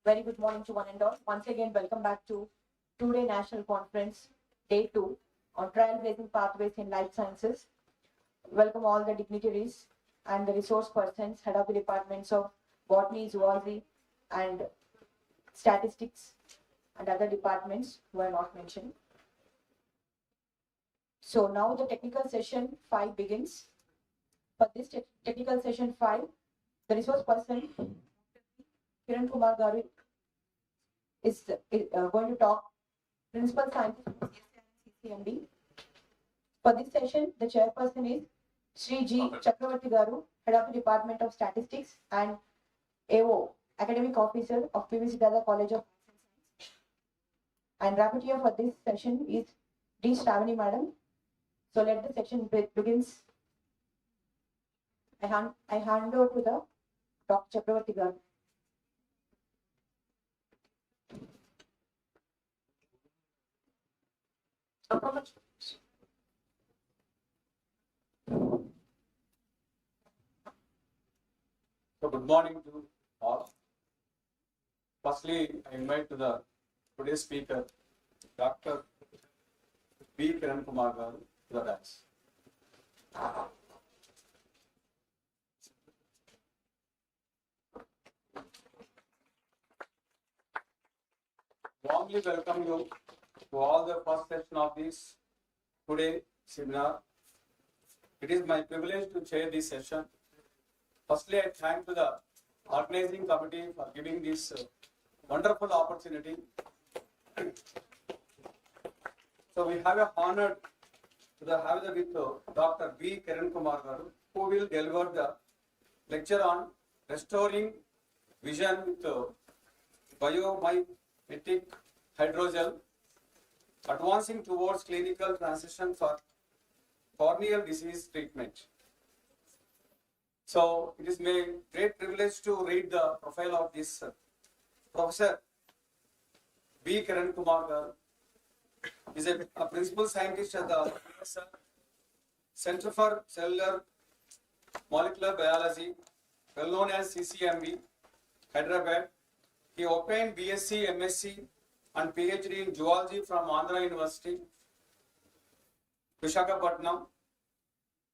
Very good morning to one and all. Once again, welcome back to two-day national conference, day 2 on trailblazing pathways in life sciences. Welcome all the dignitaries and the resource persons, head of the departments of botany, zoology, and statistics, and other departments who are not mentioned. So now the technical session 5 begins. For this technical session 5, the resource person Kiran Kumar Garu is going to talk principal scientist CCMB. For this session, the chairperson is Sri G. Chakravarti Garu, head of the Department of Statistics and AO, academic officer of PVC Dada College of Science. And rapporteur for this session is D. Shravani Madam. So let the session begins. I hand over to the Dr. Chakravarti Garu. So good morning to all. Firstly, I invite to today's speaker, Dr. B. Kiran Kumar Garu, to the dais. Warmly welcome you to all the first session of this today seminar. It is my privilege to chair this session. Firstly, I thank to the organizing committee for giving this wonderful opportunity. So we have a honor to have with Dr. B. Kiran Kumar Garu, who will deliver the lecture on restoring vision with biomimetic hydrogel, advancing towards clinical transition for corneal disease treatment. So it is my great privilege to read the profile of this Professor B. Kiran Kumar Garu. He is a principal scientist at the Center for Cellular Molecular Biology, well known as CCMB, Hyderabad. He obtained BSc, MSc and PhD in zoology from Andhra University, Visakhapatnam,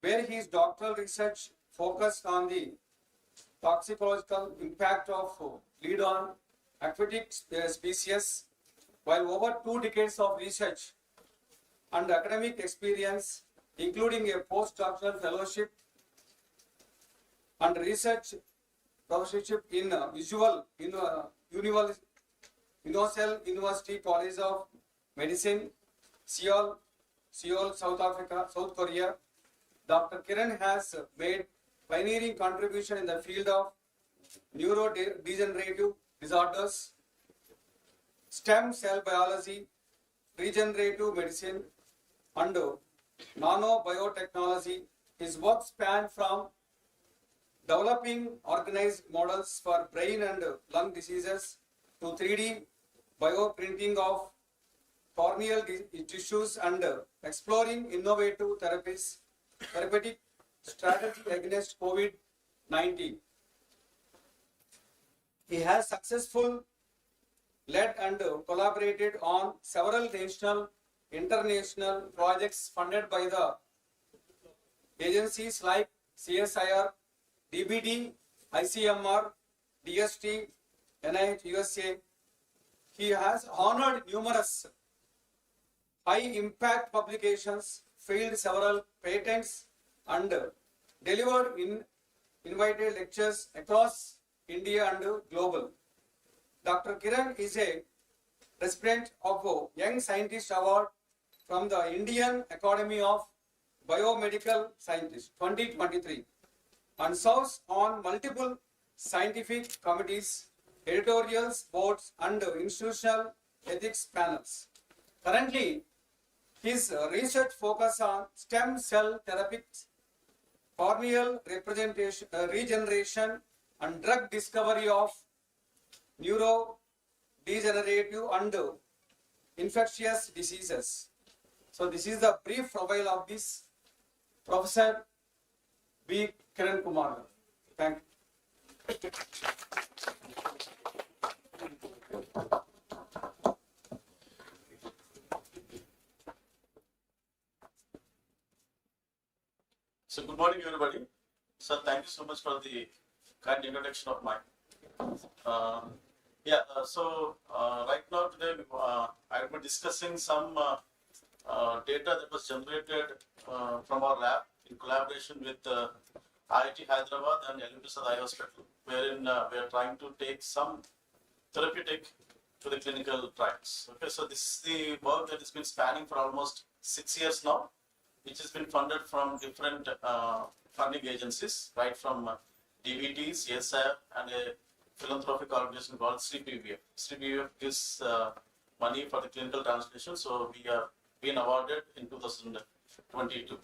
where his doctoral research focused on the toxicological impact of lead-on aquatic species, while over 2 decades of research and academic experience, including a postdoctoral fellowship and research professorship in Universal University College of Medicine, Seoul, South Africa, South Korea. Dr. Kiran has made pioneering contribution in the field of neurodegenerative disorders, stem cell biology, regenerative medicine, and nanobiotechnology. His work span from developing organized models for brain and lung diseases to 3D bioprinting of corneal tissues and exploring innovative therapeutic strategy against COVID-19. He has successfully led and collaborated on several national, international projects funded by the agencies like CSIR, DBD, ICMR, DST, NIH USA. He has honored numerous high-impact publications, filed several patents, and delivered invited lectures across India and global. Dr. Kiran is a recipient of a Young Scientist Award from the Indian Academy of Biomedical Sciences 2023 and serves on multiple scientific committees, editorials, boards, and institutional ethics panels. Currently, his research focuses on stem cell therapies, corneal regeneration, and drug discovery of neurodegenerative and infectious diseases. So this is the brief profile of this Professor B. Kiran Kumar. Thank you. So good morning, everybody. So thank you so much for the kind introduction of mine. Right now today I will be discussing some data that was generated from our lab in collaboration with IIT Hyderabad and LUT Eye Hospital, wherein we are trying to take some therapeutic to the clinical trials. Okay, so this is the work that has been spanning for almost 6 years now, which has been funded from different funding agencies, right from DVTs, ESF, and a philanthropic organization called CPVF. CPVF gives money for the clinical translation, so we have been awarded in 2022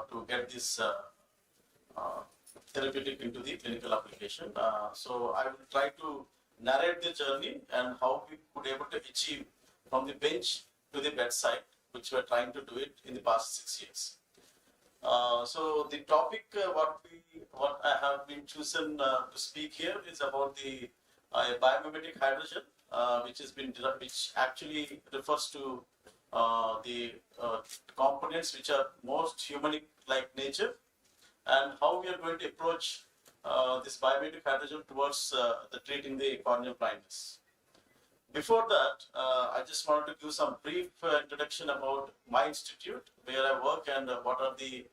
to get this therapeutic into the clinical application. So I will try to narrate the journey and how we could able to achieve from the bench to the bedside, which we are trying to do it in the past 6 years. So the topic what I have been chosen to speak here is about the biomimetic hydrogen, which actually refers to the components which are most humanic like nature, and how we are going to approach this biomimetic hydrogen towards the treating the corneal blindness. Before that, I just wanted to give some brief introduction about my institute, where I work, and what are the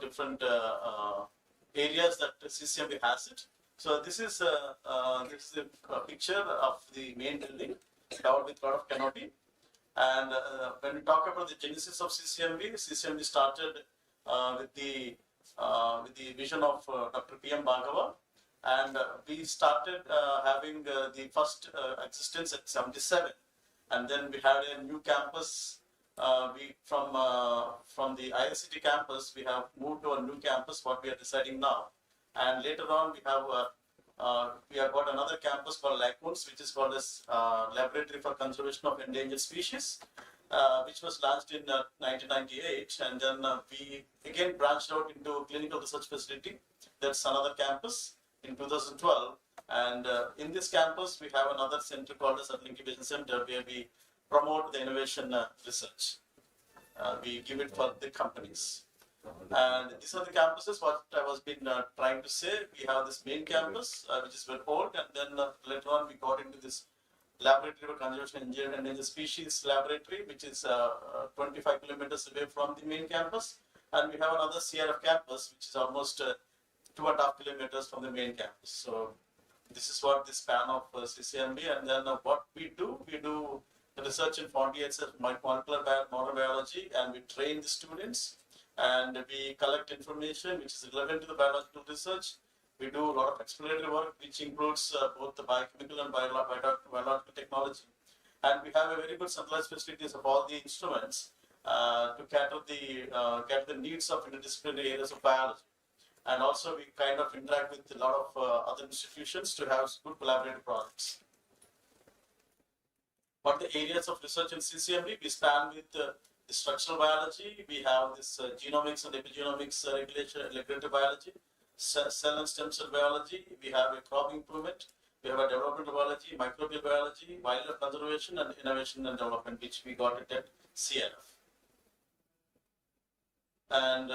different areas that CCMB has it. So this is a picture of the main building covered with a lot of canopy. And when we talk about the genesis of CCMB, CCMB started with the vision of Dr. P.M. Bhargava, and we started having the first existence at 77, and then we had a new campus. From the ISCT campus, we have moved to a new campus, what we are deciding now, and later on we have got another campus called Lagoons, which is called as Laboratory for Conservation of Endangered Species, which was launched in 1998, and then we again branched out into clinical research facility. That's another campus in 2012, and in this campus we have another center called as an incubation center, where we promote the innovation research. We give it for the companies. And these are the campuses, what I was been trying to say. We have this main campus, which is very old, and then later on we got into this Laboratory for Conservation of Endangered Species laboratory, which is 25 kilometers away from the main campus. And we have another CRF campus, which is almost 2.5 kilometers from the main campus. So this is what the span of CCMB. And then what we do research in 48 molecular model biology, and we train the students, and we collect information which is relevant to the biological research. We do a lot of exploratory work, which includes both the biochemical and biological technology. And we have a very good centralized facilities of all the instruments to cater the needs of interdisciplinary areas of biology. And also we kind of interact with a lot of other institutions to have good collaborative projects. What the areas of research in CCMB? We span with the structural biology. We have this genomics and epigenomics regulatory biology, cell and stem cell biology. We have a crop improvement. We have a developmental biology, microbial biology, wildlife conservation, and innovation and development, which we got it at CRF. And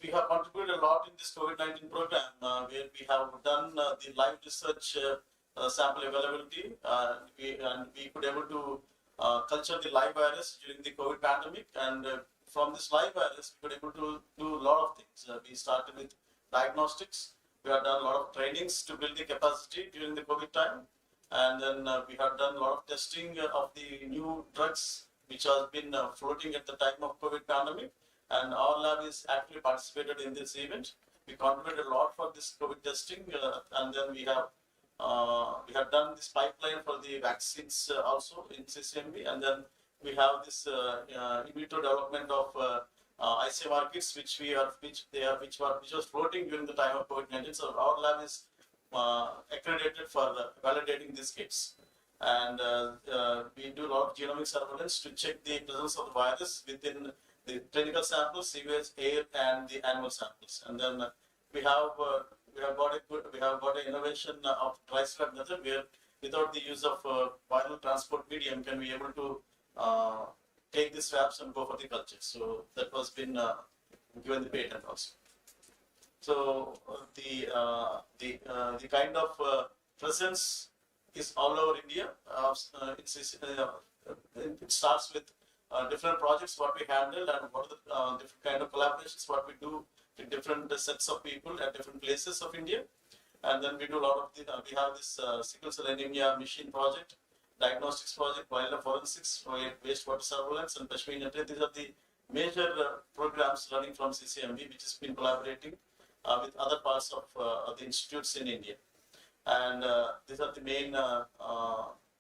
we have contributed a lot in this COVID-19 program, where we have done the live research sample availability. We could able to culture the live virus during the COVID pandemic, and from this live virus, we were able to do a lot of things. We started with diagnostics. We have done a lot of trainings to build the capacity during the COVID time, and then we have done a lot of testing of the new drugs which has been floating at the time of COVID pandemic, and our lab is actually participated in this event. We contributed a lot for this COVID testing, and then we have done this pipeline for the vaccines also in CCMB, and then we have this in vitro development of ICMR kits, which was floating during the time of COVID-19. So our lab is accredited for validating these kits, and we do a lot of genomic surveillance to check the presence of the virus within the clinical samples, sewage, air, and the animal samples. And then we have got an innovation of dry slab method, where without the use of viral transport medium, can be able to take the swabs and go for the culture. So that was been given the patent also. So the kind of presence is all over India. It starts with different projects what we handle and what are the different kind of collaborations what we do with different sets of people at different places of India. And then we do a lot of the, we have this sickle cell anemia machine project, diagnostics project, wildlife forensics, wastewater surveillance, and Pashmina trade. These are the major programs running from CCMB, which has been collaborating with other parts of the institutes in India. And these are the main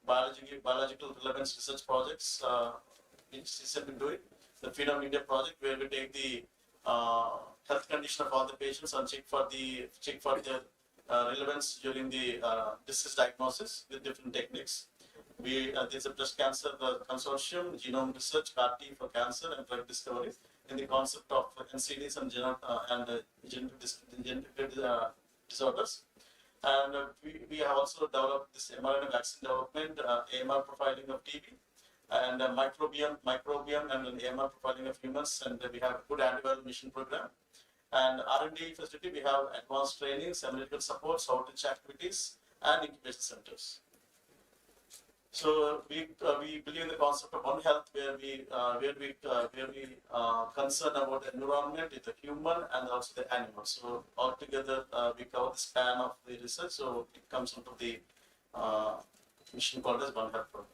biological relevance research projects which CCMB doing. The Phenom India project, where we take the health condition of all the patients and check for their relevance during the disease diagnosis with different techniques. There's a breast cancer consortium, genome research, CAR-T for cancer and drug discovery in the concept of NCDs and genetic disorders. And we have also developed this mRNA vaccine development, AMR profiling of TB, and microbiome and an AMR profiling of humans, and we have a good antiviral mission program. And R&D facility, we have advanced trainings, analytical supports, outreach activities, and incubation centers. So we believe in the concept of One Health, where we concern about the environment, the human, and also the animal. So altogether, we cover the span of the research. So it comes into the mission called as One Health program.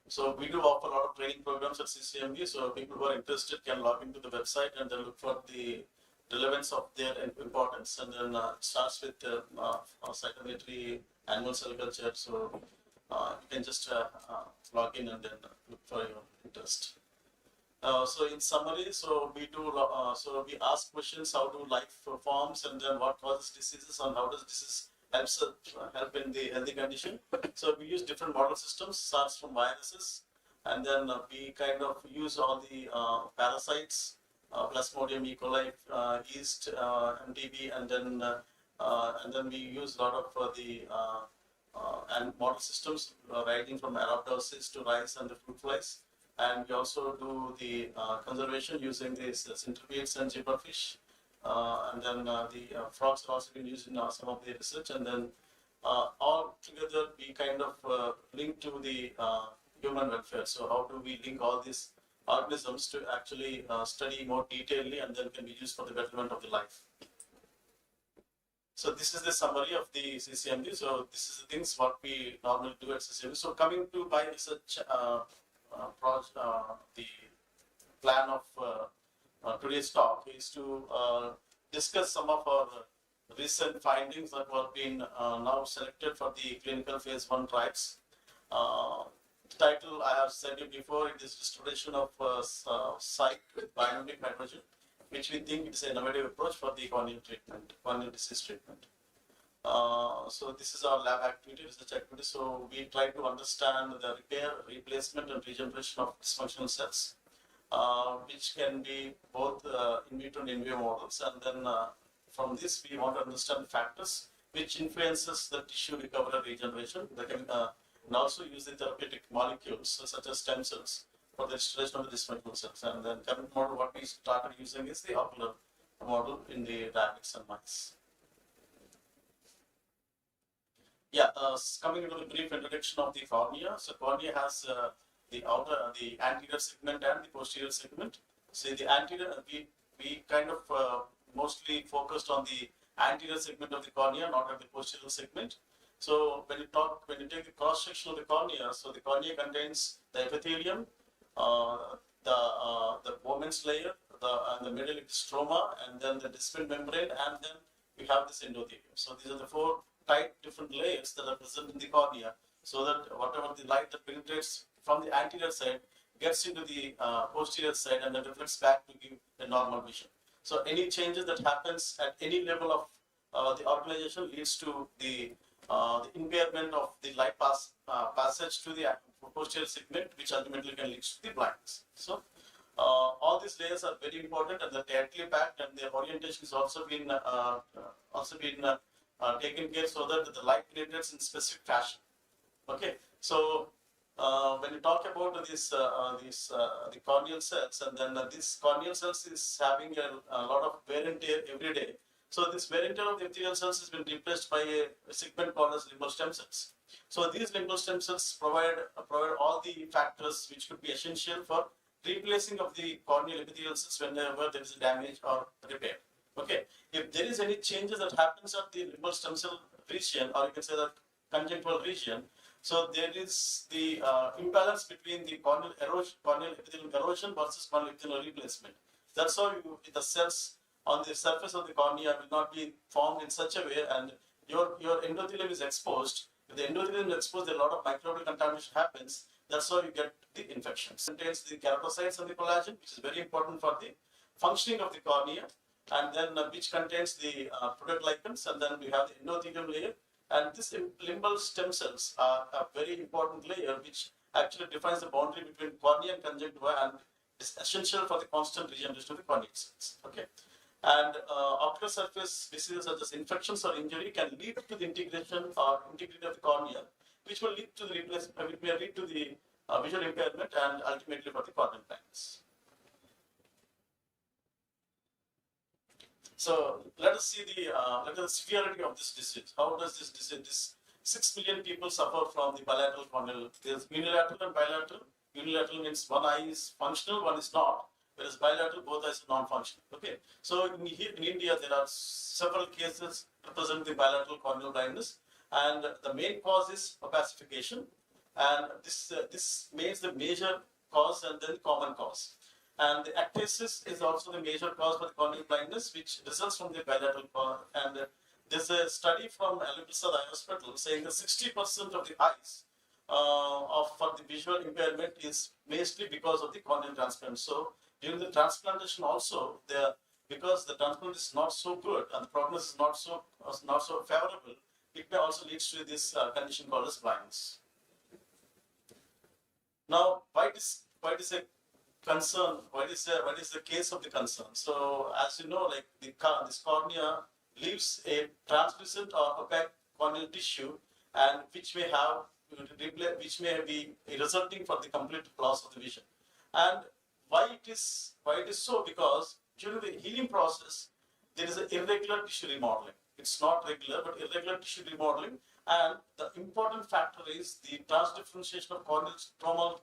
So we do offer a lot of training programs at CCMB. So people who are interested can log into the website and then look for the relevance of their importance. And then it starts with cytometry, animal cell culture. So you can just log in and then look for your interest. So in summary, so we do so we ask questions: how do life forms, and then what causes diseases, and how does disease help in the healthy condition. So we use different model systems, starts from viruses, and then we kind of use all the parasites, Plasmodium, E. coli, yeast, MTB, and then we use a lot of the and model systems ranging from Arabidopsis to rice and the fruit flies. And we also do the conservation using these centripedes and zebrafish. And then the frogs are also been used in some of the research. And then all together we kind of link to the human welfare. So how do we link all these organisms to actually study more detailedly and then can be used for the betterment of the life. So this is the summary of the CCMB. So this is the things what we normally do at CCMB. So coming to my research project, the plan of today's talk is to discuss some of our recent findings that were being now selected for the clinical phase 1 trials. The title I have said you before, it is restoration of sight with bionic hydrogen, which we think is an innovative approach for the corneal disease treatment. So this is our lab activity, research activity. So we try to understand the repair, replacement, and regeneration of dysfunctional cells, which can be both in vitro and in vivo models. And then from this, we want to understand factors which influences the tissue recovery and regeneration. They can and also use the therapeutic molecules such as stem cells for the restoration of the dysfunctional cells. And then current model what we started using is the ocular model in the rabbits and mice. Yeah, coming into the brief introduction of the cornea. So cornea has the anterior segment and the posterior segment. So the anterior, we kind of mostly focused on the anterior segment of the cornea, not at the posterior segment. So when you take the cross section of the cornea, so the cornea contains the epithelium, the Bowman's layer, and the middle is stroma, and then the distal membrane, and then we have this endothelium. So these are the 4 tight different layers that are present in the cornea, so that whatever the light that penetrates from the anterior side gets into the posterior side and then reflects back to give a normal vision. So any changes that happens at any level of the organization leads to the impairment of the light passage to the posterior segment, which ultimately can lead to the blindness. So all these layers are very important, and they're tightly packed, and their orientation is also been taken care so that the light penetrates in specific fashion. Okay, so when you talk about the corneal cells, and then this corneal cells is having a lot of wear and tear every day. So this wear and tear of the epithelial cells has been replaced by a segment called as limbal stem cells. So these limbal stem cells provide all the factors which could be essential for replacing of the corneal epithelial cells whenever there is a damage or repair. Okay, if there is any changes that happens at the limbal stem cell region, or you can say that conjunctival region, so there is the imbalance between the corneal epithelial erosion versus corneal epithelial replacement. That's how the cells on the surface of the cornea will not be formed in such a way, and your endothelium is exposed. If the endothelium is exposed, a lot of microbial contamination happens. That's how you get the infections. It contains the keratocytes and the collagen, which is very important for the functioning of the cornea, and then which contains the proteoglycans, and then we have the endothelium layer. And this limbal stem cells are a very important layer which actually defines the boundary between cornea and conjunctiva, and is essential for the constant regeneration of the corneal cells. Okay, and ocular surface diseases such as infections or injury can lead to the integration or integrity of the cornea, which will lead to the which may lead to the visual impairment and ultimately for the corneal blindness. So let us see the severity of this disease. How does this disease? This 6 million people suffer from the bilateral corneal. There's unilateral and bilateral. Unilateral means one eye is functional, one is not. Whereas bilateral, both eyes are non-functional. Okay. So in India, there are several cases representing the bilateral corneal blindness, and the main cause is opacification, and this makes the major cause and then the common cause. And the ectasis is also the major cause for the corneal blindness, which results from the bilateral cornea. And there's a study from Alibisa Eye Hospital saying that 60% of the eyes for the visual impairment is mostly because of the corneal transplant. So during the transplantation also, because the transplant is not so good and the prognosis is not so favorable, it may also lead to this condition called as blindness. Now, why is a concern? What is the case of the concern? So, as you know, like this cornea leaves a translucent or opaque corneal tissue, and which may be resulting for the complete loss of the vision. And why it is so? Because during the healing process, there is an irregular tissue remodeling. It's not regular, but irregular tissue remodeling. And the important factor is the transdifferentiation of corneal stromal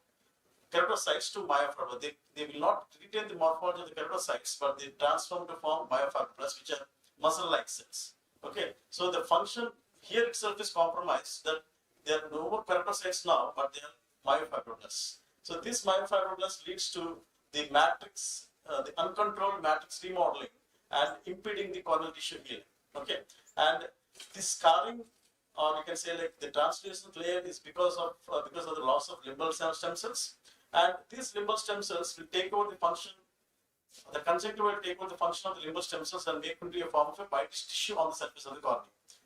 keratocytes to myofibroblasts. They will not retain the morphology of the keratocytes, but they transform to form myofibroblasts, which are muscle-like cells. Okay, so the function here itself is compromised, that there are no more keratocytes now, but they are myofibroblasts. So this myofibroblasts leads to the matrix, the uncontrolled matrix remodeling, and impeding the corneal tissue healing. Okay, and this scarring, or you can say like the translucent layer, is because of the loss of limbal stem cells, and these limbal stem cells will take over the function. The conjunctiva will take over the function of the limbal stem cells and make into a form of a whitish tissue on the surface of the cornea.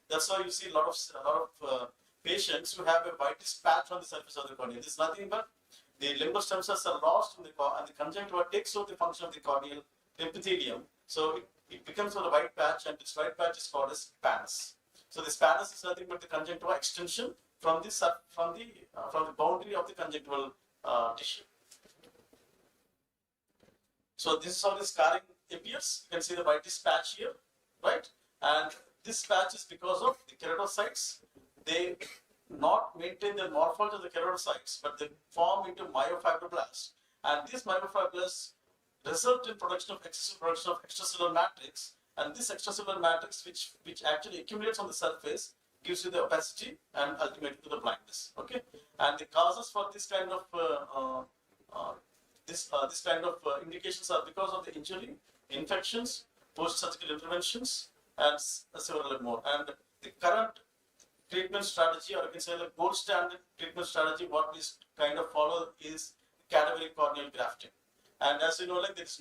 That's why you see a lot of patients who have a whitish patch on the surface of the cornea. This is nothing but the limbal stem cells are lost in the and the conjunctiva takes over the function of the corneal epithelium. So it becomes a white patch, and this white patch is called as pannus. So this pannus is nothing but the conjunctiva extension from the boundary of the conjunctival tissue. So this is how the scarring appears. You can see the whitish patch here, right? And this patch is because of the keratocytes. They not maintain the morphology of the keratocytes, but they form into myofibroblasts. And these myofibroblasts result in excessive production of extracellular matrix. And this extracellular matrix, which actually accumulates on the surface, gives you the opacity and ultimately to the blindness. Okay, and the causes for this kind of indications are because of the injury, infections, post-surgical interventions, and several more. And the current treatment strategy, or you can say the gold standard treatment strategy, what we kind of follow is cadaveric corneal grafting. And as you know, like there is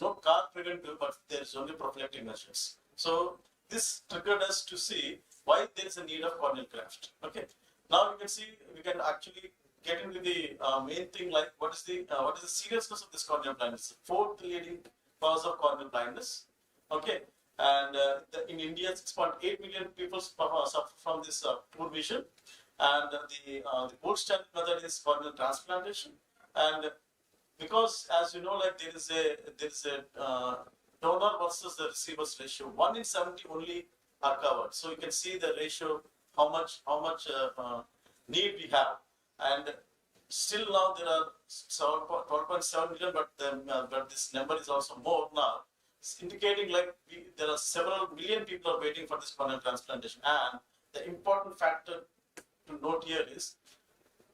no CAR preventive, but there is only prophylactic measures. So this triggered us to see why there is a need of corneal graft. Okay. Now you can see we can actually get into the main thing, like what is the seriousness of this corneal blindness? Fourth leading cause of corneal blindness. Okay. And in India, 6.8 million people suffer from this poor vision. And the gold standard method is corneal transplantation. And because, as you know, like there is a donor versus the receivers ratio. 1 in 70 only are covered. So you can see the ratio, how much need we have. And still now there are 12.7 million, but this number is also more now. It's indicating like there are several million people are waiting for this corneal transplantation. And the important factor to note here is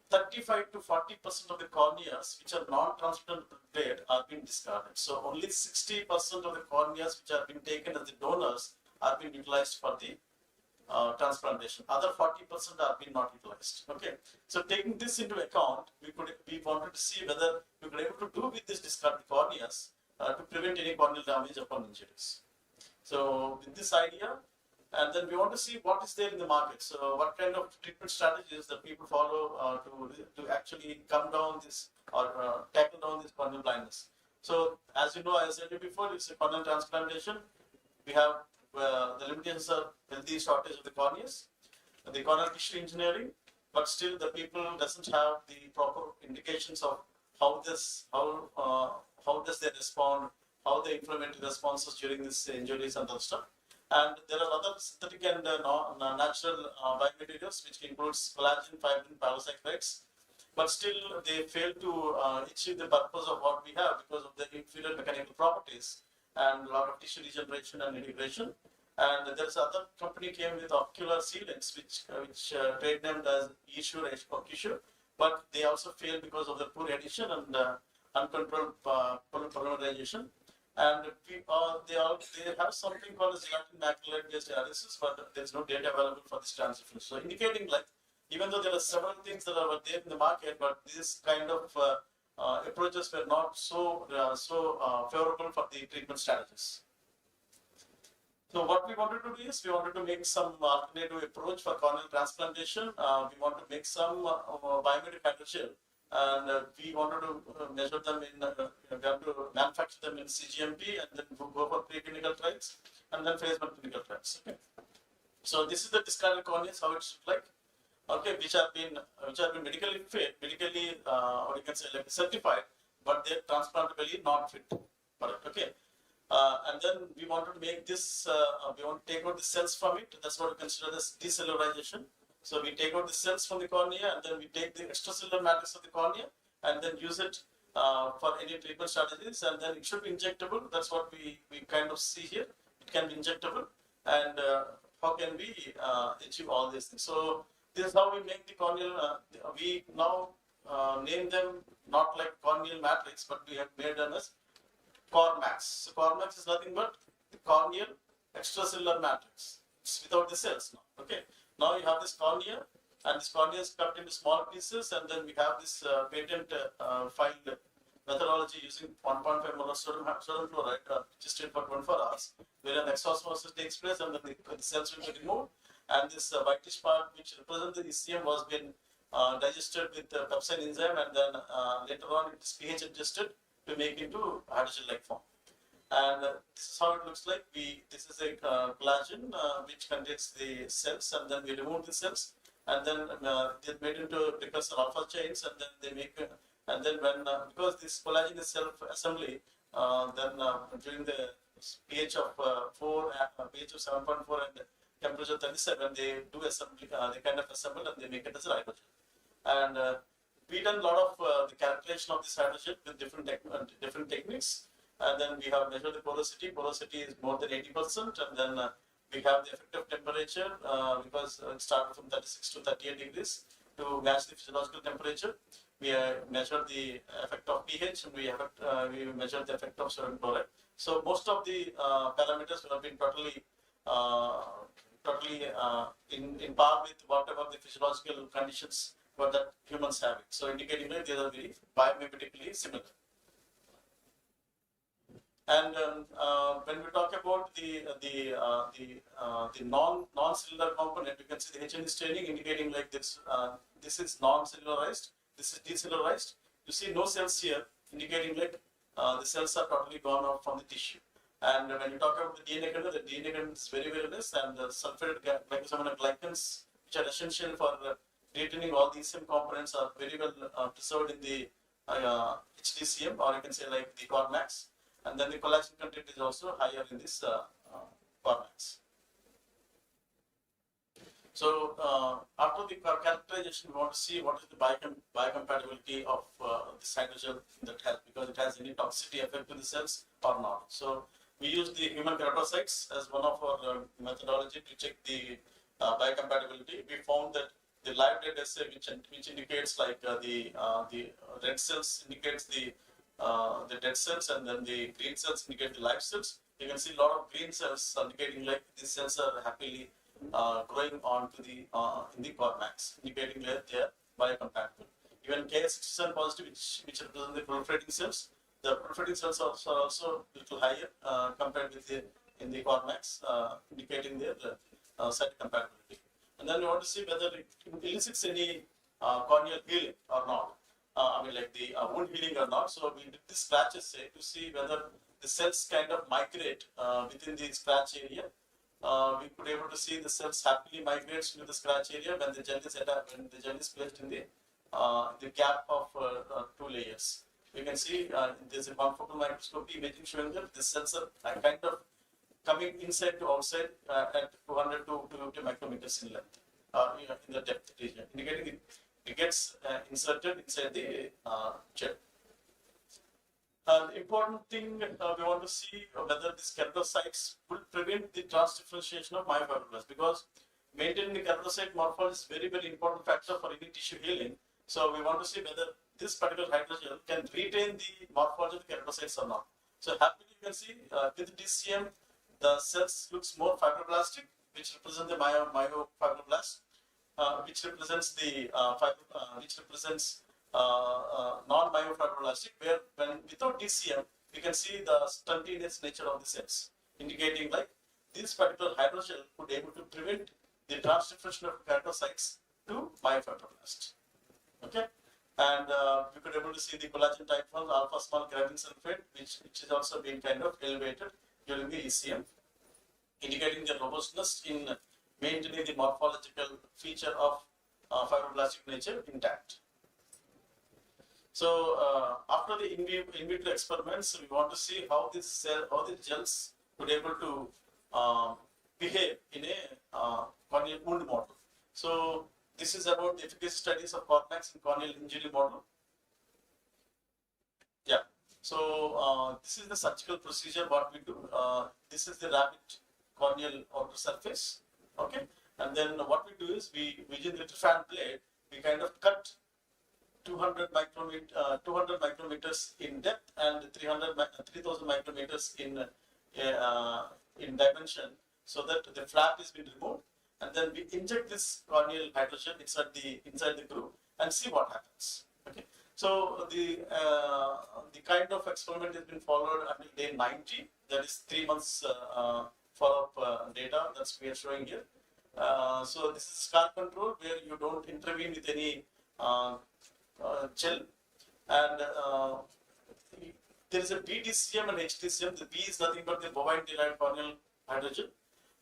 35 to 40% of the corneas which are non-transplant grade are being discarded. So only 60% of the corneas which are being taken as the donors are being utilized for the transplantation. Other 40% are being not utilized. Okay. So taking this into account, we wanted to see whether we were able to do with this discarded corneas to prevent any corneal damage upon injuries. So with this idea, and then we want to see what is there in the market. So what kind of treatment strategies that people follow to actually come down this or tackle down this corneal blindness. So as you know, as I said before, it's a corneal transplantation. We have the limitations are healthy shortage of the corneas, the corneal tissue engineering, but still the people doesn't have the proper indications of how does they respond, how the inflammatory responses during these injuries and other stuff. And there are other synthetic and natural biomaterials, which includes collagen, fibrin, polysaccharides. But still, they fail to achieve the purpose of what we have because of the inferior mechanical properties and a lot of tissue regeneration and integration. And there's other company came with ocular sealants, which trade named as Issue, but they also fail because of the poor adhesion and uncontrolled polymerization. And they have something called as gelatin macrolide-based analysis, but there's no data available for this transfer. So indicating like, even though there are several things that are there in the market, but this kind of approaches were not so favorable for the treatment strategies. So what we wanted to do is we wanted to make some alternative approach for corneal transplantation. We want to make some biometric hydrogel, and we wanted to measure them in, we have to manufacture them in CGMP and then go for preclinical trials and then phase 1 clinical trials. Okay. So this is the discarded corneas, how it should like. Okay, which have been medically fit, or you can say like certified, but they're transplantably not fit for it. Okay. And then we wanted to make this, we want to take out the cells from it. That's what we consider as decellularization. So we take out the cells from the cornea and then we take the extracellular matrix of the cornea and then use it for any treatment strategies, and then it should be injectable. That's what we kind of see here. It can be injectable, and how can we achieve all these things? So this is how we make the corneal, we now name them not like corneal matrix, but we have made them as Cormax. So Cormax is nothing but the corneal extracellular matrix. It's without the cells now. Okay. Now you have this cornea, and this cornea is cut into small pieces, and then we have this patent filed methodology using 1.5 molar sodium chloride, which is treated for 24 hours, where an exosmosis takes place, and then the cells will be removed. And this whitish part, which represents the ECM, was been digested with the pepsine enzyme, and then later on it is pH adjusted to make into hydrogel-like form. And this is how it looks like. This is a collagen which contains the cells, and then we remove the cells, and then they're made into precursor alpha chains, and then they make, and then when because this collagen is self-assembly, then during the pH of 4, pH of 7.4, and temperature 37, they do assembly. They kind of assemble and they make it as a hydrogel. And we done a lot of the calculation of this hydrogel with different techniques. And then we have measured the porosity. Porosity is more than 80%. And then we have the effective temperature because it started from 36 to 38 degrees to match the physiological temperature. We measured the effect of pH, and we measured the effect of sodium chloride. So most of the parameters will have been totally in par with whatever the physiological conditions were that humans have it. So indicating that they are very biomimetically similar. And when we talk about the non-cellular component, you can see the HNE staining indicating like this. This is non-cellularized. This is decellularized. You see no cells here, indicating like the cells are totally gone out from the tissue. And when you talk about the DNA content, the DNA content is very, very less, and the sulfated glycosaminoglycans, which are essential for retaining all these same components, are very well preserved in the HDCM, or you can say like the Cormax. And then the collagen content is also higher in this Cormax. So after the characterization, we want to see what is the biocompatibility of this hydrogel that has, because it has any toxicity effect to the cells or not. So we use the human keratocytes as one of our methodology to check the biocompatibility. We found that the live dead assay, which indicates like the red cells indicates the dead cells, and then the green cells indicate the live cells. You can see a lot of green cells indicating like these cells are happily growing onto the in the Cormax, indicating that they are biocompatible. Even Ki67 positive, which represent the proliferating cells, the proliferating cells are also a little higher compared with the in the Cormax, indicating their site compatibility. And then we want to see whether it elicits any corneal healing or not. I mean, like the wound healing or not. So we did the scratch assay to see whether the cells kind of migrate within the scratch area. We could able to see the cells happily migrates to the scratch area when the gel is placed in the gap of two layers. You can see there's a confocal microscopy imaging showing that the cells are kind of coming inside to outside at 200 to 250 micrometers in length, in the depth region, indicating it gets inserted inside the gel. The important thing we want to see whether these keratocytes will prevent the transdifferentiation of myofibroblasts, because maintaining the keratocyte morphology is very, very important factor for any tissue healing. So we want to see whether this particular hydrogel can retain the morphology of the keratocytes or not. So happily you can see with DCM, the cells looks more fibroblastic, which represent the myofibroblast, which represents the non-myofibroblastic, where when without DCM, we can see the stuntinous nature of the cells, indicating like this particular hydrogel could able to prevent the transdifferentiation of keratocytes to myofibroblasts. Okay, and we could able to see the collagen type 1 alpha small keratin sulfate, which is also being kind of elevated during the ECM, indicating the robustness in maintaining the morphological feature of fibroblastic nature intact. So after the in vitro experiments, we want to see how the gels would able to behave in a corneal wound model. So this is about the efficacy studies of Cormax in corneal injury model. Yeah. So this is the surgical procedure what we do. This is the rabbit corneal outer surface. Okay. And then what we do is we using the fan blade, we kind of cut 200 micrometers in depth and 3000 micrometers in dimension, so that the flap is being removed, and then we inject this corneal hydrogel inside the groove and see what happens. Okay, so the kind of experiment has been followed until day 90. That is 3 months follow-up data that's we are showing here. So this is scar control where you don't intervene with any gel, and there is a BDCM and HDCM. The B is nothing but the bovine derived corneal hydrogel,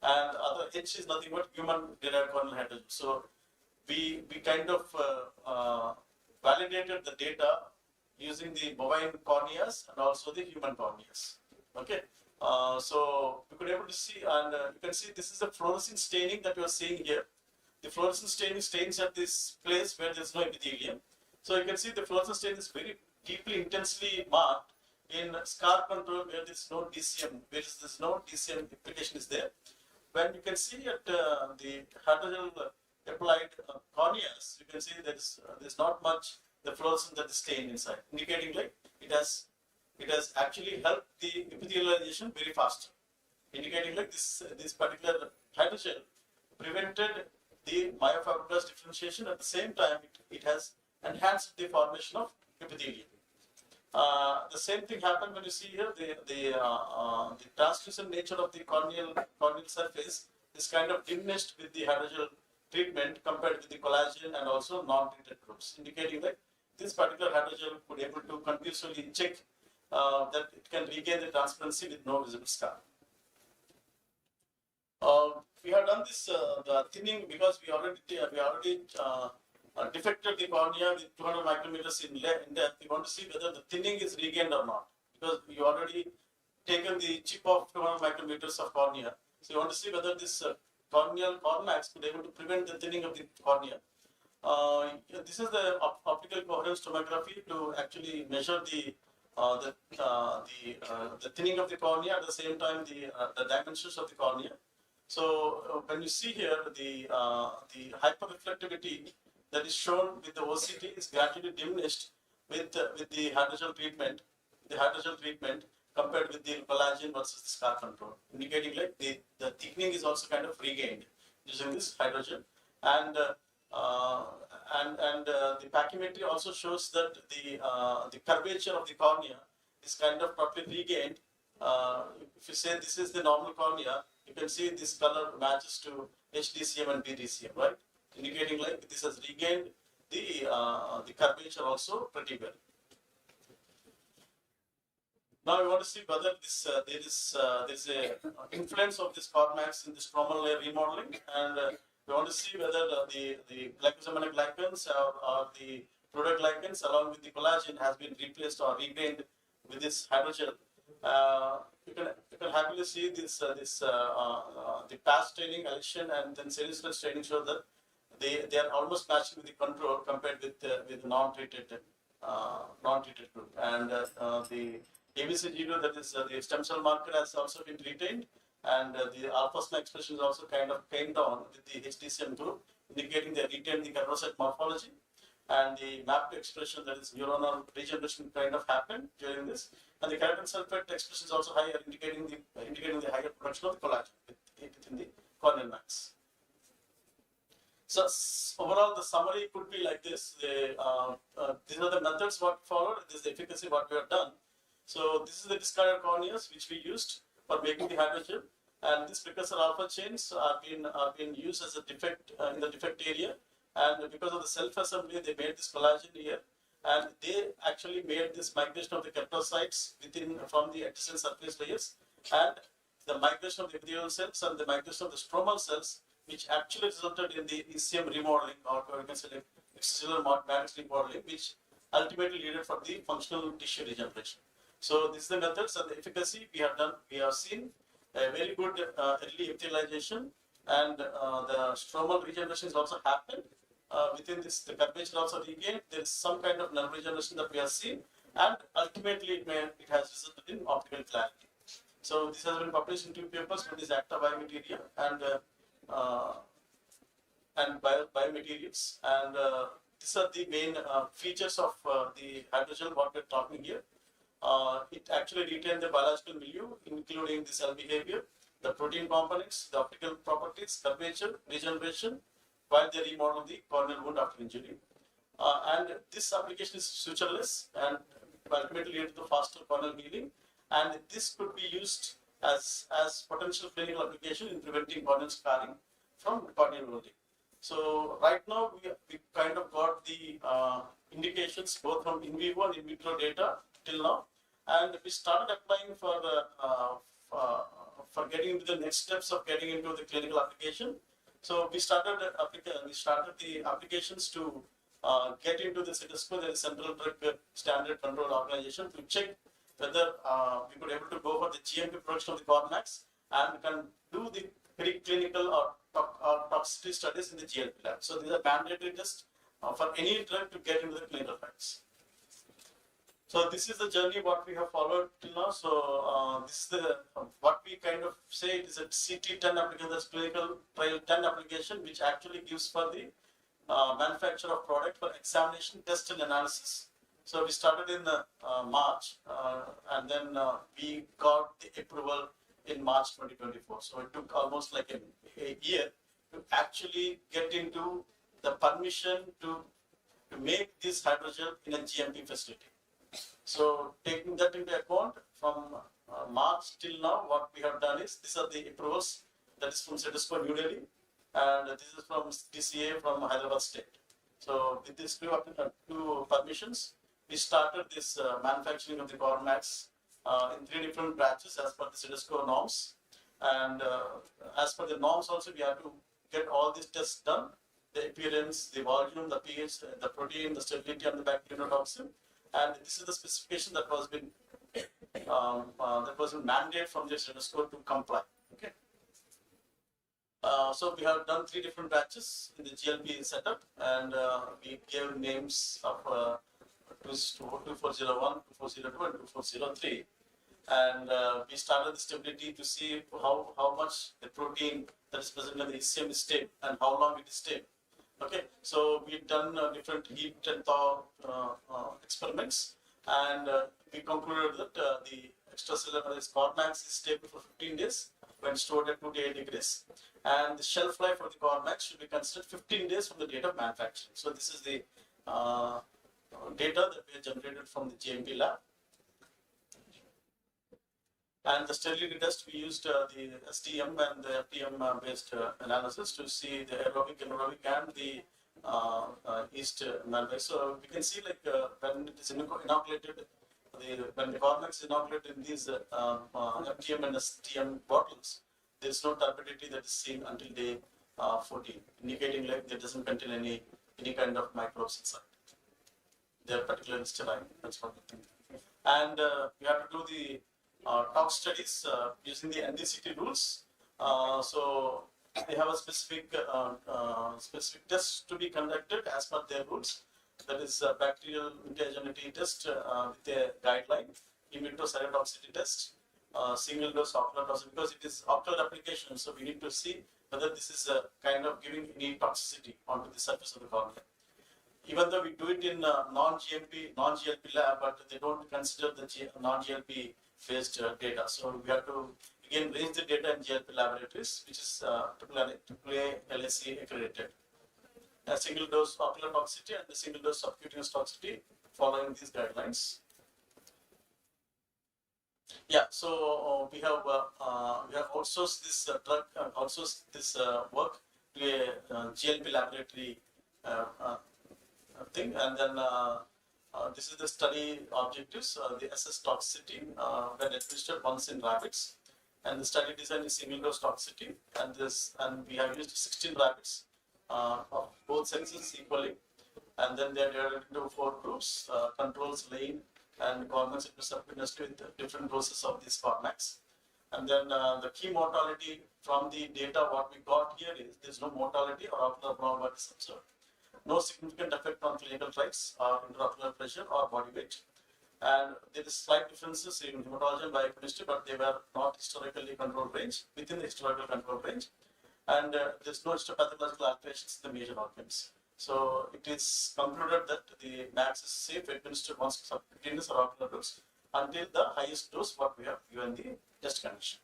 and other H is nothing but human derived corneal hydrogel. So we kind of validated the data using the bovine corneas and also the human corneas. Okay, so we could able to see, and you can see this is the fluorescent staining that you are seeing here. The fluorescent staining stains at this place where there is no epithelium. So you can see the fluorescent stain is very deeply, intensely marked in scar control where there is no DCM, where there is no DCM application is there. When you can see at the hydrogel applied corneas, you can see there's not much the fluorescent that is stained inside, indicating like it has actually helped the epithelialization very fast, indicating like this particular hydrogel prevented the myofibroblast differentiation. At the same time, it has enhanced the formation of epithelium. The same thing happened when you see here the translucent nature of the corneal surface is kind of diminished with the hydrogel treatment compared with the collagen and also non-treated groups, indicating that this particular hydrogel could able to continuously check that it can regain the transparency with no visible scar. We have done this the thinning because we already defected the cornea with 200 micrometers in depth. We want to see whether the thinning is regained or not, because we already taken the chip of 200 micrometers of cornea. So you want to see whether this corneal cormax could able to prevent the thinning of the cornea. This is the optical coherence tomography to actually measure the thinning of the cornea, at the same time the dimensions of the cornea. So when you see here the hyperreflectivity that is shown with the OCT is gradually diminished with the hydrogel treatment. The hydrogel treatment compared with the collagen versus the scar control, indicating like the thickening is also kind of regained using this hydrogel, and the pachymetry also shows that the curvature of the cornea is kind of properly regained. If you say this is the normal cornea, you can see this color matches to HDCM and BDCM, right? Indicating like this has regained the curvature also pretty well. Now we want to see whether this there is a influence of this cormax in the stromal layer remodeling, and we want to see whether the glycosaminoglycans or the proteoglycans along with the collagen has been replaced or regained with this hydrogel. You can happily see this the past staining, elation, and then serous staining show that they are almost matching with the control compared with non-treated group, and the ABCG2, that is the stem cell marker, has also been retained, and the alpha-SNA expression is also kind of came down with the HDCM group, indicating they retained the keratinocyte morphology, and the MAP2 expression, that is neuronal regeneration, kind of happened during this, and the keratin sulfate expression is also higher, indicating the higher production of the collagen within the corneal max. So overall, the summary could be like this. These are the methods what followed. This is the efficacy what we have done. So this is the discarded corneas which we used for making the hydrogel, and these precursor alpha chains are being used as a defect in the defect area, and because of the self-assembly, they made this collagen here, and they actually made this migration of the keratinocytes from the adjacent surface layers, and the migration of the epithelial cells and the migration of the stromal cells, which actually resulted in the ECM remodeling, or you can say like extracellular matrix remodeling, which ultimately led for the functional tissue regeneration. So this is the methods and the efficacy we have done. We have seen a very good early epithelialization, and the stromal regeneration has also happened within this. The curvature also regained. There is some kind of nerve regeneration that we have seen, and ultimately it has resulted in optical clarity. So this has been published in 2 papers. One is Acta Biomateria and Biomaterials, and these are the main features of the hydrogel what we are talking here. It actually retained the biological milieu, including the cell behavior, the protein components, the optical properties, curvature, regeneration, while they remodel the corneal wound after injury. And this application is sutureless and ultimately lead to the faster corneal healing. And this could be used as potential clinical application in preventing corneal scarring from corneal wounding. So right now we kind of got the indications both from in vivo and in vitro data till now, and we started applying for getting into the next steps of getting into the clinical application. So we started the applications to get into the CETESCO, the Central Drug Standard Control Organization, to check whether we could able to go for the GMP production of the cormax and can do the preclinical or toxicity studies in the GLP lab. So these are mandatory tests for any drug to get into the clinical trials. So this is the journey what we have followed till now. So this is the what we kind of say it is a CT10 application, that's clinical trial 10 application, which actually gives for the manufacture of product for examination, test and analysis. So we started in March, and then we got the approval in March 2024. So it took almost like a year to actually get into the permission to make this hydrogel in a GMP facility. So taking that into account, from March till now, what we have done is, these are the approvals, that is from CETESCO New Delhi, and this is from DCA from Hyderabad State. So with these two permissions, we started this manufacturing of the Cormax in 3 different batches as per the CIDESCO norms. And as per the norms also, we have to get all these tests done: the appearance, the volume, the pH, the protein, the stability, and the bacterial toxin. And this is the specification that was been mandated from the CIDESCO to comply. Okay. So we have done 3 different batches in the GLP setup, and we gave names of 2401, 2402, and 2403. And we started the stability to see how much the protein that is present in the ECM is stable and how long it is stable. Okay, so we've done different heat and thaw experiments, and we concluded that the extracellular Cormax is stable for 15 days when stored at 2 to 8 degrees, and the shelf life of the Cormax should be considered 15 days from the date of manufacturing. So this is the data that we have generated from the GMP lab. And the sterility test, we used the STM and the FTM based analysis to see the aerobic, anaerobic, and the yeast manufacture. So we can see, like, when it is inoculated, when the Cormax is inoculated in these FTM and STM bottles, there is no turbidity that is seen until day 14, indicating like there doesn't contain any kind of microbes inside. They are particularly sterile. That's what we think. And we have to do the tox studies using the NDCT rules. So they have a specific test to be conducted as per their rules. That is a bacterial mutagenicity test with a guideline, in vitro cytotoxicity test, single dose ocular toxicity, because it is ocular application. So we need to see whether this is kind of giving any toxicity onto the surface of the cornea. Even though we do it in non-GLP lab, but they don't consider the non-GLP based data. So we have to again raise the data in GLP laboratories, which is AAA LSC accredited. A single dose ocular toxicity and the single dose subcutaneous toxicity following these guidelines. Yeah, so we have outsourced this work to a GLP laboratory thing, and then this is the study objectives. The assess toxicity when administered once in rabbits, and the study design is single dose toxicity, and we have used 16 rabbits of both sexes equally, and then they are divided into 4 groups: controls, lane, and Cormax subcutaneously with different doses of this Cormax. And then the key mortality from the data what we got here is there's no mortality or ocular abnormalities observed. No significant effect on clinical trials or intraocular pressure or body weight. And there is slight differences in hematology and biochemistry, but they were not historically controlled range, within the historical control range. And there's no histopathological alterations in the major organs. So it is concluded that the MAX is safe administered once subcutaneous or ocular dose until the highest dose what we have given the test condition.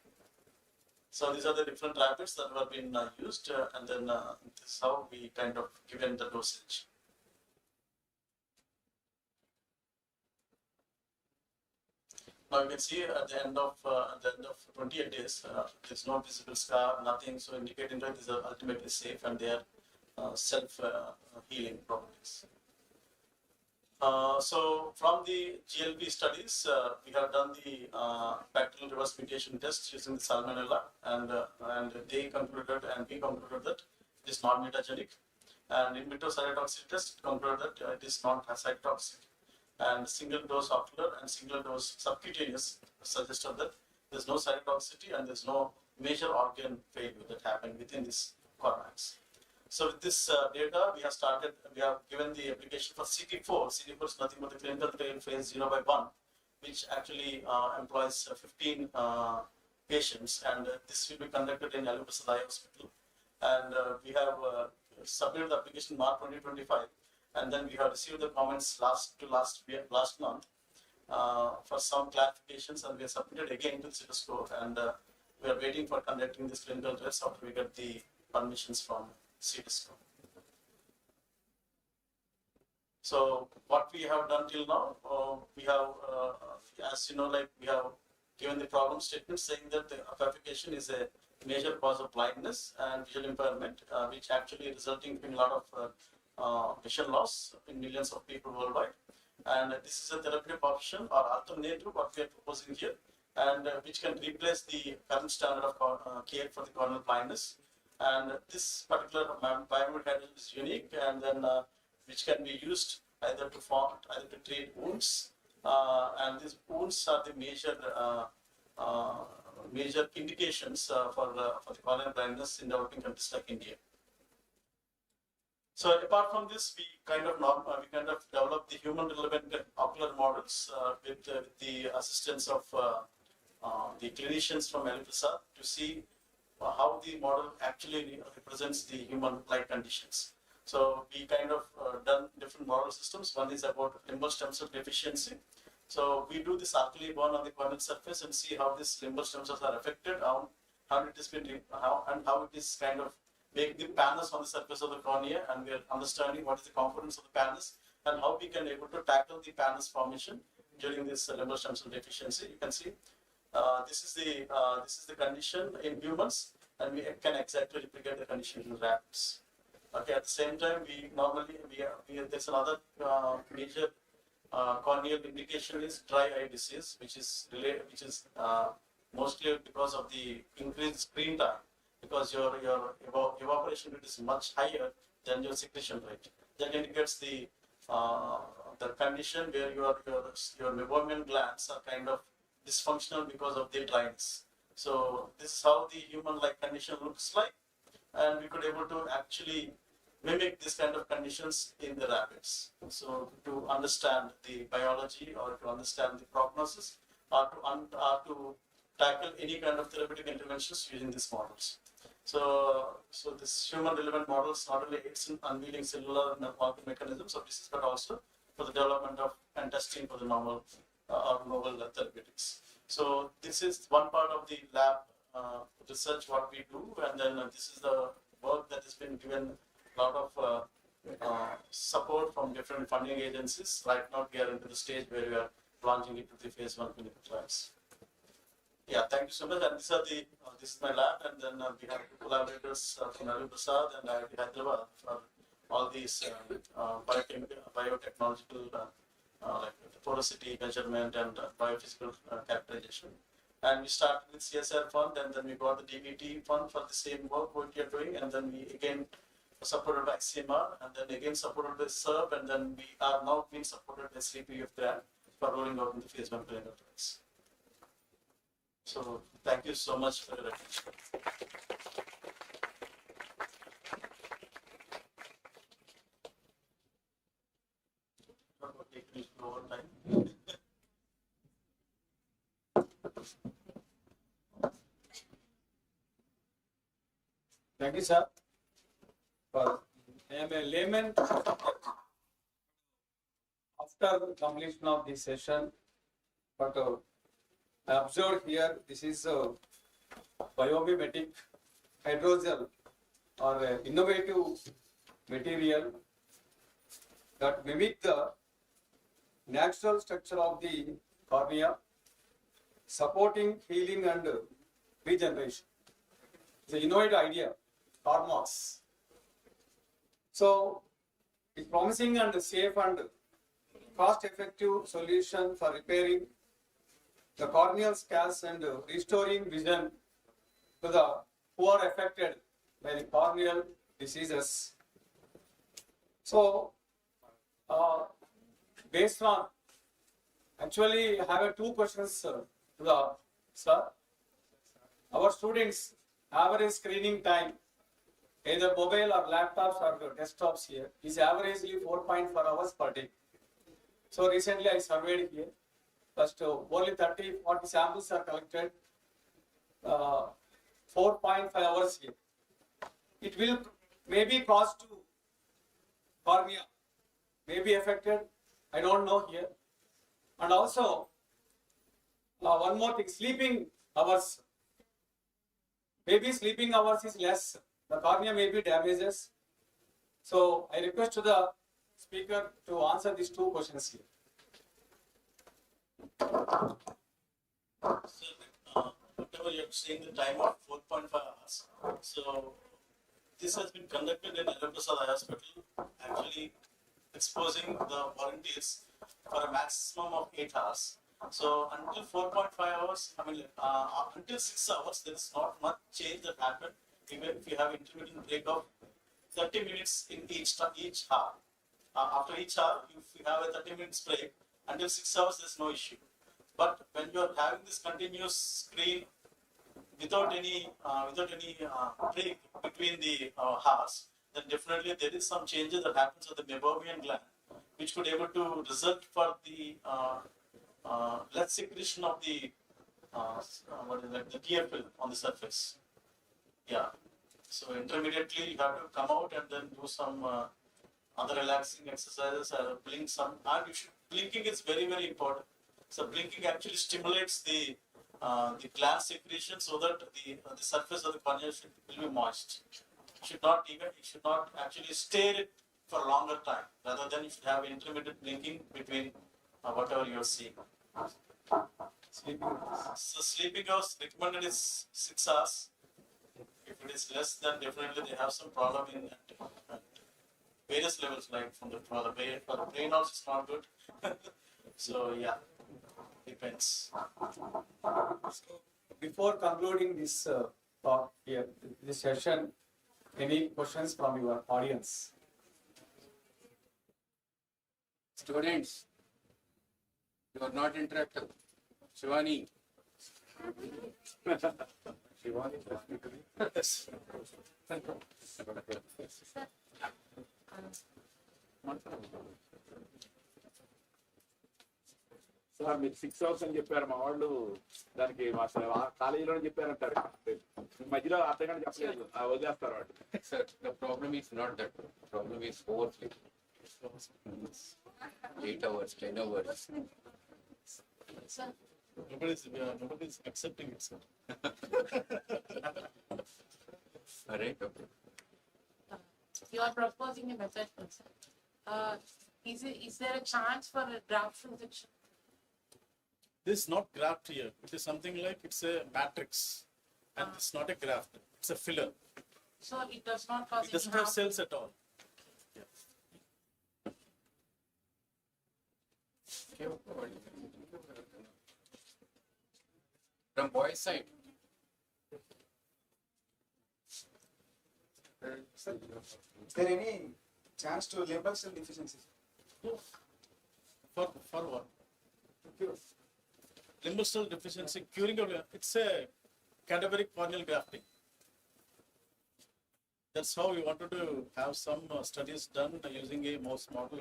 So these are the different rabbits that were being used, and then this is how we kind of given the dosage. Now you can see at the end of 28 days, there's no visible scar, nothing. So indicating that these are ultimately safe and they are self-healing properties. So from the GLP studies, we have done the bacterial reverse mutation test using the salmonella, and they concluded and we concluded that it is not mutagenic. And in vitro cytotoxicity test concluded that it is not cytotoxic. And single dose ocular and single dose subcutaneous suggested that there's no cytotoxicity and there's no major organ failure that happened within this Cormax. So with this data, we have given the application for CT4. CT4 is nothing but the clinical trial phase 0/1, which actually employs 15 patients, and this will be conducted in Al Eye Hospital. And we have submitted the application March 2025, and then we have received the comments last month for some clarifications, and we have submitted again to the CIDESCO, and we are waiting for conducting this clinical test after we get the permissions from CIDESCO. So what we have done till now, we have, as you know, like we have given the problem statement saying that the application is a major cause of blindness and visual impairment, which actually resulting in a lot of vision loss in millions of people worldwide. And this is a therapeutic option or alternative what we are proposing here, and which can replace the current standard of care for the corneal blindness. And this particular biomedical hydrogel is unique, and then which can be used either to treat wounds, and these wounds are the major indications for the corneal blindness in developing countries like India. So apart from this, we kind of develop the human relevant ocular models with the assistance of the clinicians from LPSA to see how the model actually represents the human-like conditions. So we kind of done different model systems. One is about limbal stem cell deficiency. So we do this alkali burn on the corneal surface and see how these limbal stem cells are affected, how it has been, how it is kind of make the panels on the surface of the cornea, and we are understanding what is the components of the panels and how we can able to tackle the panels formation during this limbal stem cell deficiency. You can see this is the condition in humans, and we can exactly replicate the condition in rats. Okay. At the same time, there's another major corneal indication is dry eye disease, which is mostly because of the increased screen time, because your evaporation rate is much higher than your secretion rate. That indicates the condition where your meibomian glands are kind of dysfunctional because of the dryness. So this is how the human-like condition looks like, and we could able to actually mimic this kind of conditions in the rabbits. So to understand the biology or to understand the prognosis or to tackle any kind of therapeutic interventions using these models. So this human relevant models not only aids in unveiling cellular and organ mechanisms of disease, but also for the development of and testing for the novel therapeutics. So this is one part of the lab research what we do, and then this is the work that has been given a lot of support from different funding agencies. Right now we are into the stage where we are launching it to the phase 1 clinical trials. Yeah, thank you so much. And this is my lab, and then we have collaborators from Ravi Prasad and IIT Hyderabad for all these biotechnological like porosity measurement and biophysical characterization. And we started with CSR fund, and then we got the DBT fund for the same work what we are doing, and then we again supported by CMR, and then again supported by SERB, and then we are now being supported by CPF grant for rolling out in the phase 1 clinical trials. So thank you so much for your attention. Thank you, sir. I am a layman. After completion of this session, but I observed here this is biomimetic hydrogel or innovative material that mimic the natural structure of the cornea, supporting healing and regeneration. It's an innovative idea, CORMOX. So it's promising and safe and cost-effective solution for repairing the corneal scars and restoring vision to the who are affected by the corneal diseases. So, based on, actually, I have two questions to the sir. Our students' average screening time, either mobile or laptops or desktops here, is averagely 4.4 hours per day. So recently I surveyed here. First, only 30-40 samples are collected, 4.5 hours here. It will maybe cause to cornea, may be affected, I don't know here. And also, one more thing, sleeping hours. Maybe sleeping hours is less, the cornea may be damages. So I request to the speaker to answer these two questions here. So, whatever you're saying, the time of 4.5 hours. So, this has been conducted in Ravi Prasad Hospital, actually exposing the volunteers for a maximum of 8 hours. So until 4.5 hours, until 6 hours, there is not much change that happened. Even if you have intermittent break of 30 minutes in each hour. After each hour, if you have a 30 minutes break, until 6 hours, there's no issue. But when you are having this continuous screen without any break between the hours, then definitely there is some changes that happens at the meibomian gland, which could able to result for the less secretion of the the TFL on the surface. Yeah. So intermediately you have to come out and then do some other relaxing exercises or blink some. And blinking is very, very important. So blinking actually stimulates the gland secretion so that the surface of the cornea will be moist. You should not actually stare it for a longer time. Rather than you should have intermittent blinking between whatever you are seeing. Sleeping hours recommended is 6 hours. If it is less, then definitely they have some problem in various levels, like for the brain also it's not good. So yeah, depends. Before concluding this talk here, this session, any questions from your audience? Students, you are not interactive. Shivani. Shivani. Sir మీరు 6 hours అని చెప్పారు మా వాళ్ళు దానికి మా కాలేజీలో చెప్పారంటారు మధ్యలో అర్థం కానీ చెప్పలేదు వదిలేస్తారు వాళ్ళు. Sir, the problem is not that. The problem is oversleep. 8 hours, 10 hours. Nobody is accepting it, sir. All right, okay. You are proposing a method, sir. Is there a chance for a graft injection? This is not graft here. It is something like it's a matrix, and it's not a graft. It's a filler. So it does not cause It doesn't any have harm? cells at all. From boys' side, Is there any chance to limbal cell deficiency? For what? Limbal cell deficiency curing of it's a cadaveric corneal grafting. That's how we wanted to have some studies done using a mouse model,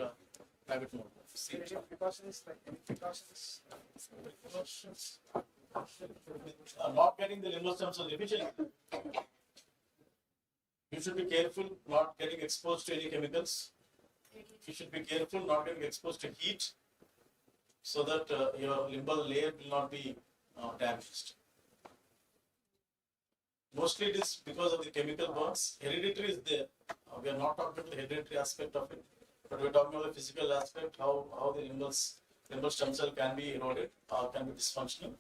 rabbit model. See, Precautions, like any precautions? precautions. Not getting the limbal stem cell deficiency. You should be careful not getting exposed to any chemicals. You should be careful not getting exposed to heat, so that your limbal layer will not be damaged. Mostly it is because of the chemical burns. Hereditary is there. We are not talking about the hereditary aspect of it, but we are talking about the physical aspect, how the limbal stem cell can be eroded or can be dysfunctional.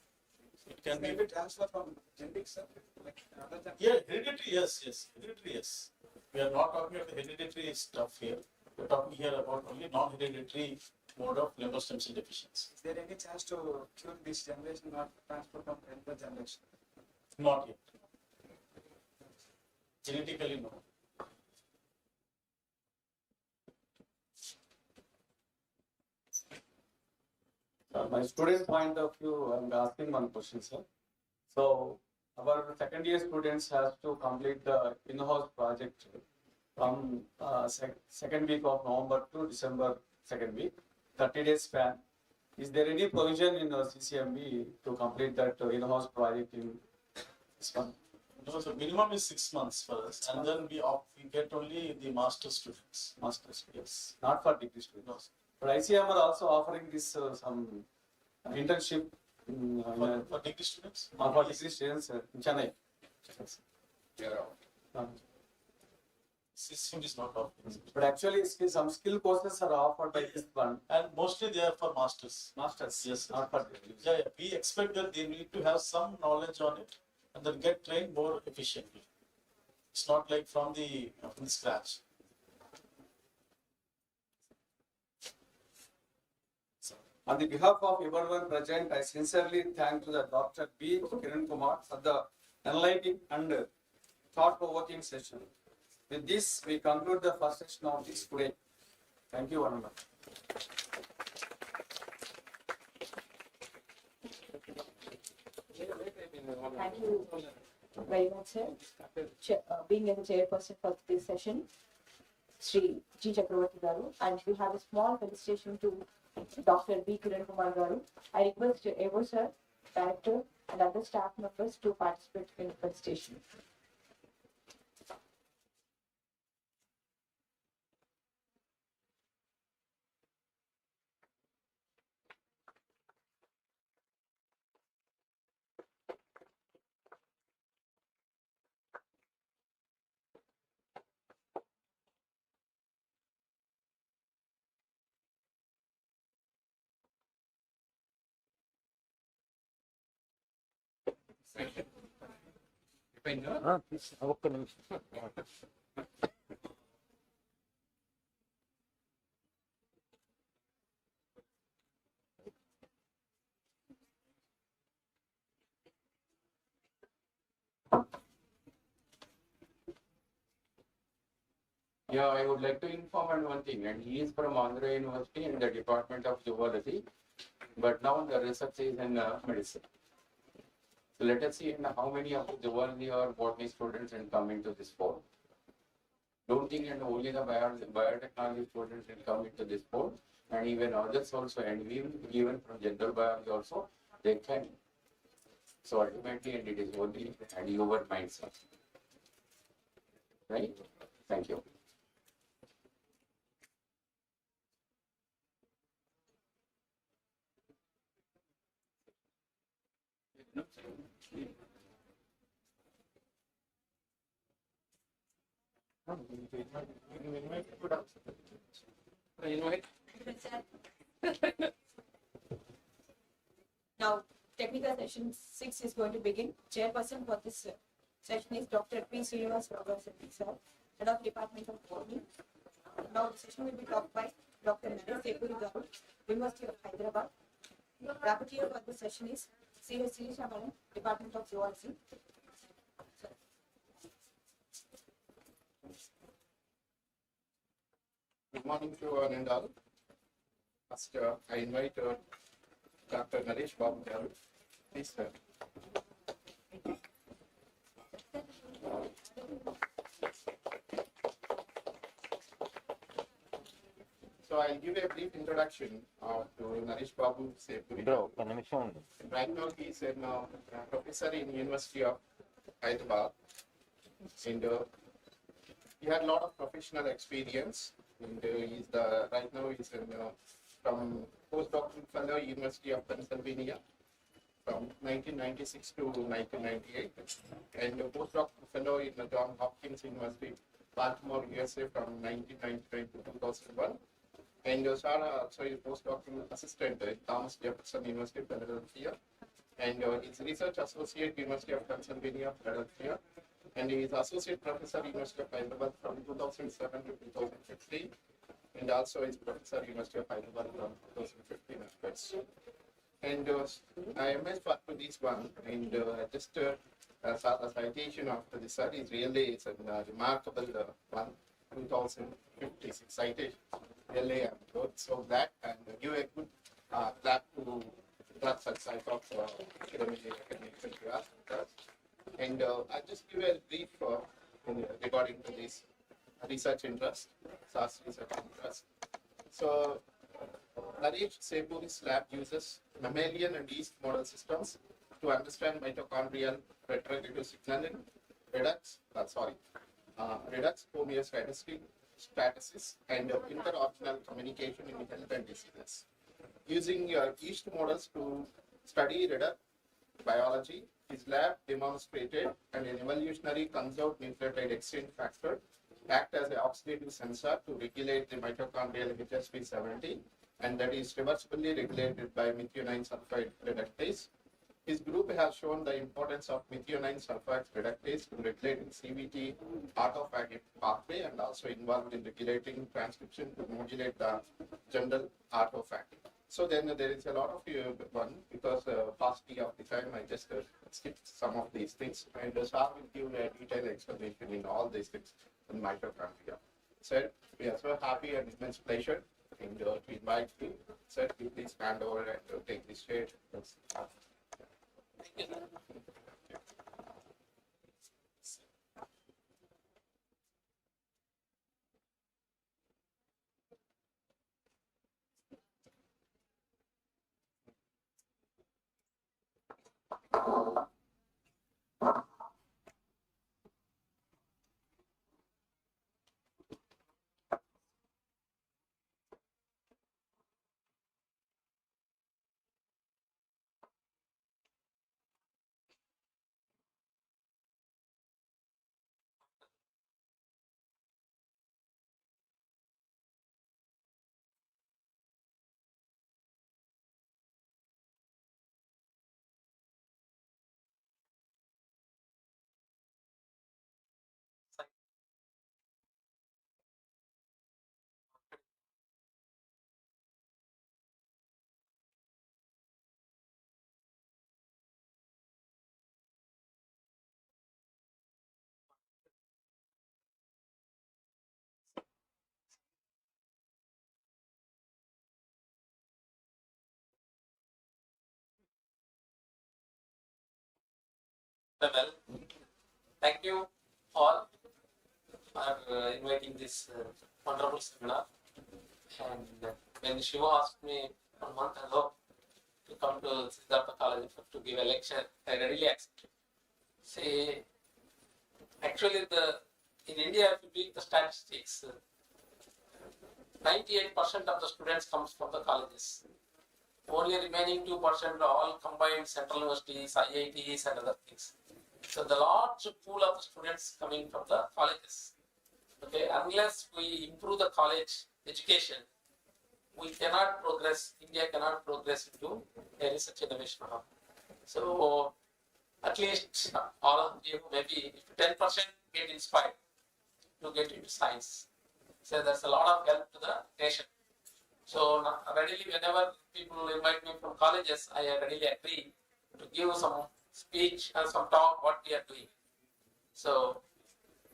It can be. Maybe transfer from genetics, sir, like other than. Yeah, hereditary, yes. Hereditary, yes. We are not talking about the hereditary stuff here. We are talking here about only non-hereditary mode of limbal stem cell deficiency. Is there any chance to cure this generation or transfer from another generation? Not yet. Genetically, no. My student point of view, I'm asking one question, sir. So our second year students has to complete the in-house project from second week of November to December second week, 30 days span. Is there any provision in CCMB to complete that in-house project in this one? No, the minimum is 6 months for us, and then we get only the master students. Masters, yes, not for degree students. But ICM are also offering this some internship For degree students? for degree students in Chennai. they are out. System is not offering. But actually, some skill courses are offered by this one. And mostly they are for masters. Masters, Yes, not for degree. Yeah, we expect that they need to have some knowledge on it and then get trained more efficiently. It's not like from the scratch. On the behalf of everyone present, I sincerely thank to the Dr. B. Kiran Kumar for the enlightening and thought-provoking session. With this, we conclude the first session of this today. Thank you, one and all. Thank you very much, sir. Being as a chairperson for this session, Sri G. Chakravarti Garu, and we have a small felicitation to Dr. B. Kiran Kumar Garu. I request Evo sir, director, and other staff members to participate in the felicitation. ఒక్క నిమిషం. Yeah, I would like to inform on one thing, and he is from Andhra University in the Department of Zoology, but now the research is in medicine. So let us see how many of the zoology or botany students will come into this fold. Don't think and only the biotechnology students will come into this fold, and even others also, and even from general biology also, they can. So ultimately, and it is only and your mindset. Right? Thank you. Now, technical session 6 is going to begin. Chairperson for this session is Dr. P. Srinivas Raghavan, sir, Head of Department of Botany. Now, the session will be taught by Dr. NSTPLS Garu, University of Hyderabad. Rapporteur for this session is C.S. Samaran, Department of Zoology. Good morning to one and all. First, I invite Dr. Naresh Babu Garu. Please, sir. So I'll give a brief introduction to Naresh Babu Sepuri. ఒక్క నిమిషం. Right now, he is a professor in University of Hyderabad, and he had a lot of professional experience. And he's right now he's from postdoctoral fellow University of Pennsylvania from 1996 to 1998, and postdoctoral fellow in John Hopkins University, Baltimore, USA from 1999 to 2001. And Sarah also is postdoctoral assistant at Thomas Jefferson University, Philadelphia, and he's research associate University of Pennsylvania, Philadelphia, and he is associate professor University of Hyderabad from 2007 to 2015, and also is professor University of Hyderabad from 2015 onwards. And I am for this one, and just a citation of the study is really it's a remarkable one, 2056 citation. Really, I'm good. So that and give a good clap to that such type of academic graph. And I'll just give a brief regarding to this research interest, SAS research interest. So, Naresh Sepuri's lab uses mammalian and yeast model systems to understand mitochondrial retrograde signaling, redox homeostasis, and interorganal communication in health and diseases. Using yeast models to study redox biology, his lab demonstrated an evolutionary conserved nucleotide exchange factor act as an oxidative sensor to regulate the mitochondrial HSP70, and that is reversibly regulated by methionine sulfide reductase. His group has shown the importance of methionine sulfide reductase in regulating CVT autophagy pathway and also involved in regulating transcription to modulate the general autophagy. So then there is a lot of one because paucity of the time I just skipped some of these things and so I will give a detailed explanation in all these things in mitochondria. So we are so happy and immense pleasure and to invite you. Sir, you please hand over and take this shade. Well, thank you all for inviting this wonderful seminar. And when Shiva asked me 1 month ago to come to Siddhartha College to give a lecture, I readily accepted. See, actually, in India, if you read the statistics, 98% of the students comes from the colleges. Only remaining 2% are all combined central universities, IITs, and other things. So the large pool of students coming from the colleges. Okay, unless we improve the college education, we cannot progress. India cannot progress into a research innovation hub. So at least all of you, maybe 10% get inspired to get into science. So there's a lot of help to the nation. So readily, whenever people invite me from colleges, I readily agree to give some speech and some talk what we are doing. So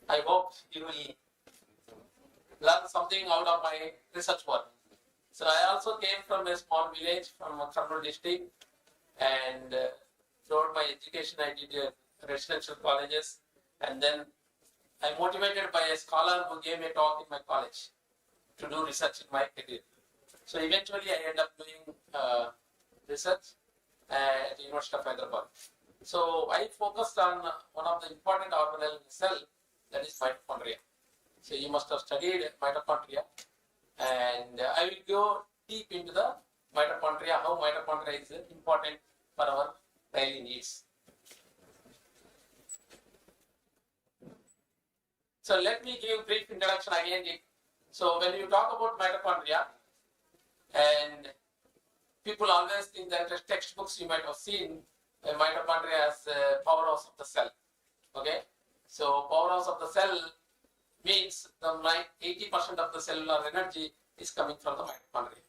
I hope you will learn something out of my research work. So I also came from a small village from Kurnool district, and throughout my education I did residential colleges, and then I motivated by a scholar who gave me a talk in my college to do research in my career. So eventually I end up doing research at the University of Hyderabad. So I focused on one of the important organelle in the cell, that is mitochondria. So you must have studied mitochondria, and I will go deep into the mitochondria, how mitochondria is important for our daily needs. So let me give a brief introduction again. So when you talk about mitochondria, and people always think that as textbooks you might have seen mitochondria as powerhouse of the cell. Okay, so powerhouse of the cell means the 80% of the cellular energy is coming from the mitochondria.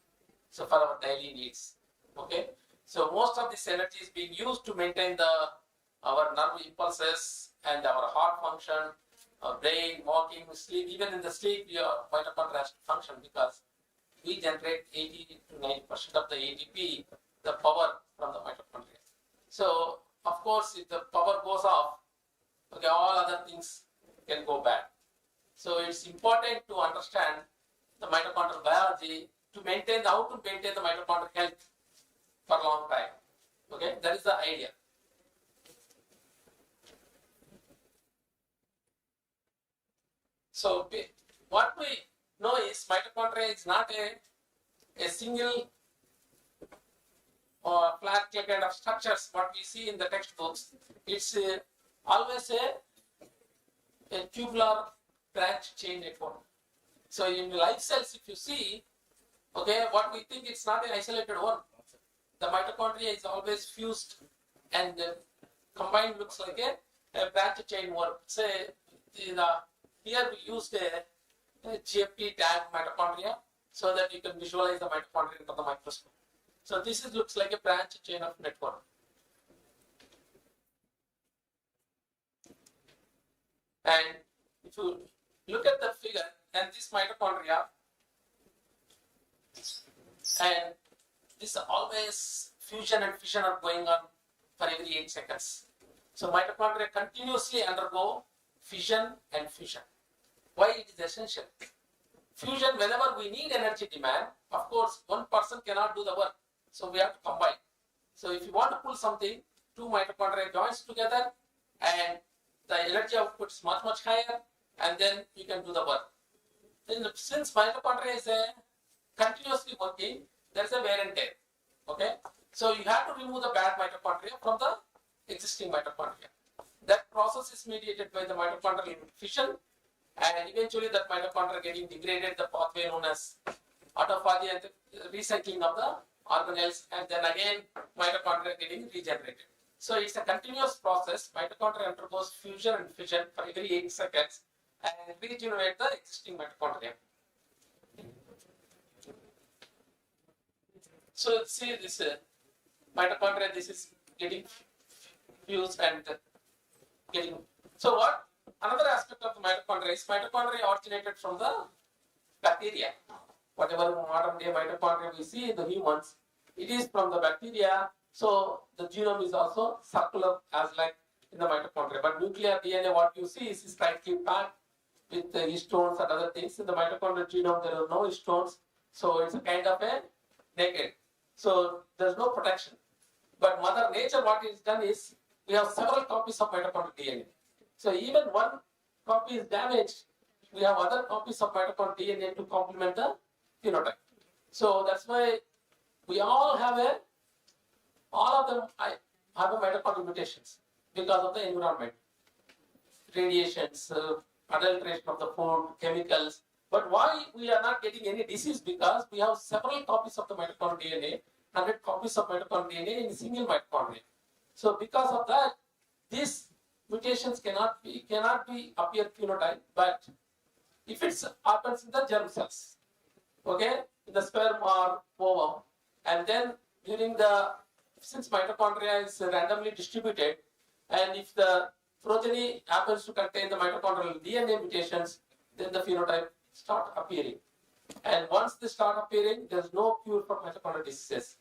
So for our daily needs. Okay, so most of this energy is being used to maintain our nerve impulses and our heart function, our brain, walking, sleep. Even in the sleep, your mitochondria has to function because we generate 80 to 90% of the ATP, the power from the mitochondria. So, of course, if the power goes off, okay, all other things can go bad. So, it's important to understand the mitochondrial biology to maintain how to maintain the mitochondrial health for a long time. Okay, that is the idea. So, what we know is mitochondria is not a single or flat kind of structures what we see in the textbooks. It's always a tubular branch chain network. So in life cells, if you see, okay, what we think it's not an isolated one. The mitochondria is always fused and combined, looks like a branch chain work. Say, here we used a GFP tag mitochondria so that you can visualize the mitochondria under the microscope. So this looks like a branch chain of network. And if you look at the figure, and this mitochondria, and this always fusion and fission are going on for every 8 seconds. So mitochondria continuously undergo fission and fusion. Why it is essential? Fusion, whenever we need energy demand, of course, one person cannot do the work. So we have to combine. So if you want to pull something, 2 mitochondria joins together and the energy output is much, much higher, and then you can do the work. Then since mitochondria is continuously working, there is a wear and tear. Okay? So you have to remove the bad mitochondria from the existing mitochondria. That process is mediated by the mitochondrial fission, and eventually that mitochondria getting degraded, the pathway known as autophagy and the recycling of the organelles, and then again mitochondria getting regenerated. So it's a continuous process. Mitochondria undergoes fusion and fission for every 8 seconds and regenerate the existing mitochondria. So see this mitochondria, this is getting fused and getting. So what? Another aspect of the mitochondria is mitochondria originated from the bacteria. Whatever modern day mitochondria we see in the humans, it is from the bacteria. So the genome is also circular as like in the mitochondria. But nuclear DNA, what you see is tightly packed with the histones and other things. In the mitochondrial genome, there are no histones. So it's a kind of a naked. So there's no protection. But Mother Nature, what is done is, we have several copies of mitochondrial DNA. So even one copy is damaged, we have other copies of mitochondrial DNA to complement the phenotype. So that's why we all have all of them have a mitochondrial mutations because of the environment, radiations, adulteration of the food, chemicals. But why we are not getting any disease? Because we have several copies of the mitochondrial DNA, 100 copies of mitochondrial DNA in a single mitochondria. So because of that, these mutations cannot be appear phenotype, but if it happens in the germ cells, okay, in the sperm or ovum, and then during since mitochondria is randomly distributed, and if the progeny happens to contain the mitochondrial DNA mutations, then the phenotype start appearing. And once they start appearing, there's no cure for mitochondrial diseases.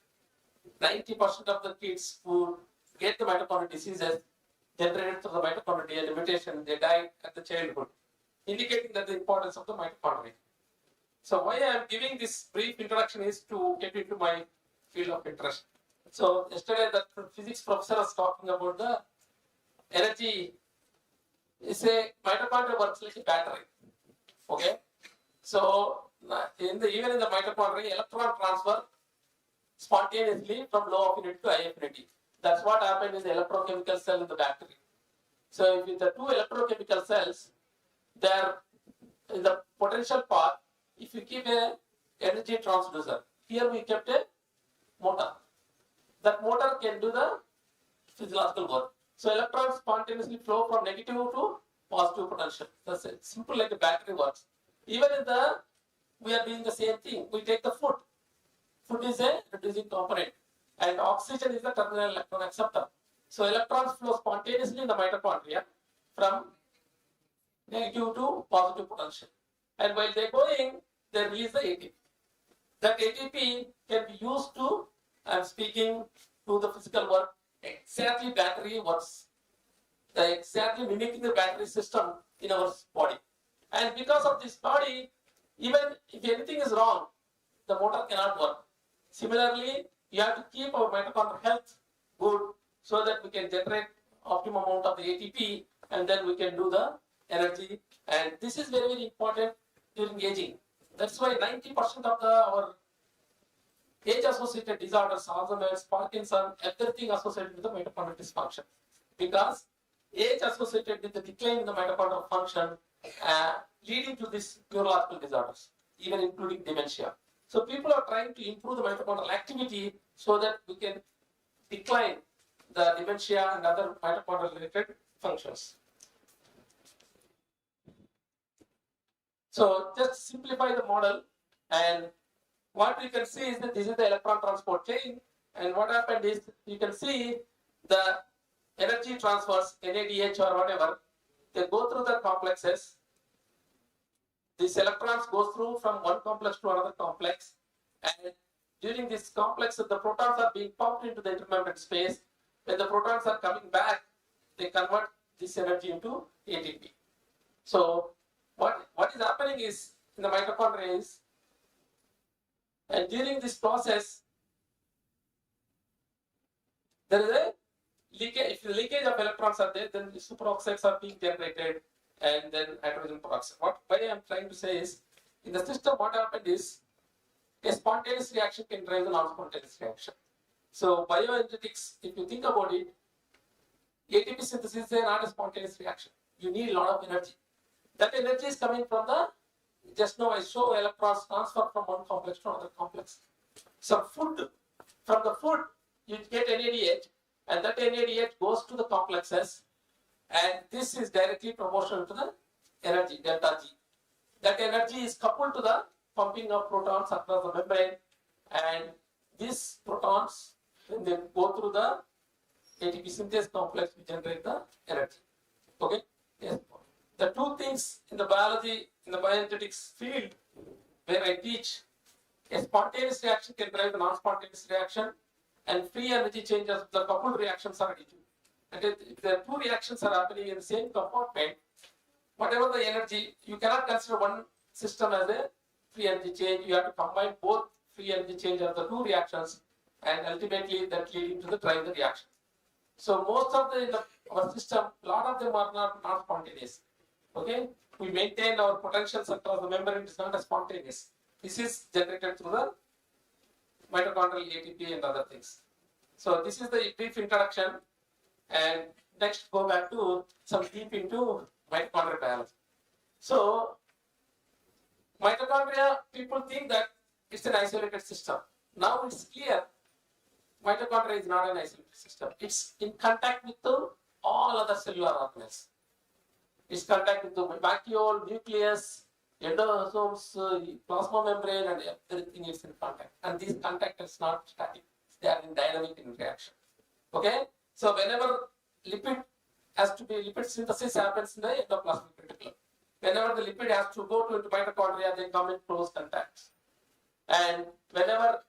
90% of the kids who get the mitochondrial diseases generated through the mitochondrial DNA mutation, they die at the childhood, indicating that the importance of the mitochondria. So why I am giving this brief introduction is to get into my field of interest. So yesterday the physics professor was talking about the energy. It's a mitochondria works like a battery. Okay. So even in the mitochondria, electron transfer spontaneously from low affinity to high affinity. That's what happened in the electrochemical cell in the battery. So if the 2 electrochemical cells, they're in the potential path, if you keep a energy transducer, here we kept a motor. That motor can do the physiological work. So electrons spontaneously flow from negative to positive potential. That's it. Simple like a battery works. Even in we are doing the same thing. We take the food. Food is a reducing component, and oxygen is the terminal electron acceptor. So electrons flow spontaneously in the mitochondria from negative to positive potential. And while they're going, they release the ATP. That ATP can be used to, I'm speaking to the physical work, exactly battery works. They're exactly mimicking the battery system in our body. And because of this body, even if anything is wrong, the motor cannot work. Similarly, you have to keep our mitochondrial health good so that we can generate optimum amount of the ATP, and then we can do the energy. And this is very, very important during aging. That's why 90% of our age-associated disorders, Alzheimer's, Parkinson, everything associated with the mitochondrial dysfunction. Because age associated with the decline in the mitochondrial function, leading to these neurological disorders, even including dementia. So people are trying to improve the mitochondrial activity so that we can decline the dementia and other mitochondrial related functions. So just simplify the model, and what you can see is that this is the electron transport chain, and what happened is you can see the energy transfers, NADH or whatever, they go through the complexes. These electrons go through from one complex to another complex, and during this complex, the protons are being pumped into the intermembrane space. When the protons are coming back, they convert this energy into ATP. So what is happening is in the mitochondria is, and during this process, there is a leakage. If the leakage of electrons are there, then the superoxides are being generated, and then hydrogen peroxide. Why I am trying to say is, in the system, what happened is a spontaneous reaction can drive the non-spontaneous reaction. So bioenergetics, if you think about it, ATP synthesis is not a spontaneous reaction. You need a lot of energy. That energy is coming from the, just now I show electrons transfer from one complex to another complex. So food, from the food, you get NADH, and that NADH goes to the complexes, and this is directly proportional to the energy, delta G. That energy is coupled to the pumping of protons across the membrane, and these protons, when they go through the ATP synthase complex, we generate the energy. Okay? Yes. The two things in the biology, in the bioenergetics field, where I teach, a spontaneous reaction can drive the non-spontaneous reaction, and free energy changes, the coupled reactions are additive. And if the two reactions are happening in the same compartment, whatever the energy, you cannot consider one system as a free energy change. You have to combine both free energy change of the two reactions, and ultimately that leading to the drive the reaction. So most of our system, a lot of them are not spontaneous. Okay, we maintain our potentials across the membrane. It is not a spontaneous. This is generated through the mitochondrial ATP and other things. So this is the brief introduction, and next go back to some deep into mitochondrial biology. So mitochondria, people think that it's an isolated system. Now it's clear mitochondria is not an isolated system. It's in contact with all other cellular organelles. It's contact with the vacuole, nucleus, endosomes, plasma membrane, and everything is in contact. And this contact is not static. They are in dynamic interaction. Okay? So whenever lipid synthesis happens in the endoplasmic reticulum, whenever the lipid has to go to mitochondria, they come in close contact. And whenever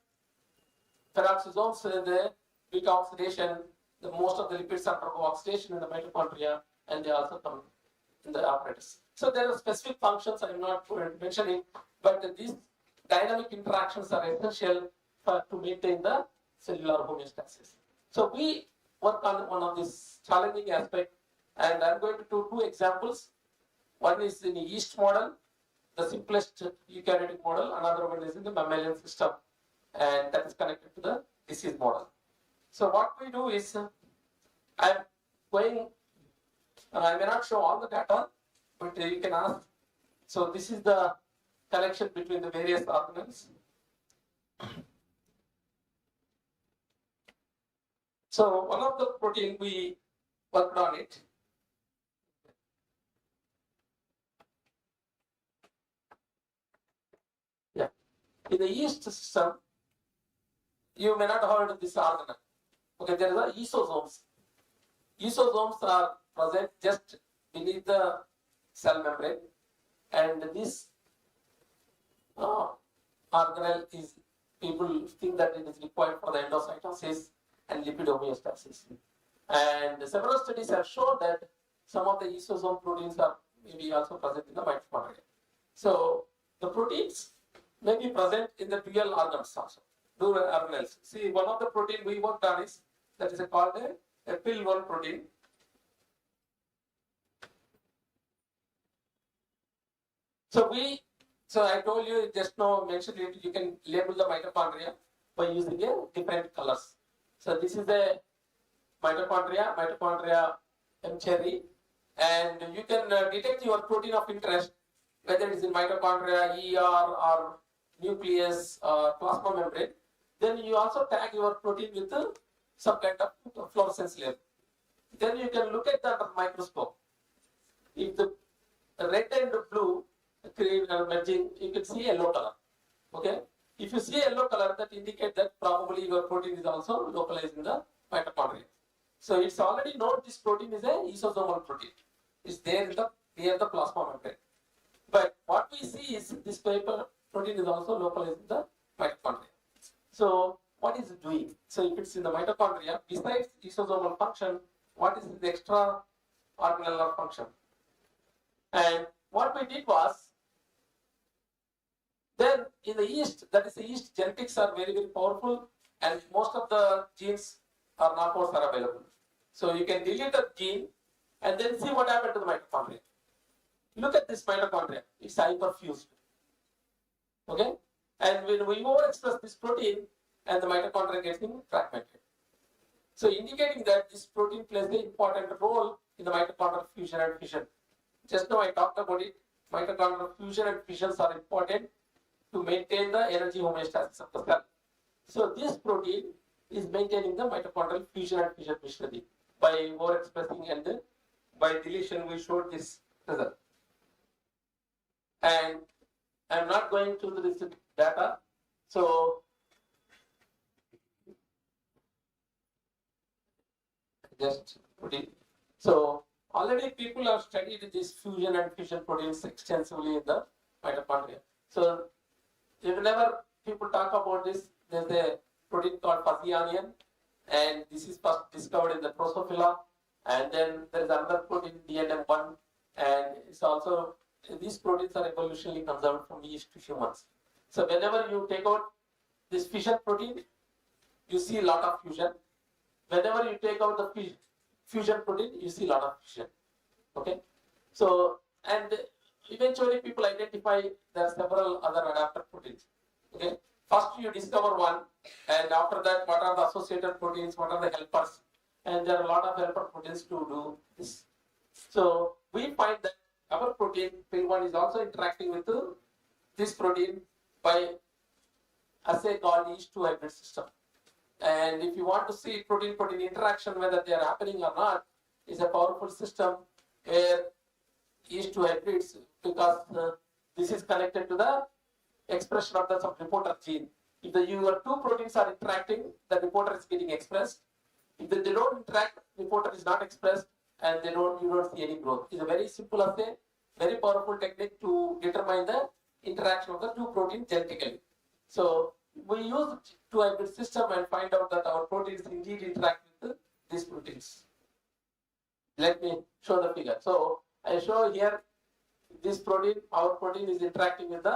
peroxisomes in the weak oxidation, most of the lipids undergo oxidation in the mitochondria, and they also come in the apparatus. So there are specific functions I am not mentioning, but these dynamic interactions are essential to maintain the cellular homeostasis. So we work on one of these challenging aspects, and I'm going to do two examples. One is in the yeast model, the simplest eukaryotic model. Another one is in the mammalian system, and that is connected to the disease model. So what we do is, I may not show all the data, but you can ask. So this is the connection between the various organelles. So one of the protein we worked on it. Yeah, in the yeast system, you may not have heard of this organelle. Okay, there are isosomes. Isosomes are present just beneath the cell membrane, and this organelle is, people think that it is required for the endocytosis and lipid homeostasis. And several studies have shown that some of the isosome proteins are maybe also present in the mitochondria. So the proteins may be present in the dual organs also, dual organelles. See, one of the protein we worked on is that is called a PIL1 protein. So I told you just now, mentioned it, you can label the mitochondria by using different colors. So this is the mitochondria M cherry, and you can detect your protein of interest, whether it is in mitochondria, ER, or nucleus, or plasma membrane. Then you also tag your protein with some kind of fluorescence label. Then you can look at the microscope. If the red and blue merging, you can see yellow color. Okay. If you see yellow color, that indicates that probably your protein is also localized in the mitochondria. So it's already known this protein is a lysosomal protein. It's there in the near the plasma membrane. But what we see is this paper protein is also localized in the mitochondria. So what is it doing? So if it's in the mitochondria, besides lysosomal function, what is the extra organellar function? And what we did was, then in the yeast, that is the yeast genetics are very, very powerful, and most of the genes or knockouts are available. So you can delete a gene and then see what happened to the mitochondria. Look at this mitochondria, it's hyperfused. Okay? And when we overexpress this protein, and the mitochondria gets fragmented. So indicating that this protein plays an important role in the mitochondrial fusion and fission. Just now I talked about it. Mitochondrial fusion and fissions are important to maintain the energy homeostasis of the cell. So this protein is maintaining the mitochondrial fusion and fission machinery by overexpressing, and by deletion we showed this result. And I'm not going to this data. So just put it. So already people have studied this fusion and fission proteins extensively in the mitochondria. So whenever people talk about this, there's a protein called fuzzy onion, and this is first discovered in the Drosophila, and then there's another protein DNM1, and it's also, these proteins are evolutionally conserved from yeast to humans. So whenever you take out this fission protein, you see a lot of fusion. Whenever you take out the fusion protein, you see a lot of fission. Okay? So, and eventually people identify there are several other adapter proteins. Okay? First you discover one, and after that, what are the associated proteins, what are the helpers? And there are a lot of helper proteins to do this. So we find that our protein, PIL1, is also interacting with this protein by assay called yeast-2 hybrid system. And if you want to see protein-protein interaction, whether they are happening or not, is a powerful system where yeast-2 hybrids, because this is connected to the expression of the some reporter gene. If your two proteins are interacting, the reporter is getting expressed. If they don't interact, reporter is not expressed, and you don't see any growth. It's a very simple assay, very powerful technique to determine the interaction of the two proteins genetically. So we use two hybrid system and find out that our proteins indeed interact with these proteins. Let me show the figure. So I show here this protein, our protein is interacting with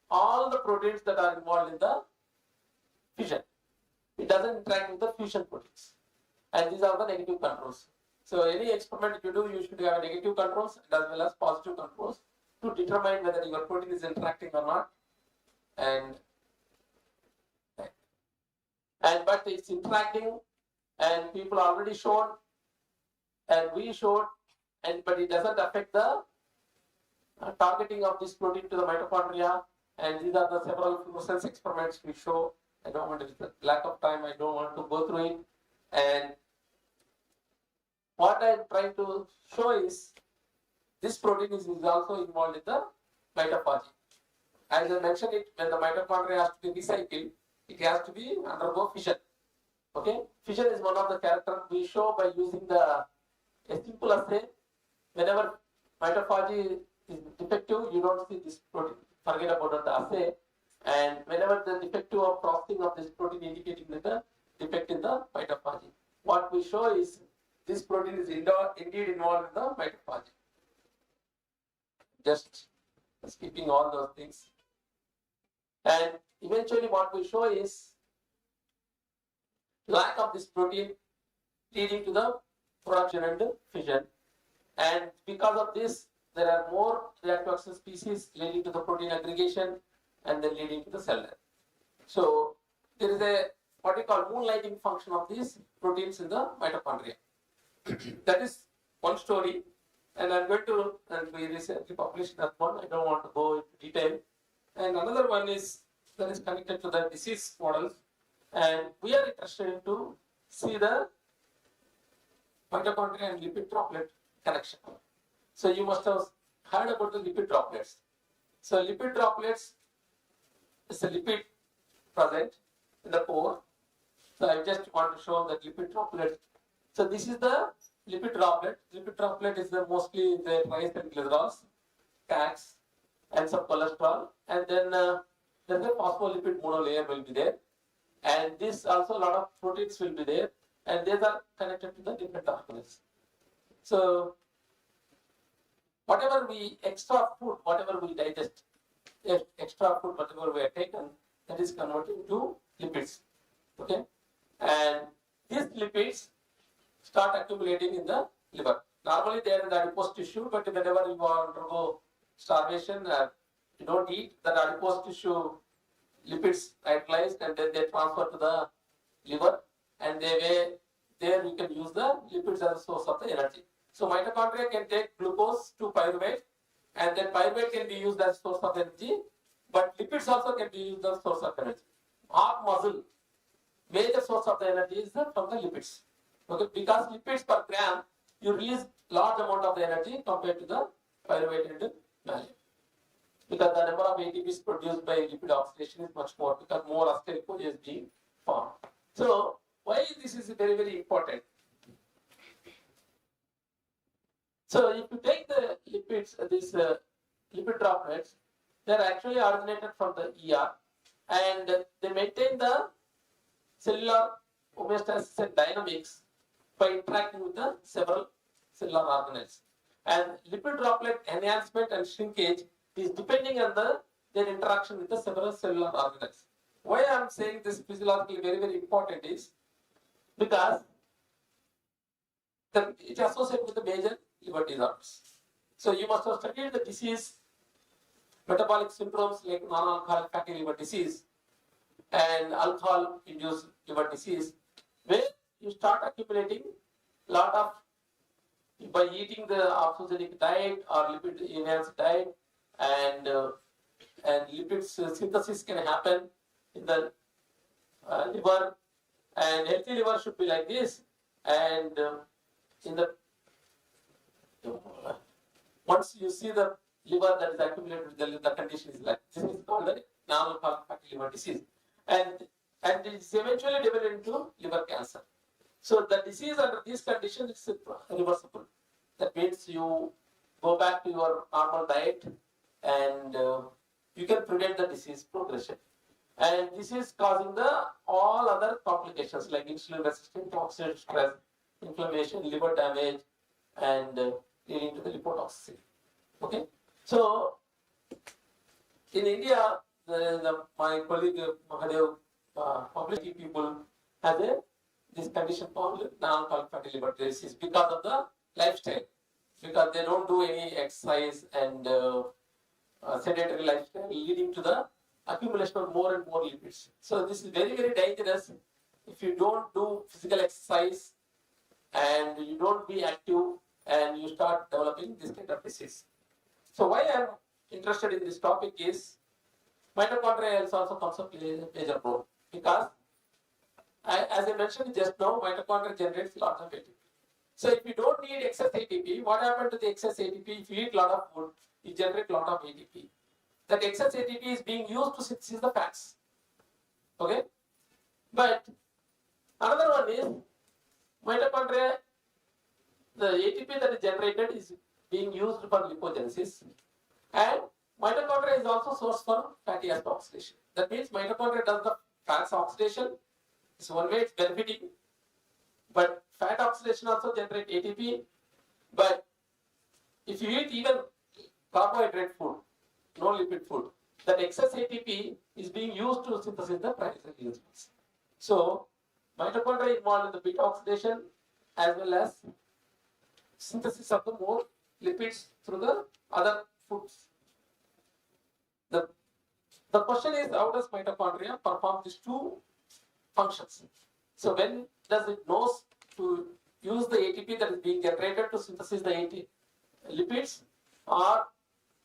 all the proteins that are involved in the fission. It doesn't interact with the fusion proteins. And these are the negative controls. So any experiment you do, you should have negative controls as well as positive controls to determine whether your protein is interacting or not. But it's interacting, and people already showed, and we showed, but it doesn't affect the targeting of this protein to the mitochondria. And these are the several fluorescence experiments we show. I don't want to, with the lack of time, I don't want to go through it. And what I'm trying to show is this protein is also involved in the mitophagy. As I mentioned it, when the mitochondria has to be recycled, it has to be undergo fission. Okay, fission is one of the characters we show by using a simple assay. Whenever mitophagy is defective, you don't see this protein. Forget about the assay. And whenever the defective of processing of this protein indicating the defect in the mitophagy, what we show is this protein is indeed involved in the mitophagy. Just skipping all those things. And eventually what we show is lack of this protein leading to the production and fission. And because of this, there are more reactive oxygen species leading to the protein aggregation and then leading to the cell death. So there is a what we call moonlighting function of these proteins in the mitochondria. That is one story, and I'm going to, and we recently published that one. I don't want to go into detail. And another one is that is connected to the disease models, and we are interested to see the mitochondria and lipid droplet connection. So you must have heard about the lipid droplets. So lipid droplets is a lipid present in the core. So I just want to show that lipid droplet. So this is the lipid droplet. Lipid droplet is the mostly the rice and glycerols, fats, and some cholesterol, and then the phospholipid monolayer will be there, and this also a lot of proteins will be there, and these are connected to the different organelles. So whatever we extra food, whatever we digest, extra food, whatever we have taken, that is converted into lipids. Okay, and these lipids start accumulating in the liver. Normally they are in the adipose tissue, but whenever you undergo starvation, you don't eat, the adipose tissue lipids hydrolyzed and then they transfer to the liver, and there you can use the lipids as a source of the energy. So mitochondria can take glucose to pyruvate, and then pyruvate can be used as source of energy, but lipids also can be used as source of energy. Heart muscle, major source of the energy is from the lipids. Okay, because lipids per gram, you release large amount of the energy compared to the pyruvate and value. Because the number of ATPs produced by lipid oxidation is much more, because more acetyl CoA is being formed. So why this is very, very important? So if you take the lipids, these lipid droplets, they are actually originated from the ER, and they maintain the cellular homeostasis and dynamics by interacting with the several cellular organelles. And lipid droplet enhancement and shrinkage is depending on their interaction with the several cellular organelles. Why I am saying this physiologically very, very important is because it is associated with the major liver disorders. So you must have studied the disease, metabolic syndromes like non-alcoholic fatty liver disease and alcohol-induced liver disease, where you start accumulating lot of, by eating the obesogenic diet or lipid enhanced diet, and lipid synthesis can happen in the liver, and healthy liver should be like this, and in the once you see the liver that is accumulated with the condition is like this, is called the non-alcoholic fatty liver disease, and it is eventually developed into liver cancer. So the disease under these conditions is reversible. That means you go back to your normal diet, and you can prevent the disease progression. And this is causing the all other complications like insulin resistance, oxidative stress, inflammation, liver damage, and leading to the lipotoxicity. Okay, so in India, my colleague Mahadev published people has this condition called non-alcoholic fatty liver disease because of the lifestyle, because they don't do any exercise and sedentary lifestyle, leading to the accumulation of more and more lipids. So this is very, very dangerous if you don't do physical exercise and you don't be active and you start developing this kind of disease. So why I am interested in this topic is mitochondria also comes up play a major role, because as I mentioned just now, mitochondria generates lots of ATP. So if you don't need excess ATP, what happened to the excess ATP? If you eat a lot of food, you generate a lot of ATP. That excess ATP is being used to synthesize the fats. Okay? But another one is mitochondria, the ATP that is generated is being used for lipogenesis, and mitochondria is also source for fatty acid oxidation. That means mitochondria does the fats oxidation. It's one way it's benefiting, but fat oxidation also generates ATP. But if you eat even carbohydrate food, no lipid food, that excess ATP is being used to synthesize the triglycerides. So mitochondria involved in the beta oxidation as well as synthesis of the more lipids through the other foods. The question is, how does mitochondria perform these two functions? So when does it know to use the ATP that is being generated to synthesize the lipids, or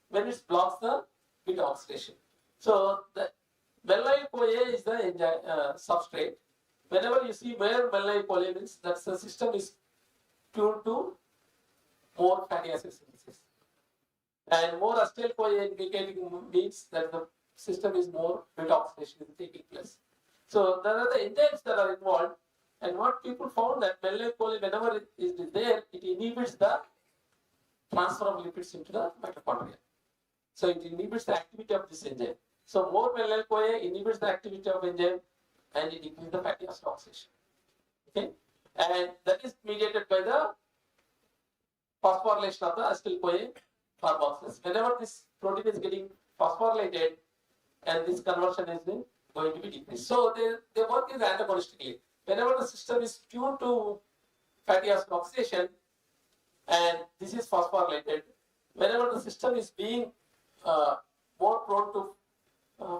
when it blocks the beta oxidation? So the malonyl-CoA is the enzyme, substrate. Whenever you see where malonyl-CoA means, that the system is tuned to more fatty acid synthesis. And more acetyl-CoA indicating means that the system is more bit oxidation is taking place. So there are the enzymes that are involved, and what people found that melancholy, whenever it is there, it inhibits the transfer of lipids into the mitochondria. So it inhibits the activity of this enzyme. So more melancholia inhibits the activity of enzyme and it decreases the fatty acid oxidation. Okay, and that is mediated by the phosphorylation of the acetyl-CoA carboxylase. Whenever this protein is getting phosphorylated, and this conversion is going to be decreased. So they work is antagonistically. Whenever the system is tuned to fatty acid oxidation, and this is phosphorylated, whenever the system is being more prone to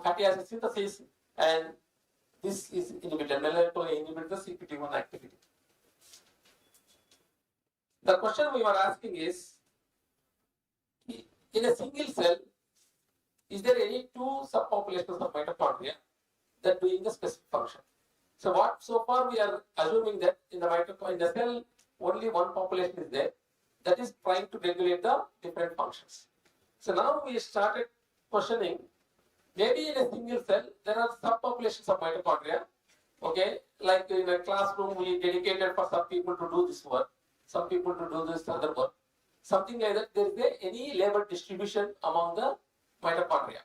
fatty acid synthesis, and this is inhibited, melancholia inhibits the CPT1 activity. The question we were asking is, in a single cell, is there any two subpopulations of mitochondria that doing the specific function? So far we are assuming that in the cell only one population is there that is trying to regulate the different functions. So now we started questioning, maybe in a single cell there are subpopulations of mitochondria. Okay, like in a classroom we dedicated for some people to do this work, some people to do this other work, something like that. There is any labor distribution among the mitochondria.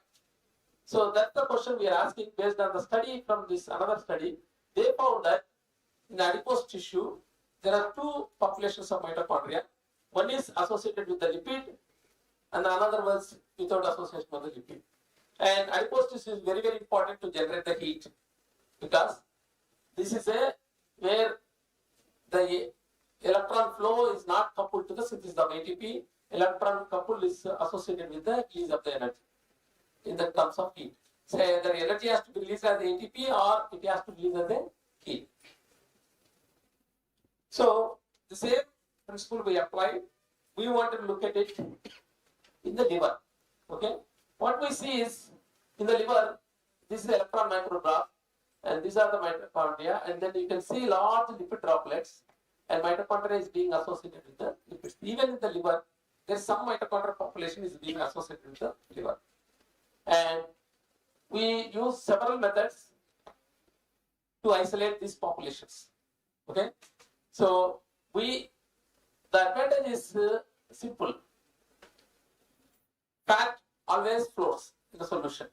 So that's the question we are asking based on the study from this another study. They found that in adipose tissue there are two populations of mitochondria. One is associated with the lipid and another was without association with the lipid. And adipose tissue is very, very important to generate the heat because this is where the electron flow is not coupled to the synthesis of ATP. Electron coupled is associated with the release of the energy in the terms of heat. So the energy has to be released as ATP or it has to be released as a heat. So the same principle we applied. We want to look at it in the liver. Okay, what we see is in the liver, this is the electron micrograph, and these are the mitochondria, and then you can see large lipid droplets, and mitochondria is being associated with the lipids. Even in the liver, there is some mitochondrial population is being associated with the liver, and we use several methods to isolate these populations. Okay, so the advantage is simple. Fat always floats in the solution.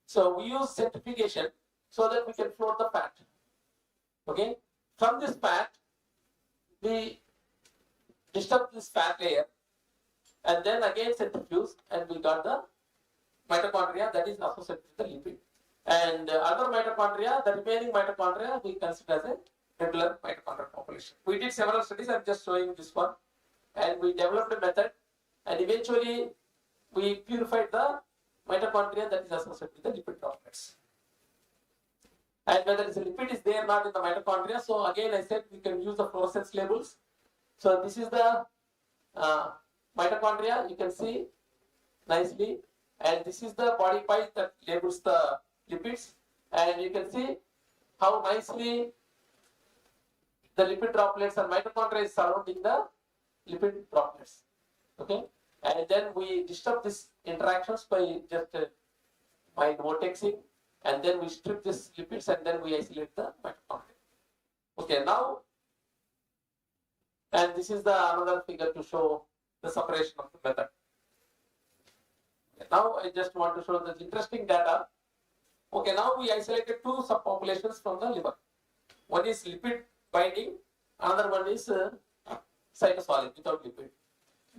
So we use centrifugation so that we can float the fat. Okay, from this fat, we disturb this fat layer and then again centrifuge, and we got the mitochondria that is associated with the lipid. And other mitochondria, the remaining mitochondria, we consider as a regular mitochondrial population. We did several studies, I'm just showing this one, and we developed a method, and eventually we purified the mitochondria that is associated with the lipid droplets. And whether it's a lipid is there or not in the mitochondria, so again I said we can use the fluorescence labels. So this is the mitochondria, you can see nicely, and this is the body pipe that labels the lipids, and you can see how nicely the lipid droplets and mitochondria is surrounding the lipid droplets. Okay, and then we disturb these interactions by just by vortexing, and then we strip these lipids and then we isolate the mitochondria. Okay, now, and this is the another figure to show the separation of the method. Okay, now I just want to show the interesting data. Okay, now we isolated two subpopulations from the liver. One is lipid binding, another one is cytosolic without lipid.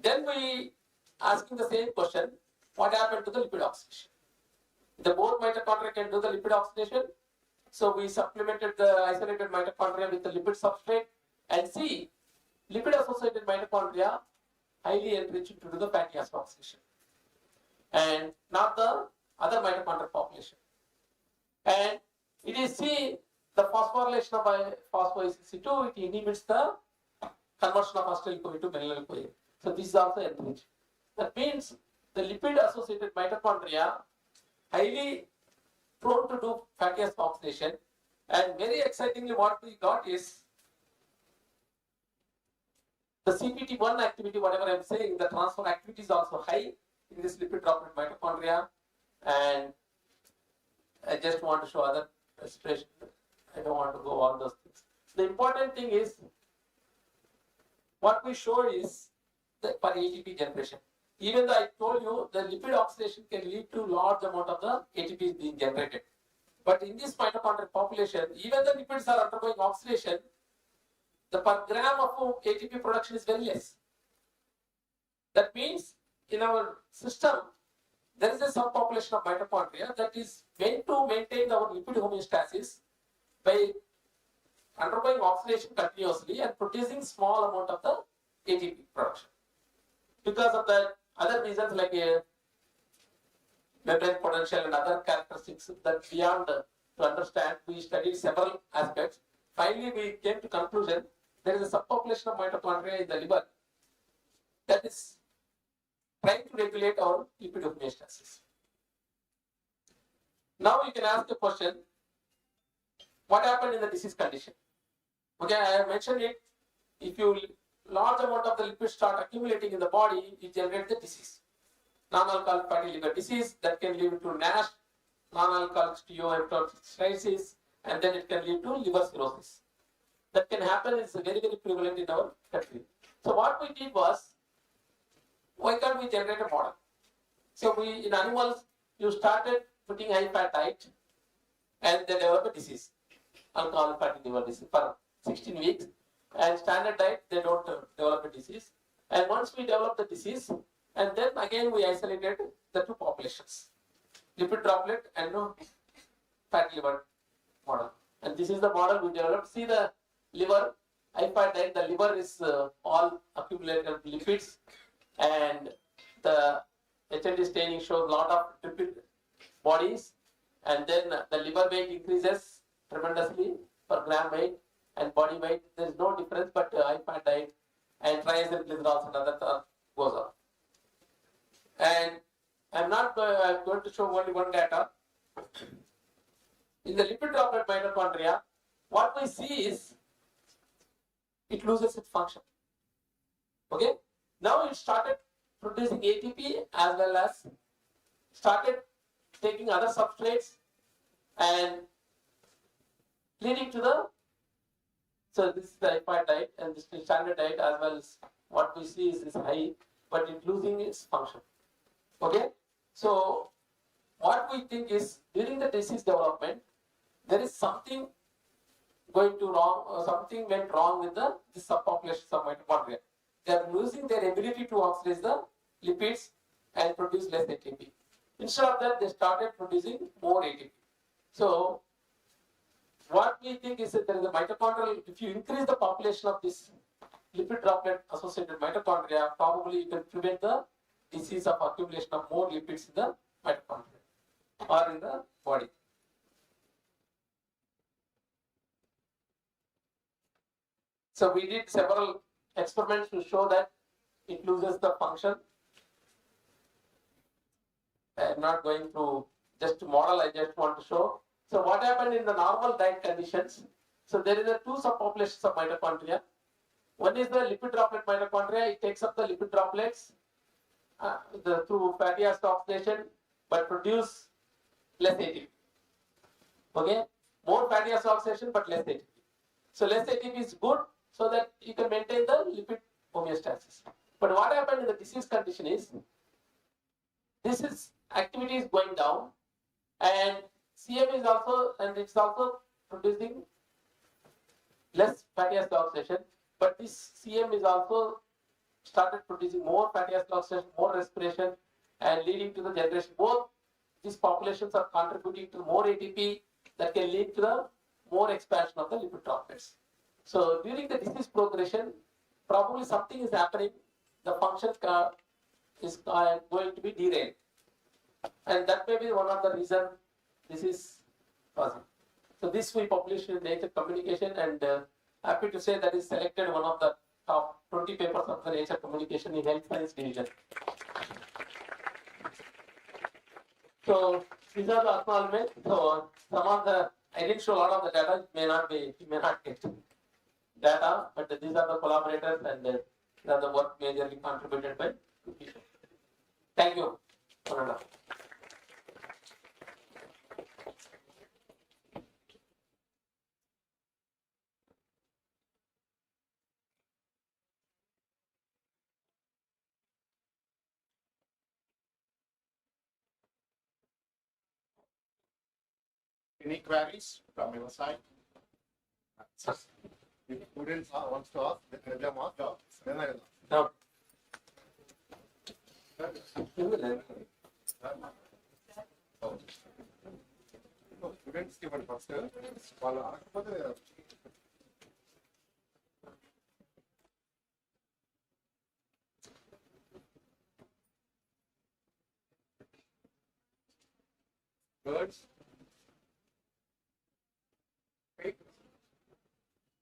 Then we asking the same question, what happened to the lipid oxidation? The both mitochondria can do the lipid oxidation, so we supplemented the isolated mitochondria with the lipid substrate and see lipid associated mitochondria highly enriched to do the fatty acid oxidation and not the other mitochondrial population. And it is see the phosphorylation of phospho-ACC2, it inhibits the conversion of acetyl-CoA to malonyl-CoA. So this is also enriched. That means the lipid associated mitochondria highly prone to do fatty acid oxidation, and very excitingly what we got is the CPT1 activity, whatever I'm saying, the transfer activity is also high in this lipid droplet mitochondria, and I just want to show other respiration. I don't want to go all those things. The important thing is what we show is the per ATP generation. Even though I told you the lipid oxidation can lead to large amount of the ATP being generated. But in this mitochondrial population, even the lipids are undergoing oxidation, the per gram of ATP production is very less. That means in our system, there is a subpopulation of mitochondria that is meant to maintain our lipid homeostasis by undergoing oxidation continuously and producing small amount of the ATP production. Because of the other reasons like membrane potential and other characteristics that beyond to understand, we studied several aspects. Finally, we came to conclusion there is a subpopulation of mitochondria in the liver that is trying to regulate our lipid homeostasis. Now you can ask the question, what happened in the disease condition? Okay, I have mentioned it. If you large amount of the lipids start accumulating in the body, you generate the disease. Non-alcoholic fatty liver disease that can lead to NASH, non-alcoholic steatohepatitis, and then it can lead to liver cirrhosis. That can happen, is very, very prevalent in our country. So what we did was, why can't we generate a model? So we, in animals, you started putting high fat diet and they develop a disease, alcoholic fatty liver disease for 16 weeks. And standard diet, they don't develop a disease. And once we develop the disease, and then again we isolated the two populations, lipid droplet and fatty liver model. And this is the model we developed. See the liver, high fat diet, the liver is all accumulated lipids, and the HLD staining shows a lot of lipid bodies, and then the liver weight increases tremendously per gram weight, and body weight, there is no difference, but high fat diet and triglycerides and other goes up. And I'm not going to show only one data. In the lipid droplet mitochondria, what we see is it loses its function. Okay? Now it started producing ATP as well as started taking other substrates and leading to the, so this is the high fat diet and this is standard diet as well as what we see is high, but it's losing its function. Okay? So what we think is during the disease development, there is something going to wrong, or something went wrong with this subpopulation of mitochondria. They are losing their ability to oxidize the lipids and produce less ATP. Instead of that, they started producing more ATP. So what we think is that there is a mitochondrial, if you increase the population of this lipid droplet associated mitochondria, probably you can prevent the disease of accumulation of more lipids in the mitochondria or in the body. So we did several experiments to show that it loses the function. I am not going through just model, I just want to show. So what happened in the normal diet conditions? So there is a two subpopulations of mitochondria. One is the lipid droplet mitochondria. It takes up the lipid droplets through fatty acid oxidation, but produce less ATP. Okay, more fatty acid oxidation, but less ATP. So less ATP is good, so that you can maintain the lipid homeostasis. But what happened in the disease condition is, this is activity is going down, and CM is also, and it's also producing less fatty acid oxidation, but this CM is also started producing more fatty acid oxidation, more respiration, and leading to the generation. Both these populations are contributing to more ATP that can lead to the more expansion of the lipid droplets. So during the disease progression, probably something is happening. The function is going to be derailed, and that may be one of the reasons this is causing. So this we published in Nature Communication, and happy to say that is selected one of the top 20 papers of the Nature Communication in Health Science Division. So these are the acknowledgements. So some of the, I didn't show a lot of the data. It may not be, you may not get data, but these are the collaborators, and these are the work majorly contributed by people. Thank you. Any queries from your side? If students wants to ask, let them ask. Then I will No. Students కి ఇవ్వండి first వాళ్ళు ఆడకపోతే Birds.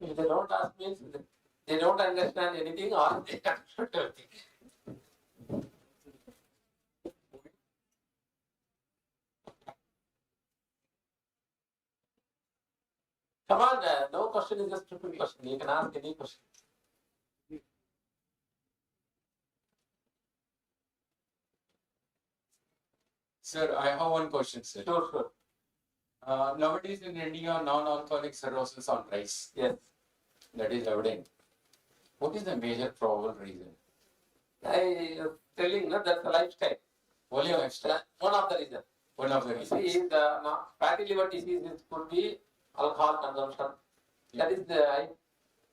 If they don't ask means they don't understand anything or they understand everything. Come on, no question is a stupid question. You can ask any question. Sir, I have one question, sir. Sure. Nowadays in India, non-alcoholic cirrhosis on rise. Yes. That is evident. What is the major probable reason? I telling that that's a lifestyle. Only lifestyle. One of the reasons. One of the reasons. See, the fatty liver disease could be alcohol consumption. That is the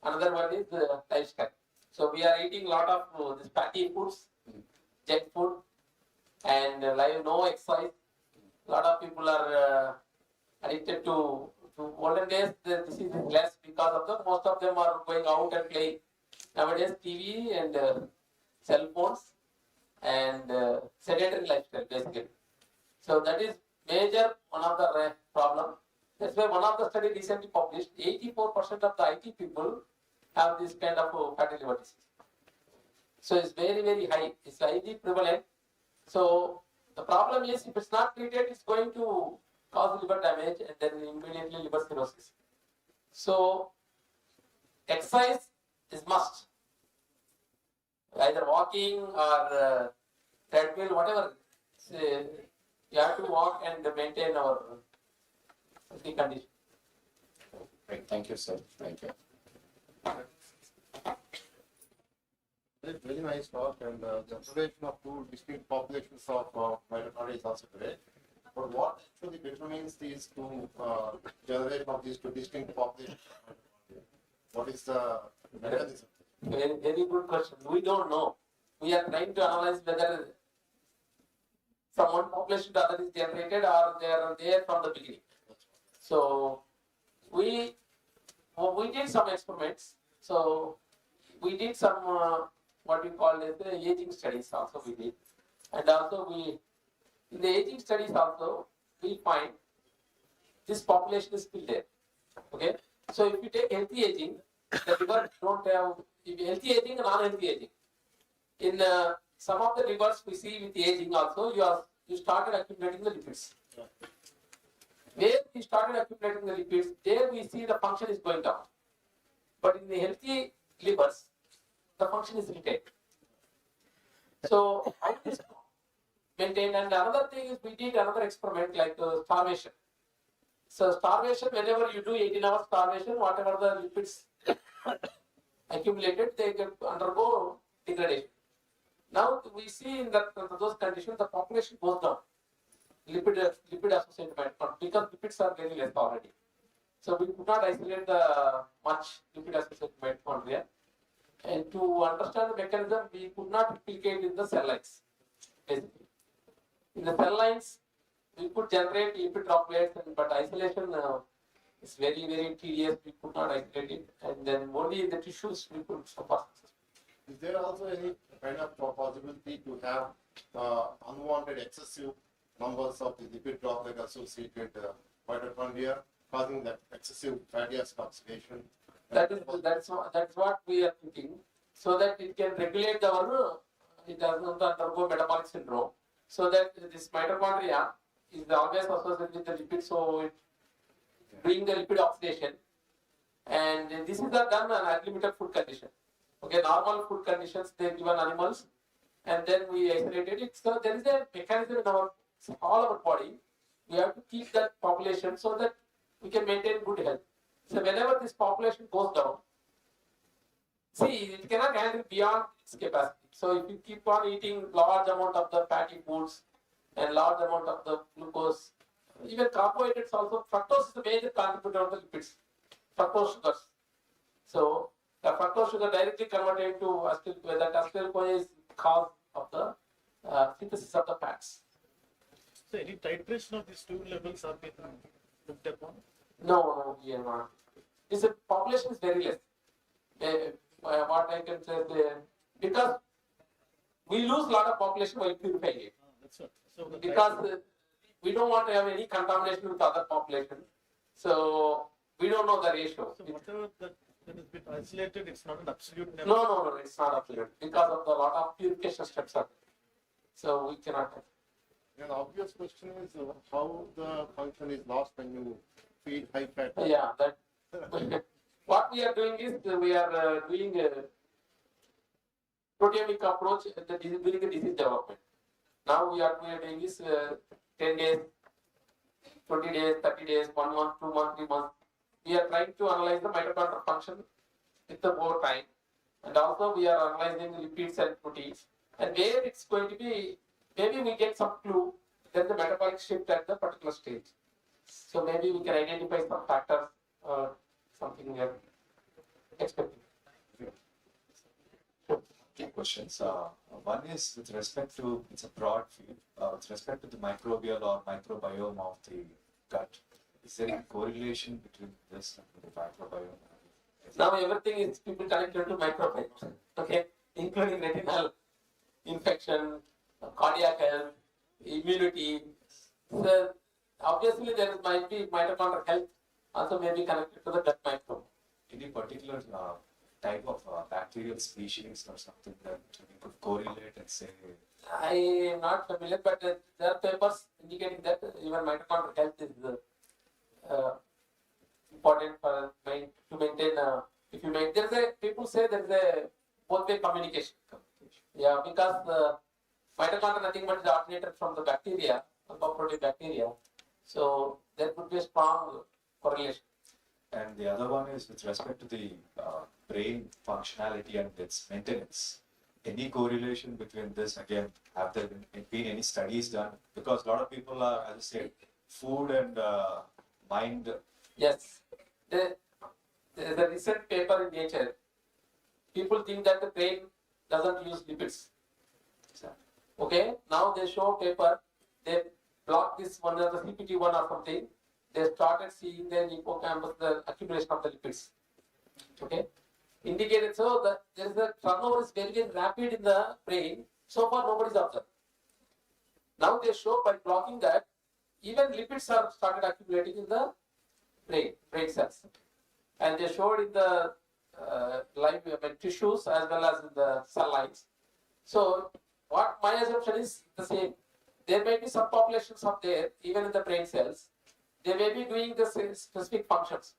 another one is the lifestyle. So we are eating a lot of this fatty foods, junk food, and no exercise. A lot of people are addicted to olden days. The disease is less because of the most of them are going out and playing. Nowadays, TV and cell phones and sedentary lifestyle basically. So that is major one of the problem. That's why one of the study recently published, 84% of the IT people have this kind of fatty liver disease. So it's very, very high. It's highly prevalent. So the problem is if it's not treated, it's going to cause liver damage and then immediately liver cirrhosis. So exercise is must. Either walking or treadmill, whatever. You have to walk and maintain our healthy condition. Right. Thank you, sir. Thank you. very nice talk and the observation of two distinct populations of mitochondria is also great. But what actually determines these two generation of these two distinct populations? What is the mechanism? Very, very good question. We don't know. We are trying to analyze whether from one population to other is generated or they are there from the beginning. So we did some experiments. So we did some what we call as the aging studies also we did, and also we in the aging studies also we find this population is still there. Okay, so if you take healthy aging, the liver don't have healthy aging and non-healthy aging. In some of the livers we see with aging also you started accumulating the lipids. Where we started accumulating the lipids, there we see the function is going down. But in the healthy livers, the function is retained. So how is maintained? And another thing is we did another experiment like starvation. So starvation, whenever you do 18 hours starvation, whatever the lipids accumulated, they can undergo degradation. Now we see in those conditions, the population goes down. Lipid associated mitochondria, because lipids are very less already. So we could not isolate the much lipid associated mitochondria. And to understand the mechanism, we could not replicate in the cell lines. Basically, in the cell lines, we could generate lipid droplets, but isolation is very, very tedious. We could not isolate it, and then only in the tissues we could surpass. Is there also any kind of possibility to have unwanted excessive numbers of the lipid droplet associated mitochondria causing that excessive fatty acid oxidation? That's what we are thinking, so that it can regulate our it doesn't undergo metabolic syndrome, so that this mitochondria is always associated with the lipid, so it bring the lipid oxidation, and this is done on unlimited food condition. Okay, normal food conditions they given animals, and then we isolated it. So there is a mechanism in all our body. We have to keep that population so that we can maintain good health. So whenever this population goes down, see, it cannot handle beyond its capacity. So if you keep on eating large amount of the fatty foods and large amount of the glucose even carbohydrates also, fructose is the major contributor of the lipids, fructose sugars. So the fructose sugar directly converted into acetyl, that acetyl-CoA is cause of the synthesis of the fats. So any titration of these two levels are being looked upon? No, we are not. This population is very less. What I can say is because we lose a lot of population while purifying it. That's what. So the Because we don't want to have any contamination with other population. So we don't know the ratio. so whatever that has been isolated, it's not an absolute number. No, it's not absolute because of the lot of purification steps are there. So we cannot. An obvious question is how the function is lost when you feed high fat. Yeah, that. What we are doing is we are doing a proteomic approach during the disease development. Now we are doing is 10 days, 20 days, 30 days, 1 month, 2 months, 3 months. We are trying to analyze the mitochondrial function with the more time, and also we are analyzing the lipids and proteins. And where it's going to be, maybe we get some clue. There's a metabolic shift at the particular stage. So maybe we can identify some factors or something we are expecting. Two questions. One is with respect to, it's a broad field, with respect to the microbial or microbiome of the gut. Is there any correlation between this and the microbiome? Now everything is people connected to microbiome, okay, including retinal infection, cardiac health, immunity. So obviously there might be mitochondrial health also may be connected to the gut microbiome. Any particular type of bacterial species or something that we could correlate and say? I am not familiar, but there are papers indicating that even mitochondrial health is important for to maintain. If you make, there is a people say there is a both way communication. Yeah, because the mitochondria nothing but is originated from the bacteria, protein bacteria. So there could be a strong correlation. And the other one is with respect to the brain functionality and its maintenance. Any correlation between this? Again, have there been any studies done? Because a lot of people are, as I said, food and mind. Yes, the recent paper in Nature, people think that the brain doesn't use lipids. Okay, now they show paper, they block this one or the CPT1 or something. They started seeing the hippocampus, the accumulation of the lipids. Okay, indicated so that there is a turnover is very, very rapid in the brain. So far, nobody's observed. Now they show by blocking that even lipids are started accumulating in the brain cells, and they showed in the live tissues as well as in the cell lines. So, what my assumption is the same. There may be some populations up there, even in the brain cells. They may be doing the specific functions.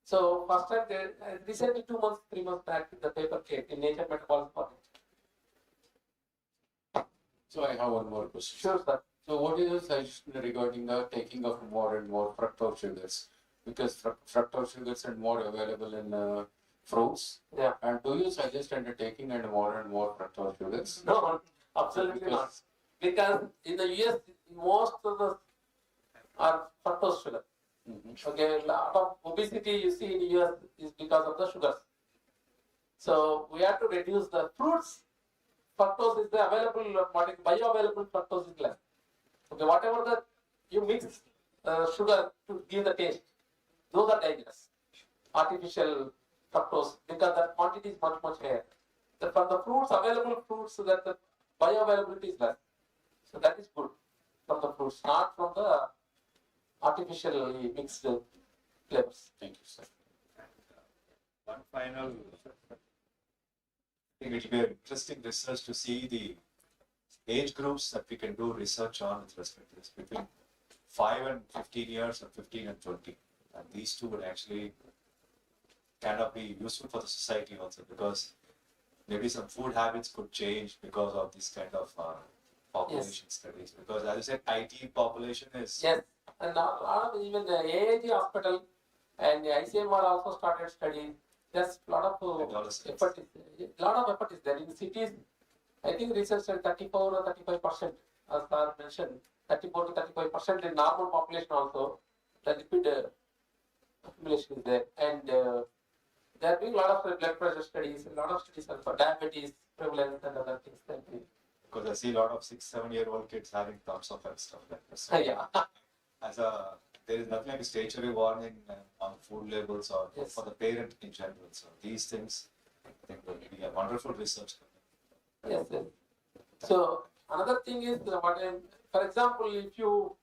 So first time they recently 2 months, 3 months back the paper came in Nature Metabolic Project. So I have one more question. Sure, sir. So what is your suggestion regarding the taking of more and more fructose sugars? Because fructose sugars are more available in fruits. Yeah. And do you suggest taking and more fructose sugars? No, absolutely not. Because in the US, most of the are fructose sugar. Okay, a lot of obesity you see in the US is because of the sugars. So we have to reduce the fruits. Fructose is the available, bioavailable fructose is less. Okay, whatever that you mix sugar to give the taste, those are dangerous. Artificial fructose, because that quantity is much higher. From the fruits, available fruits, so that the bioavailability is less. So that is good from the fruits, not from the artificially mixed flavors. Thank you, sir. One final, I think it will be an interesting research to see the age groups that we can do research on with respect to this between 5 and 15 years or 15 and 20. And these two would actually kind of be useful for the society also, because maybe some food habits could change because of this kind of population studies. Because as I said, IT population is. Yes, and a lot of even the AAG hospital and the ICMR also started studying. There's a lot of effort. A lot of effort is there in cities. I think research at 34 or 35%, as Sir mentioned. 34 to 35% in normal population also, the lipid accumulation is there. And they are doing a lot of blood pressure studies, a lot of studies for diabetes prevalence and other things. Because I see a lot of 6-7-year-old kids having thoughts of that stuff like this. Yeah. There is nothing like a statutory warning on food labels or Yes. for the parent in general. So these things, I think, will be a wonderful research. Yes, yes. So another thing is for example, if you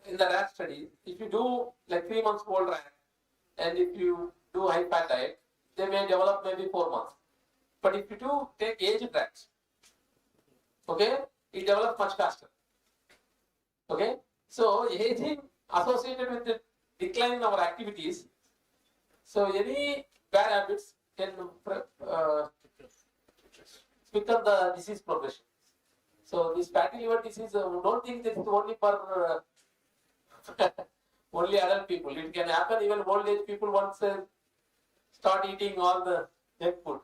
in the rat study, if you do like 3 months old rat, and if you do high fat diet, they may develop maybe 4 months. But if you do take aged rats, okay, it develops much faster. Okay, so aging associated with the decline in our activities. So any bad habits can become the disease progression. So this fatty liver disease, don't think this is only for only adult people. It can happen even old age people once start eating all the junk food.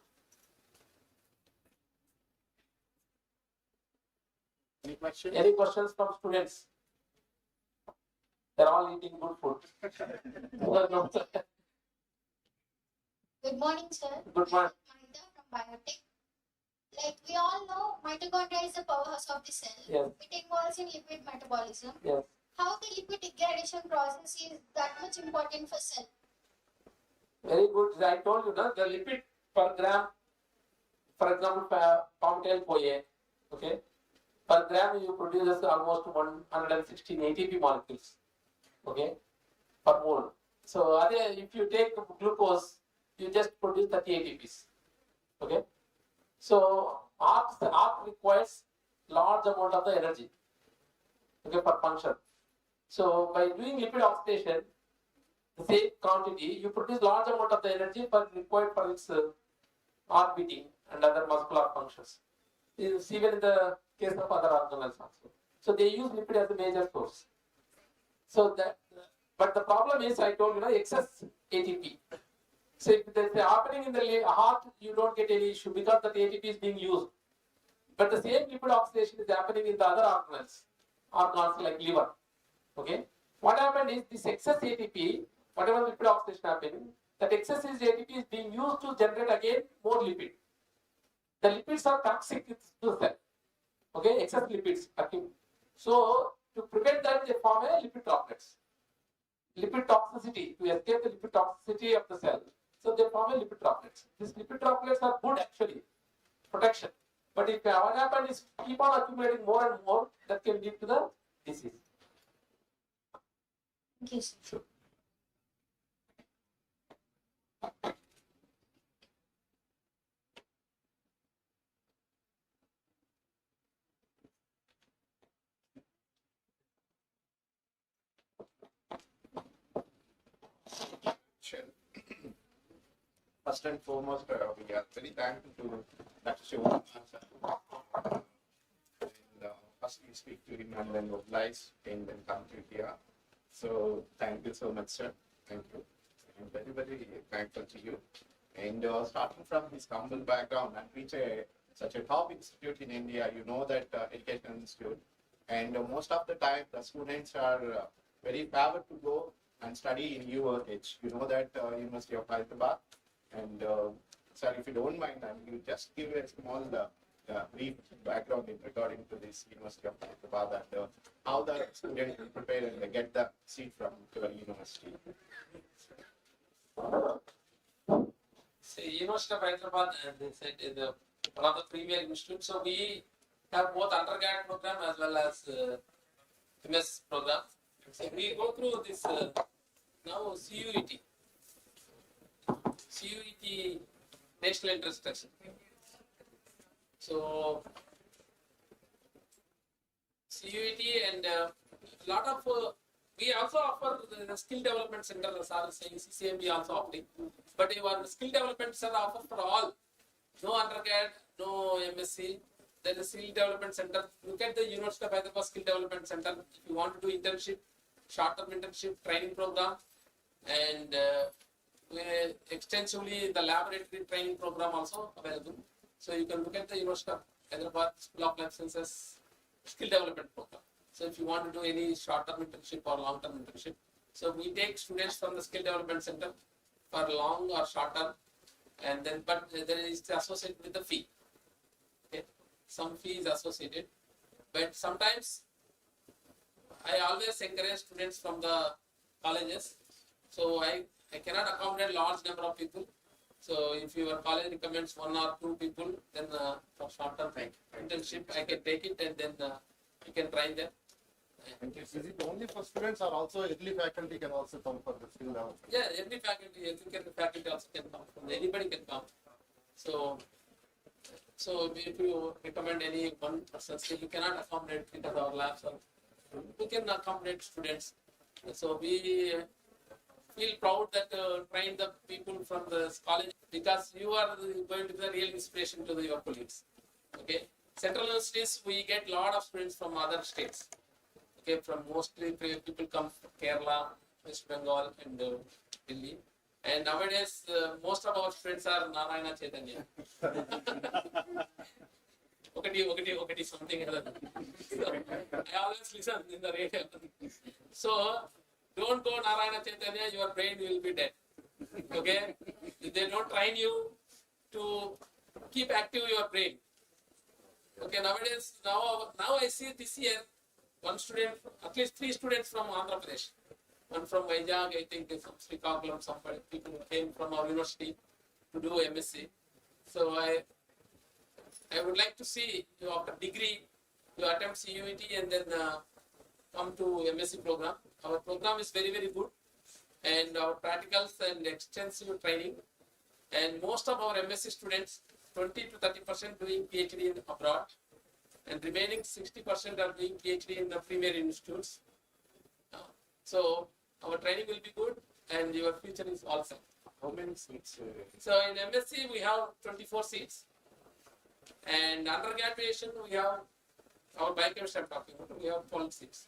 Any questions? Any questions from students? They're all eating good food. No. Good morning, sir. Good morning. Maida from Biotech. Like we all know, mitochondria is the powerhouse of the cell. Yes. It involves in lipid metabolism. Yes. How the lipid degradation process is that much important for cell? Very good. I told you, no, the lipid per gram, for example, palm tail poye, okay, per gram you produce almost 116 ATP molecules, okay, per mole. So if you take glucose, you just produce 30 ATPs, okay. So ARC requires large amount of the energy, okay, per function. So by doing lipid oxidation, the same quantity, you produce large amount of the energy but required for its heart beating and other muscular functions. It's even in the case of other organelles also. So they use lipid as a major source. So but the problem is, I told you, excess ATP. So if there's happening in the heart, you don't get any issue because the ATP is being used. But the same lipid oxidation is happening in the other organs like liver. Okay. What happened is this excess ATP, whatever lipid oxidation happening, that excess ATP is being used to generate again more lipid. The lipids are toxic to the cell. Okay, excess lipids. So to prevent that, they form a lipid droplets. Lipid toxicity, to escape the lipid toxicity of the cell. So they form a lipid droplets. These lipid droplets are good actually, protection. But if what happens is keep on accumulating more and more, that can lead to the disease. Thank you, sir. Sure. First and foremost, we are very thankful to Dr. Shivan. First we speak to him and then mobilize and then come to here. So thank you so much, sir. Thank you. I'm very, very thankful to you. And starting from his humble background and reach such a top institute in India, you know that education institute. And most of the time, the students are very favored to go and study in UOH. You know that University of Hyderabad. And sir, if you don't mind, you just give a small brief background in regarding to this University of Hyderabad and how the student will prepare and get the seat from your university. See, University of Hyderabad, as they said, is one of the premier institutes. So we have both undergrad program as well as MS program. So we go through this now CUET. CUET National Interest Test. So CUET and lot of we also offer the skill development center, as I was saying, CCMB also offering. But our skill development center offers for all. No undergrad, no MSc. There is a skill development center. Look at the University of Hyderabad Skill Development Center. If you want to do internship, short-term internship, training program, and extensively the laboratory training program also available. So you can look at the University of Hyderabad School of Life Sciences Skill Development Program. So if you want to do any short-term internship or long-term internship, so we take students from the skill development center for long or short term, and then but there is associated with the fee. Okay, some fee is associated, but sometimes I always encourage students from the colleges. So I cannot accommodate large number of people. So if your college recommends 1 or 2 people, then for short term internship I can take it, and then you can train them. Is it only for students or also early faculty can also come for the skill level? Yeah, every faculty also can come. Anybody can come. So if you recommend any one person, so you cannot accommodate because our labs are. We can accommodate students. So we feel proud that train the people from the college, because you are going to be the real inspiration to your colleagues. Okay, central universities we get lot of students from other states. Okay, from mostly people come from Kerala, West Bengal, and Delhi. And nowadays, most of our students are Narayana Chaitanya. Okay, something else. So, I always listen in the radio. So, don't go Narayana Chaitanya, your brain will be dead. Okay? They don't train you to keep active your brain. Okay, nowadays, now I see this year, one student, at least 3 students from Andhra Pradesh. One from Vizag, I think from Srikakulam, somebody, people came from our university to do MSc. So I would like to see you after degree, you attempt CUET and then come to MSc program. Our program is very, very good, and our practicals and extensive training. And most of our MSc students, 20 to 30% doing PhD in abroad, and remaining 60% are doing PhD in the premier institutes. So our training will be good, and your future is also. How many seats? So in MSc we have 24 seats, and undergraduation we have our biochemistry I'm talking about. We have 12 seats,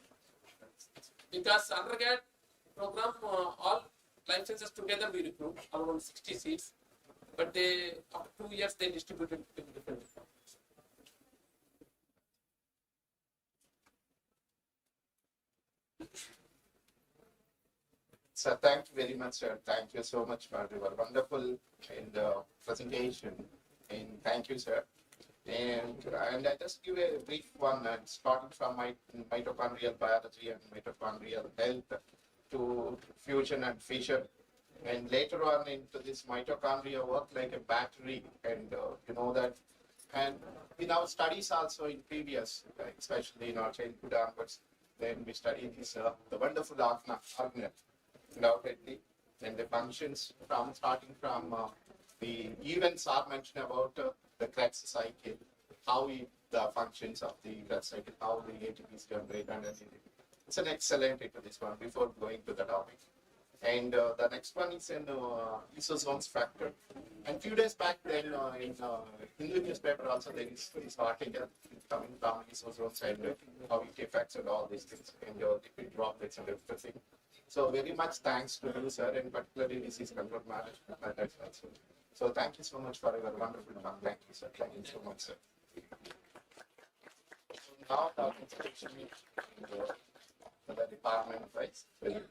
because undergrad program all life sciences together we recruit around 60 seats, but they after 2 years they distribute it to different departments. Sir, thank you very much, sir. Thank you so much for your wonderful presentation. And thank you, sir. And I just give a brief one, starting from mitochondrial biology and mitochondrial health to fusion and fission. And later on into this mitochondria work like a battery, and you know that. And in our studies also in previous, especially in our childhood onwards, then we study this the wonderful organelle. Undoubtedly, and the functions from starting from the events are mentioned about the Krebs cycle, how the functions of the Krebs cycle, how the ATP is generated, and everything. It's an excellent into this one before going to the topic. And the next one is in lysosomes factor. And few days back, then in Hindu newspaper also there is this article coming from lysosomes and how it affects and all these things, and lipid droplets and everything. So very much thanks to you, sir, and particularly disease control management methods also. So thank you so much for your wonderful talk. Thank you, sir. Thank you so much, sir. Now talking especially to the department wise. Thank you.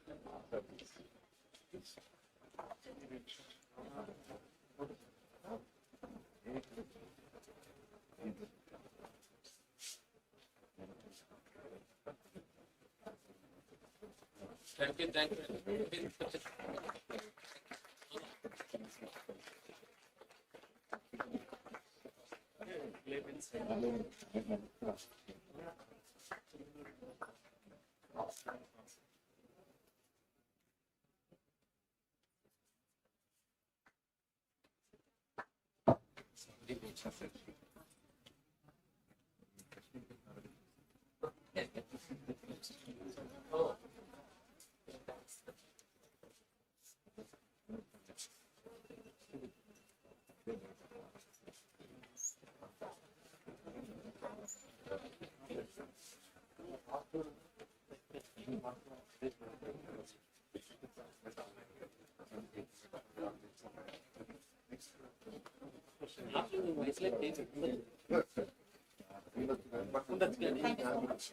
Thank you. so much.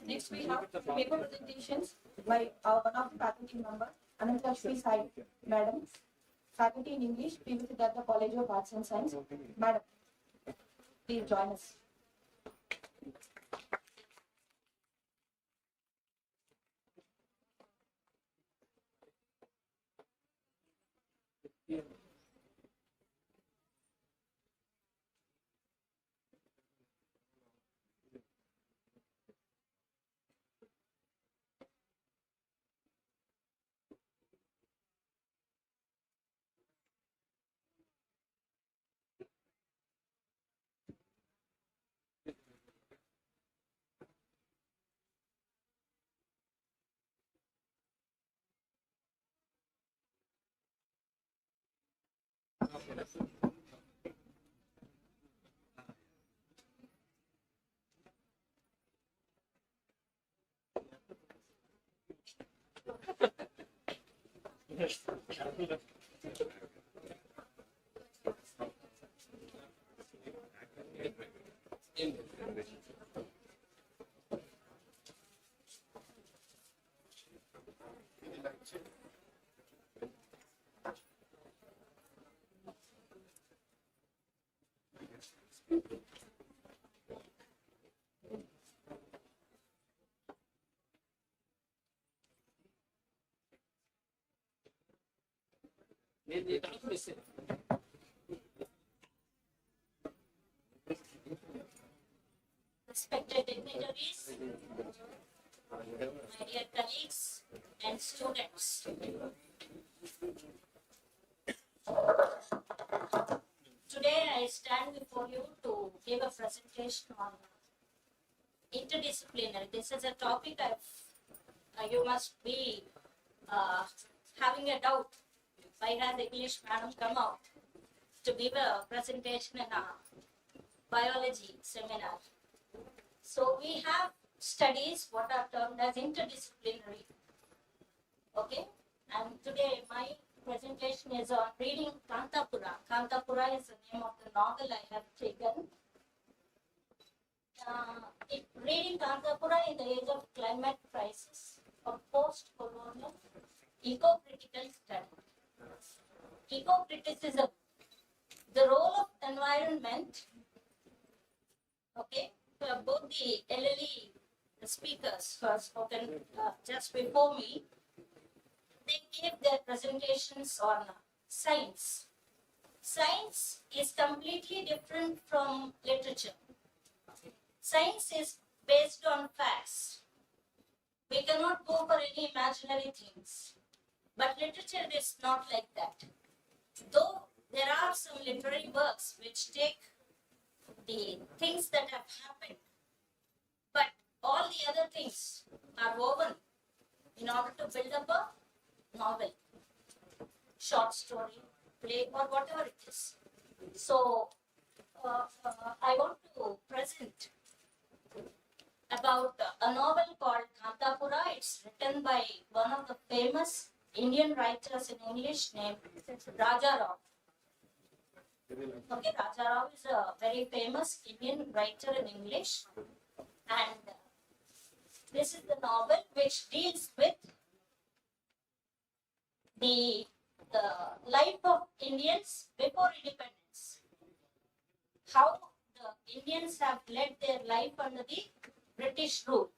Next we have paper presentations by one of the faculty member, Anantalakshmi Sai, Madam, faculty in English, PVC at the College of Arts and Science. Madam, please join us. Respected dignitaries, my dear colleagues and students. Today I stand before you to give a presentation on interdisciplinary. This is a topic you must be having a doubt. Why has English madam come out to give a presentation in a biology seminar? So we have studies what are termed as interdisciplinary. Okay, and today my presentation is on reading Kantapura. Kantapura is the name of the novel I have taken. Reading Kantapura in the age of climate crisis, a post-colonial eco-critical study. Eco-criticism, the role of environment. Okay, both the LLE speakers who have spoken just before me, they gave their presentations on science. Science is completely different from literature. Science is based on facts. We cannot go for any imaginary things. But literature is not like that. Though there are some literary works which take the things that have happened, but all the other things are woven in order to build up a novel, short story, play, or whatever it is. So, I want to present about a novel called Kantapura. It's written by one of the famous Indian writers in English named Raja Rao. Okay, Raja Rao is a very famous Indian writer in English, and this is the novel which deals with the life of Indians before independence. How the Indians have led their life under the British rule.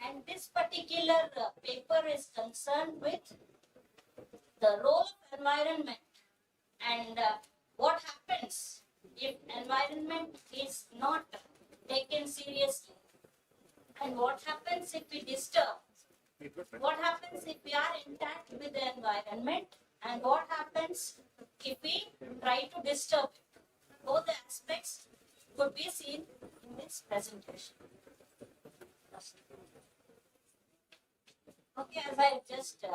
And this particular paper is concerned with the role of environment and what happens if environment is not taken seriously, and what happens if we disturb, what happens if we are intact with the environment, and what happens if we try to disturb it. Both the aspects could be seen in this presentation. Okay, as I just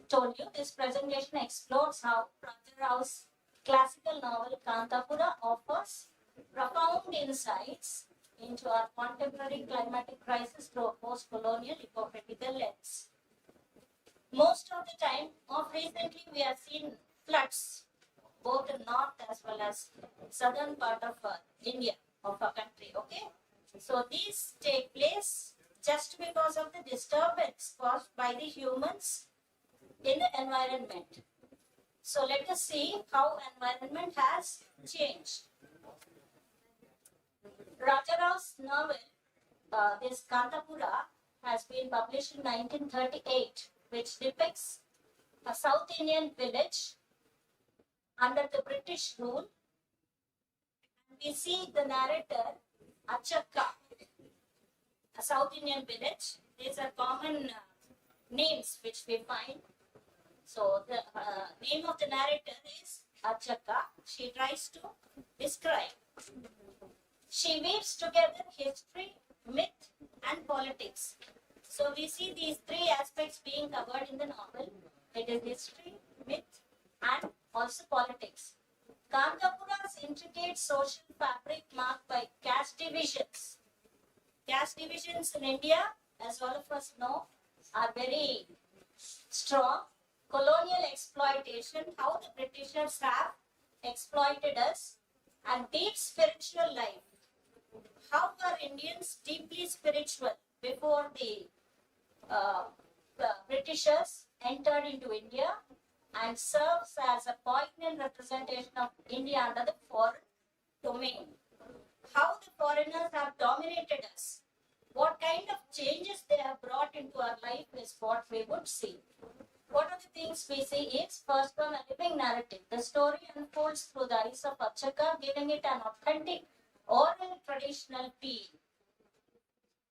told you, this presentation explores how Raja Rao's classical novel Kantapura offers profound insights into our contemporary climatic crisis through a post-colonial eco-critical lens. Most of the time, recently we have seen floods, both in north as well as southern part of India, of our country, okay? So these take place just because of the disturbance caused by the humans in the environment. So let us see how environment has changed. Rajarau's novel, this Kantapura, has been published in 1938, which depicts a South Indian village under the British rule. And we see the narrator, Achakka, a South Indian village. These are common names which we find. So the name of the narrator is Achakka. She tries to describe. She weaves together history, myth, and politics. So we see these three aspects being covered in the novel. It is history, myth, and also politics. Kantapura's intricate social fabric marked by caste divisions. Caste divisions in India, as all of us know, are very strong. Colonial exploitation, how the Britishers have exploited us, and deep spiritual life. How were Indians deeply spiritual before the Britishers entered into India, and serves as a poignant representation of India under the foreign domain. How the foreigners have dominated us, what kind of changes they have brought into our life is what we would see. What are the things we see is, first one, a living narrative. The story unfolds through the eyes of Achakka, giving it an authentic oral traditional feel.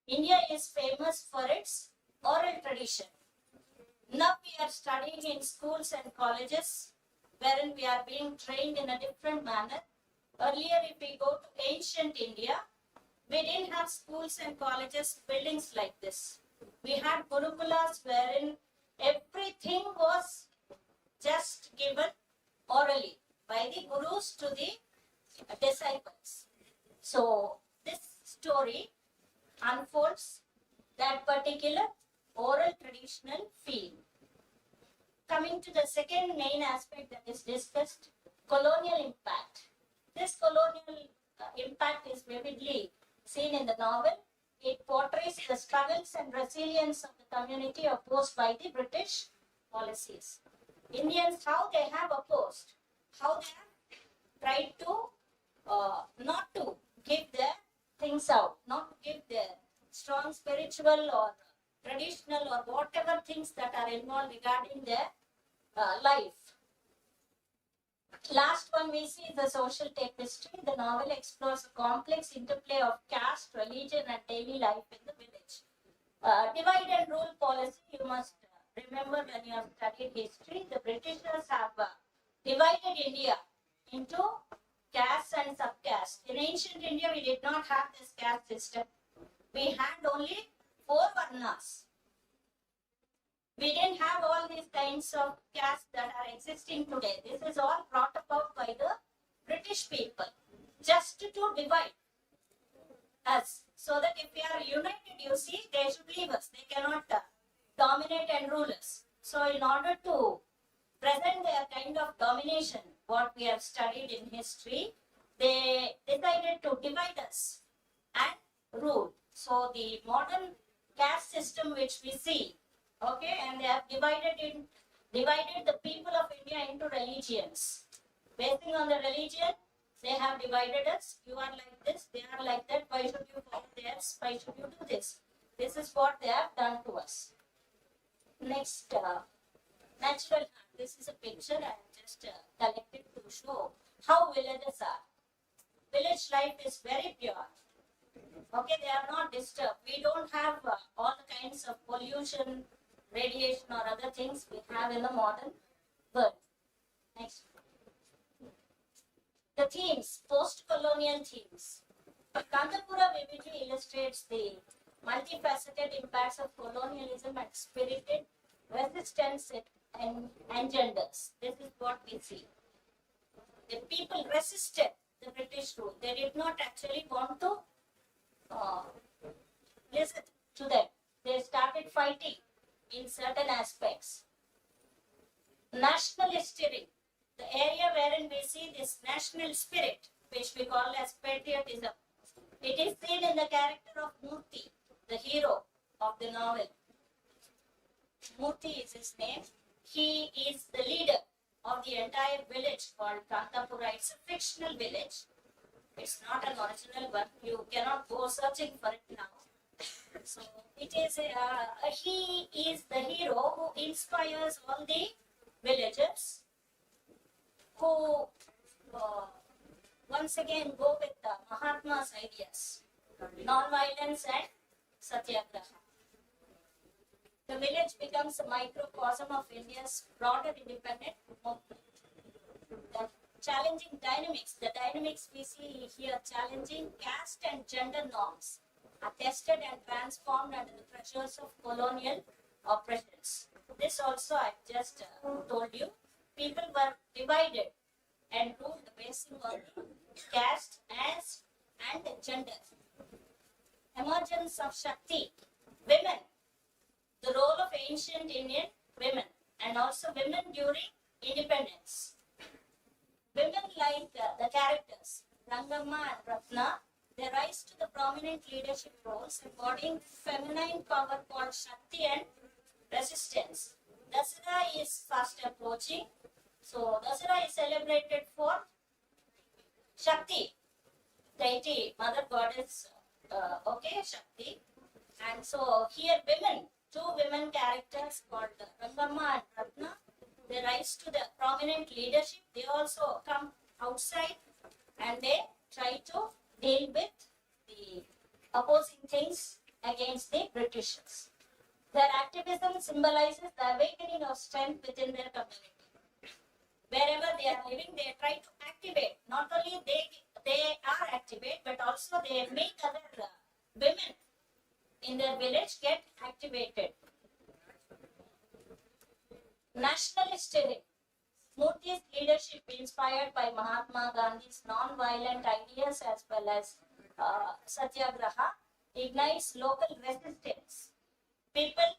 India is famous for its oral tradition. Now we are studying in schools and colleges, wherein we are being trained in a different manner. Earlier, if we go to ancient India, we didn't have schools and colleges, buildings like this. We had gurukulas wherein everything was just given orally by the gurus to the disciples. So this story unfolds that particular oral traditional feel. Coming to the second main aspect that is discussed, colonial impact. This colonial impact is vividly seen in the novel. It portrays the struggles and resilience of the community opposed by the British policies. Indians, how they have opposed, how they have tried to not to give their things out, not to give their strong spiritual or traditional or whatever things that are involved regarding their life. Last one we see the social tapestry. The novel explores a complex interplay of caste, religion, and daily life in the village. Divide and rule policy, you must remember when you have studied history, the Britishers have divided India into castes and subcastes. In ancient India, we did not have this caste system. We had only 4 varnas. We didn't have all these kinds of castes that are existing today. This is all brought about by the British people just to divide us, so that if we are united, you see, they should leave us. They cannot dominate and rule us. So in order to present their kind of domination, what we have studied in history, they decided to divide us and rule. So the modern caste system which we see, okay, and they have divided the people of India into religions. Basing on the religion, they have divided us. You are like this, they are like that. Why should you follow theirs? Why should you do this? This is what they have done to us. Next, natural art. This is a picture I have just collected to show how villages are. Village life is very pure. Okay, they are not disturbed. We don't have all the kinds of pollution, radiation or other things we have in the modern world. Next. The themes, post-colonial themes. Kantapura vividly illustrates the multifaceted impacts of colonialism and spirited resistance it engenders. This is what we see. The people resisted the British rule. They did not actually want to listen to them. They started fighting in certain aspects. Nationalistic, the area wherein we see this national spirit, which we call as patriotism. It is seen in the character of Murthy, the hero of the novel. Murthy is his name. He is the leader of the entire village called Kantapura. It's a fictional village. It's not an original one. You cannot go searching for it now. So it is he is the hero who inspires all the villagers who once again go with the Mahatma's ideas, non-violence and satyagraha. The village becomes a microcosm of India's broader independent movement. The challenging dynamics, the dynamics we see here, challenging caste and gender norms, are tested and transformed under the pressures of colonial oppressions. This also I just told you. People were divided and ruled based on caste as and gender. Emergence of Shakti, women, the role of ancient Indian women, and also women during independence. Women like the characters Rangamma and Ratna, they rise to the prominent leadership roles, embodying feminine power called Shakti and resistance. Dasara is fast approaching. So Dasara is celebrated for Shakti, deity, mother goddess, Shakti. And so here women, two women characters called Rangamma and Ratna, they rise to the prominent leadership. They also come outside and they try to deal with the opposing things against the Britishers. Their activism symbolizes the awakening of strength within their community. Wherever they are living, they try to activate. Not only they are activate, but also they make other women in their village get activated. Nationalistic. Murthy's leadership, inspired by Mahatma Gandhi's non-violent ideas as well as satyagraha, ignites local resistance. People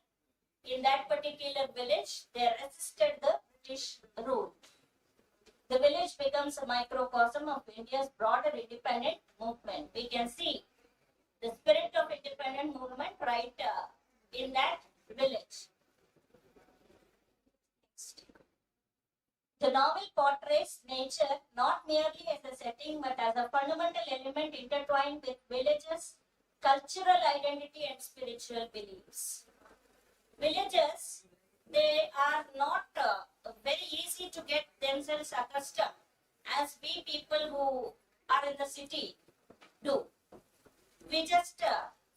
in that particular village, they resisted the British rule. The village becomes a microcosm of India's broader independent movement. We can see the spirit of independent movement right in that village. The novel portrays nature not merely as a setting but as a fundamental element intertwined with villages' cultural identity and spiritual beliefs. Villagers, they are not very easy to get themselves accustomed as we people who are in the city do. We just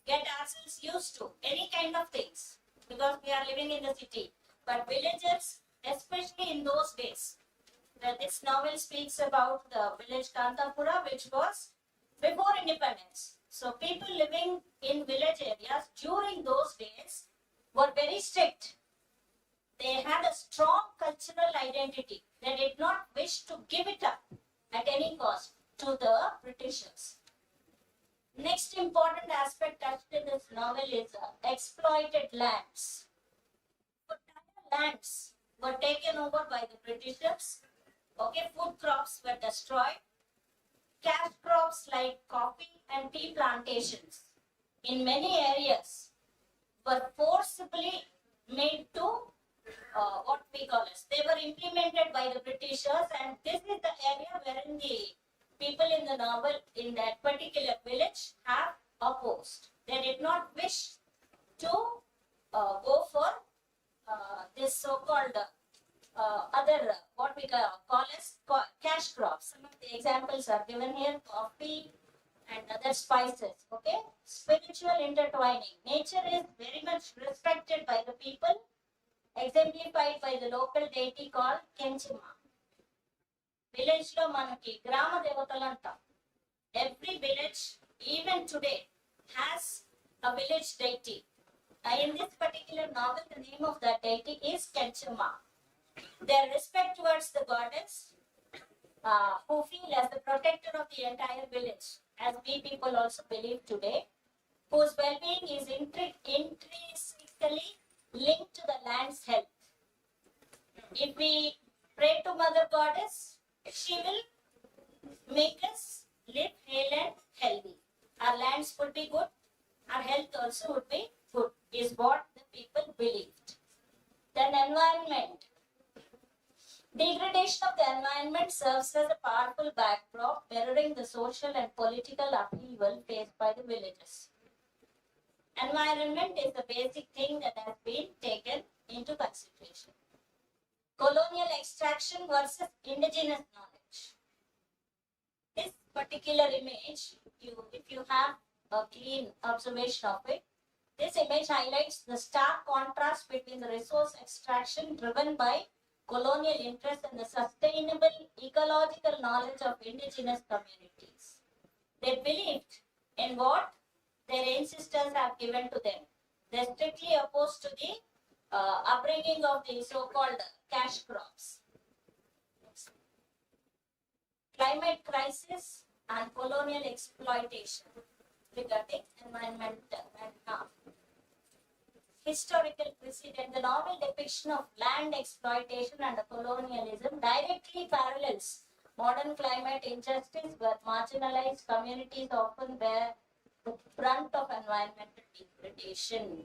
get ourselves used to any kind of things because we are living in the city. But villagers, especially in those days, this novel speaks about the village Kantapura, which was before independence. So people living in village areas during those days were very strict. They had a strong cultural identity. They did not wish to give it up at any cost to the Britishers. Next important aspect touched in this novel is exploited lands. Entire lands were taken over by the Britishers. Food crops were destroyed. Cash crops like coffee and tea plantations in many areas were forcibly made to what we call as, they were implemented by the Britishers, and this is the area wherein the people in the novel in that particular village have opposed. They did not wish to go for this so-called other what we call as cash crops. Some of the examples are given here: coffee and other spices. Spiritual intertwining. Nature is very much respected by the people, exemplified by the local deity called Kenchima. Village lo manaki grama devatalanta. Every village, even today, has a village deity. In this particular novel, the name of that deity is Kenchima. Their respect towards the goddess, who feel as the protector of the entire village, as we people also believe today, whose well-being is intrinsically linked to the land's health. If we pray to Mother Goddess, she will make us live hale and healthy. Our land lands would be good, our health also would be good, is what the people believed. Then environment. Degradation of the environment serves as a powerful backdrop mirroring the social and political upheaval faced by the villages. Environment is the basic thing that has been taken into consideration. Colonial extraction versus indigenous knowledge. This particular image, if you have a clean observation of it, this image highlights the stark contrast between the resource extraction driven by colonial interests and the sustainable ecological knowledge of indigenous communities. They believed in what their ancestors have given to them. They're strictly opposed to the upbringing of the so-called cash crops. Climate crisis and colonial exploitation regarding environment and harm. Historical precedent. The novel depiction of land exploitation and colonialism directly parallels modern climate injustice where marginalized communities often bear the brunt of environmental degradation.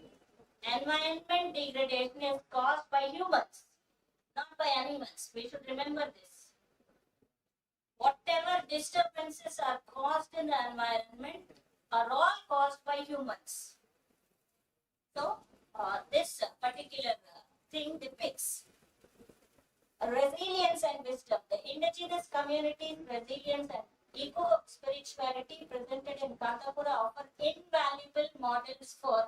Environment degradation is caused by humans, not by animals. We should remember this. Whatever disturbances are caused in the environment are all caused by humans. So, this particular thing depicts resilience and wisdom. The indigenous communities' resilience and eco-spirituality presented in Kantapura offer invaluable models for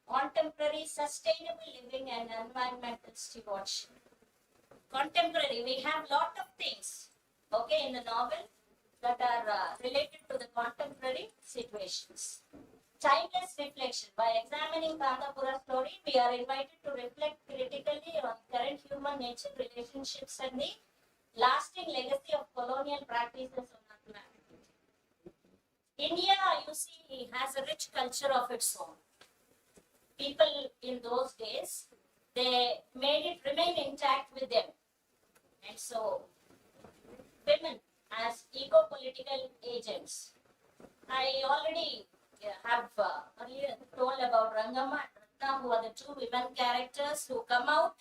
contemporary sustainable living and environmental stewardship. Contemporary, we have lot of things, okay, in the novel that are related to the contemporary situations. Timeless reflection. By examining Kantapura's story, we are invited to reflect critically on current human nature relationships and the lasting legacy of colonial practices on our planet. India, you see, has a rich culture of its own. People in those days, they made it remain intact with them. And so, women as eco-political agents. I already have earlier told about Rangama and Ratna, who are the two women characters who come out.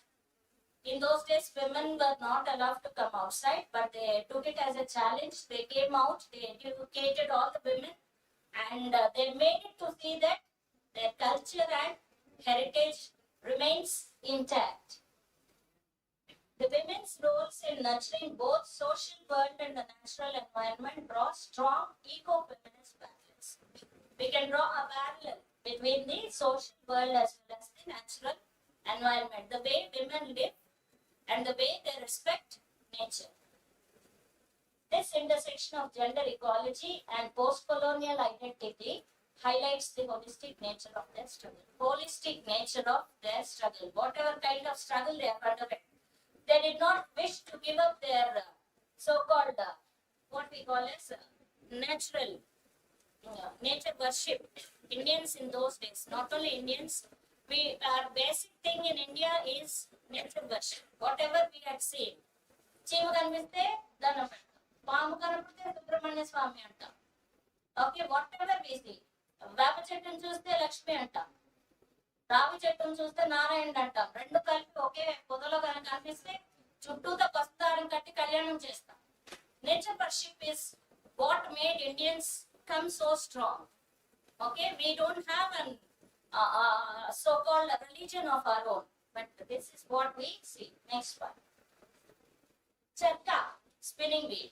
In those days, women were not allowed to come outside, but they took it as a challenge. They came out, they educated all the women, and they made it to see that their culture and heritage remains intact. The women's roles in nurturing both social world and the natural environment draw strong eco-feminist parallels. We can draw a parallel between the social world as well as the natural environment, the way women live and the way they respect nature. This intersection of gender equality and post-colonial identity highlights the holistic nature of their struggle. Holistic nature of their struggle, whatever kind of struggle they have underwent. They did not wish to give up their so-called, what we call as natural nature worship. Indians in those days, not only Indians, our basic thing in India is nature worship. Whatever we had seen, చీమ కనిపిస్తే దండం పెడతాం, పాము కనిపిస్తే సుబ్రహ్మణ్య స్వామి అంటాం. Okay, whatever we see, వేప చెట్టును చూస్తే లక్ష్మి అంటాం, రావి చెట్టును చూస్తే నారాయణ అంటాం. రెండు కలిపి ఒకే పొదలో కనుక కనిపిస్తే చుట్టూతో పస్తారం కట్టి కళ్యాణం చేస్తాం. Nature worship is what made Indians come so strong. Okay, we don't have an so-called religion of our own, but this is what we see. Next one. Charka, spinning wheel.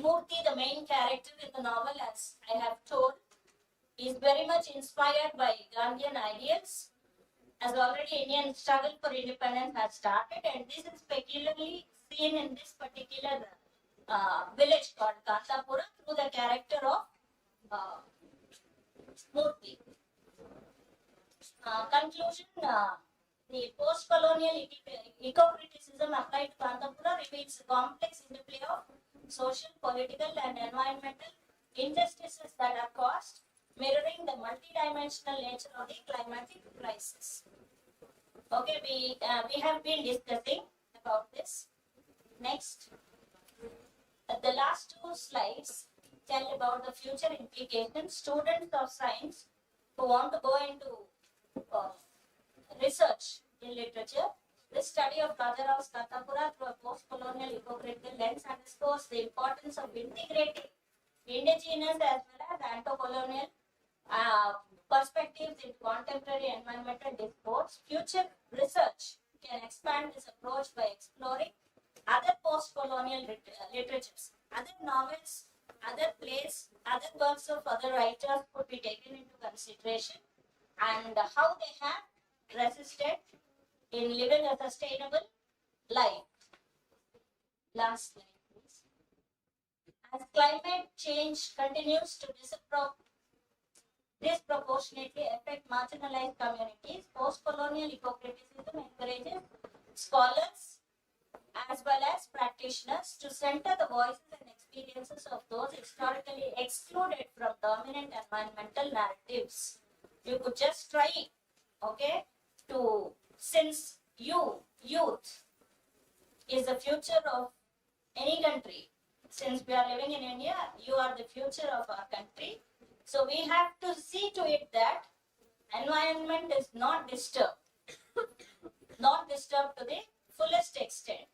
Murthy, the main character in the novel, as I have told, is very much inspired by Gandhian ideals, as already Indian struggle for independence has started, and this is peculiarly seen in this particular village called Kantapura through the character of Murthy. Conclusion, the post-colonial eco-criticism applied to Kantapura reveals a complex interplay of social, political and environmental injustices that are caused, mirroring the multidimensional nature of the climatic crisis. Okay, we have been discussing about this. Next, the last two slides tell about the future implications. Students of science who want to go into research in literature, the study of Rajarau's Kartapura through a post-colonial eco-critical lens underscores the importance of integrating indigenous as well as anto-colonial perspectives in contemporary environmental discourse. Future research can expand this approach by exploring other post-colonial literatures, other novels, other plays, other works of other writers could be taken into consideration, and how they have resisted in living a sustainable life. Last slide, please. As climate change continues to disproportionately affect marginalized communities, post-colonial eco-criticism encourages scholars as well as practitioners to center the voices and experiences of those historically excluded from dominant environmental narratives. You could just try, okay, to, since youth is the future of any country. Since we are living in India, you are the future of our country. So we have to see to it that environment is not disturbed, not disturbed to the fullest extent.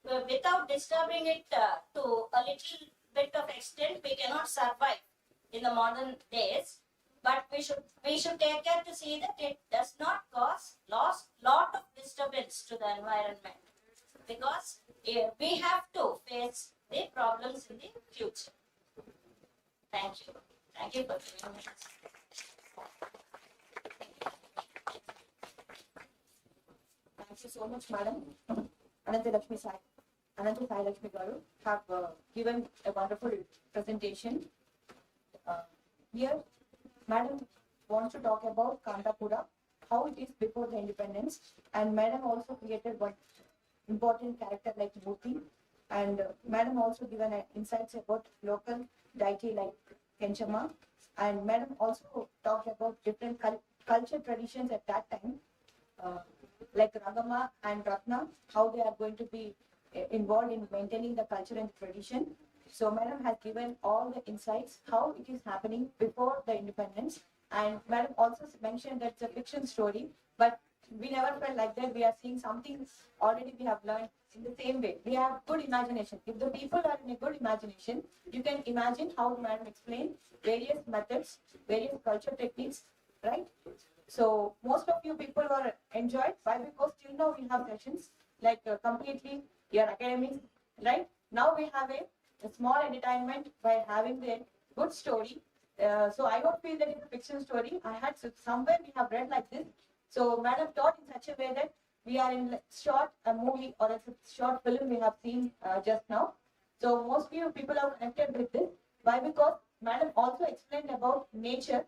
Without disturbing it to a little bit of extent, we cannot survive in the modern days. But we should take care to see that it does not cause lot of disturbance to the environment, because we have to face the problems in the future. Thank you. Thank you for giving me this. Thank you so much, Madam. Ananta Sai Lakshmi Garu have given a wonderful presentation. Here, Madam wants to talk about Kantapura, how it is before the independence, and Madam also created one important character like Bhuti, and Madam also given insights about local deity like Kenchama, and Madam also talked about different culture traditions at that time, like Ragama and Ratna, how they are going to be involved in maintaining the culture and tradition. So Madam has given all the insights, how it is happening before the independence. And Madam also mentioned that it's a fiction story, but we never felt like that. We are seeing something already we have learned in the same way. We have good imagination. If the people are in a good imagination, you can imagine how Madam explained various methods, various culture techniques, right? So most of you people were enjoyed. Why? Because till now we have sessions like completely your academics, right? Now we have a small entertainment by having the good story. So I don't feel that it's a fiction story. I had somewhere we have read like this. So Madam taught in such a way that we are in short a movie or a short film we have seen just now. So most of you people are connected with this. Why? Because Madam also explained about nature,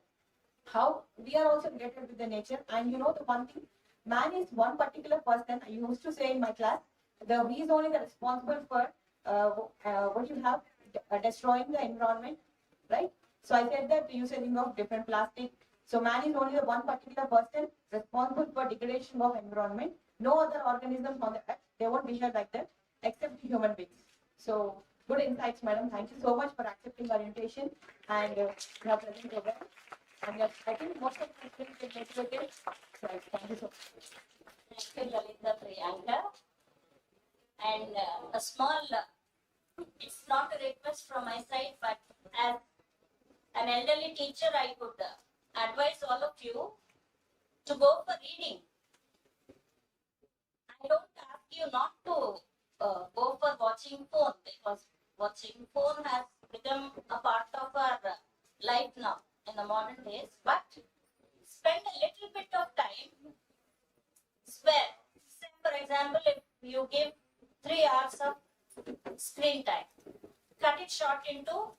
how we are also related with the nature. And you know the one thing, man is one particular person. I used to say in my class, he is only the responsible for what you have destroying the environment, right? So I said that using of different plastic. So man is only the one particular person responsible for degradation of environment. No other organisms on the earth, they won't behave like that except human beings. So good insights, Madam. Thank you so much for accepting our invitation and you have present program. And yes, I think most of the students will motivated. So thank you so much. Thank you, Lalita Priyanka. And a small, it's not a request from my side, but as an elderly teacher, I could advise all of you to go for reading. I don't ask you not to go for watching phone, because watching phone has become a part of our life now in the modern days. But spend a little bit of time. Say, for example, if you give 3 hours of screen time, cut it short into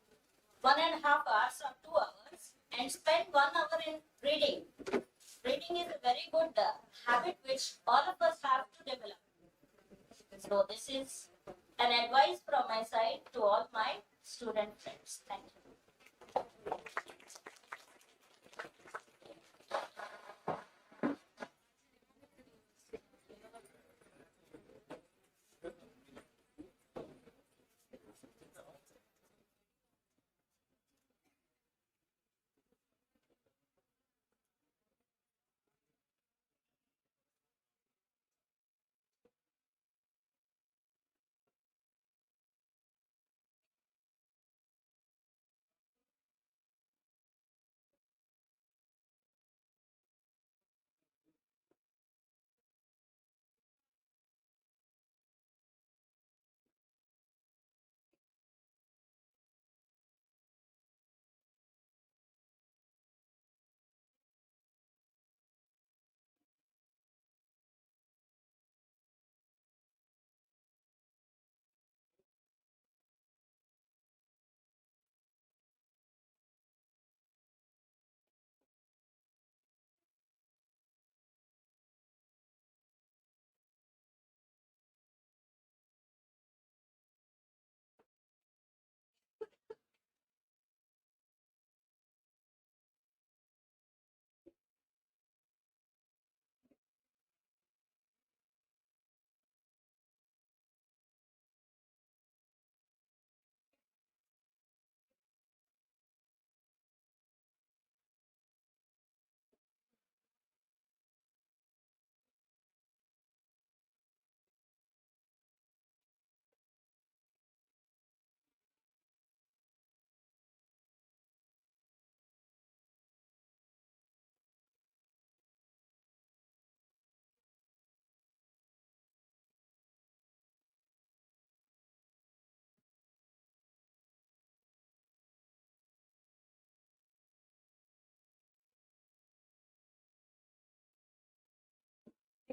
1.5 hours or 2 hours and spend 1 hour in reading. Reading is a very good habit which all of us have to develop. So this is an advice from my side to all my student friends. Thank you.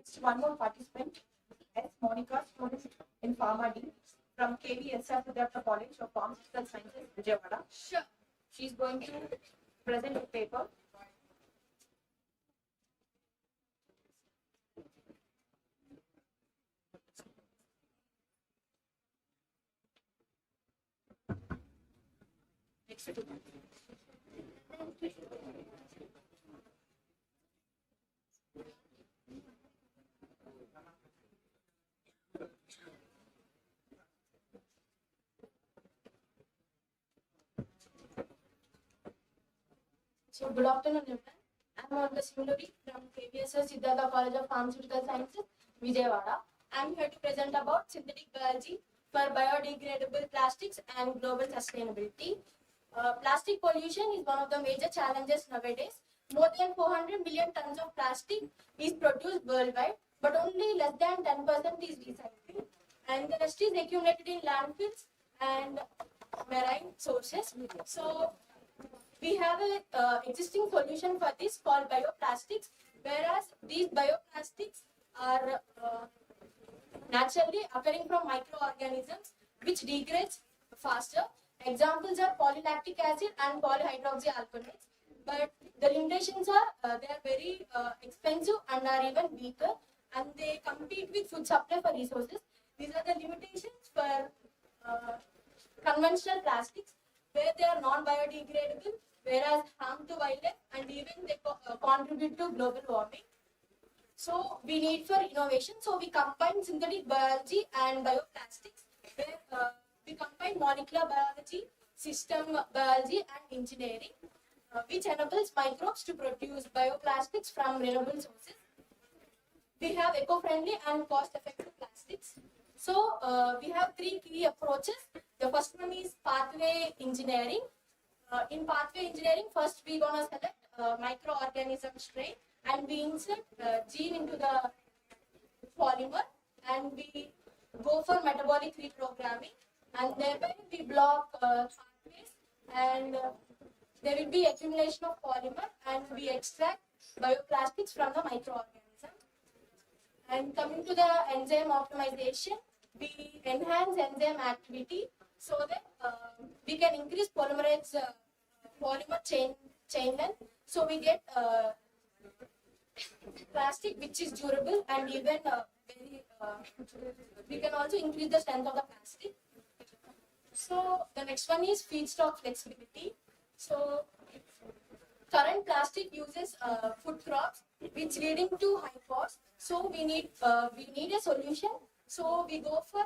Next, one more participant, S. Monica, student in Pharma D from KVSR Siddhartha College of Pharmaceutical Sciences, Vijayawada. Sure. She is going to present the paper. Next. So good afternoon everyone. I am Monica Simuluri from KVSR Siddhartha College of Pharmaceutical Sciences, Vijayawada. I am here to present about synthetic biology for biodegradable plastics and global sustainability. Plastic pollution is one of the major challenges nowadays. More than 400 million tons of plastic is produced worldwide, but only less than 10% is recycled, and the rest is accumulated in landfills and marine sources. So we have a existing solution for this called bioplastics, whereas these bioplastics are naturally occurring from microorganisms which degrades faster. Examples are polylactic acid and polyhydroxyalkanoates. But the limitations are they are very expensive and are even weaker, and they compete with food supply for resources. These are the limitations for conventional plastics, where they are non-biodegradable, whereas harm to wildlife, and even they contribute to global warming. So we need for innovation. So we combine synthetic biology and bioplastics, where we combine molecular biology, system biology, and engineering, which enables microbes to produce bioplastics from renewable sources. We have eco-friendly and cost-effective plastics. So we have three key approaches. The first one is pathway engineering. In pathway engineering, first we gonna select microorganism strain, and we insert gene into the polymer, and we go for metabolic reprogramming, and thereby we block pathways, and there will be accumulation of polymer, and we extract bioplastics from the microorganism. And coming to the enzyme optimization, we enhance enzyme activity so that we can increase polymer chain length, so we get plastic which is durable, and even we can also increase the strength of the plastic. So the next one is feedstock flexibility. So current plastic uses food crops, which leading to high cost. So we need a solution. So we go for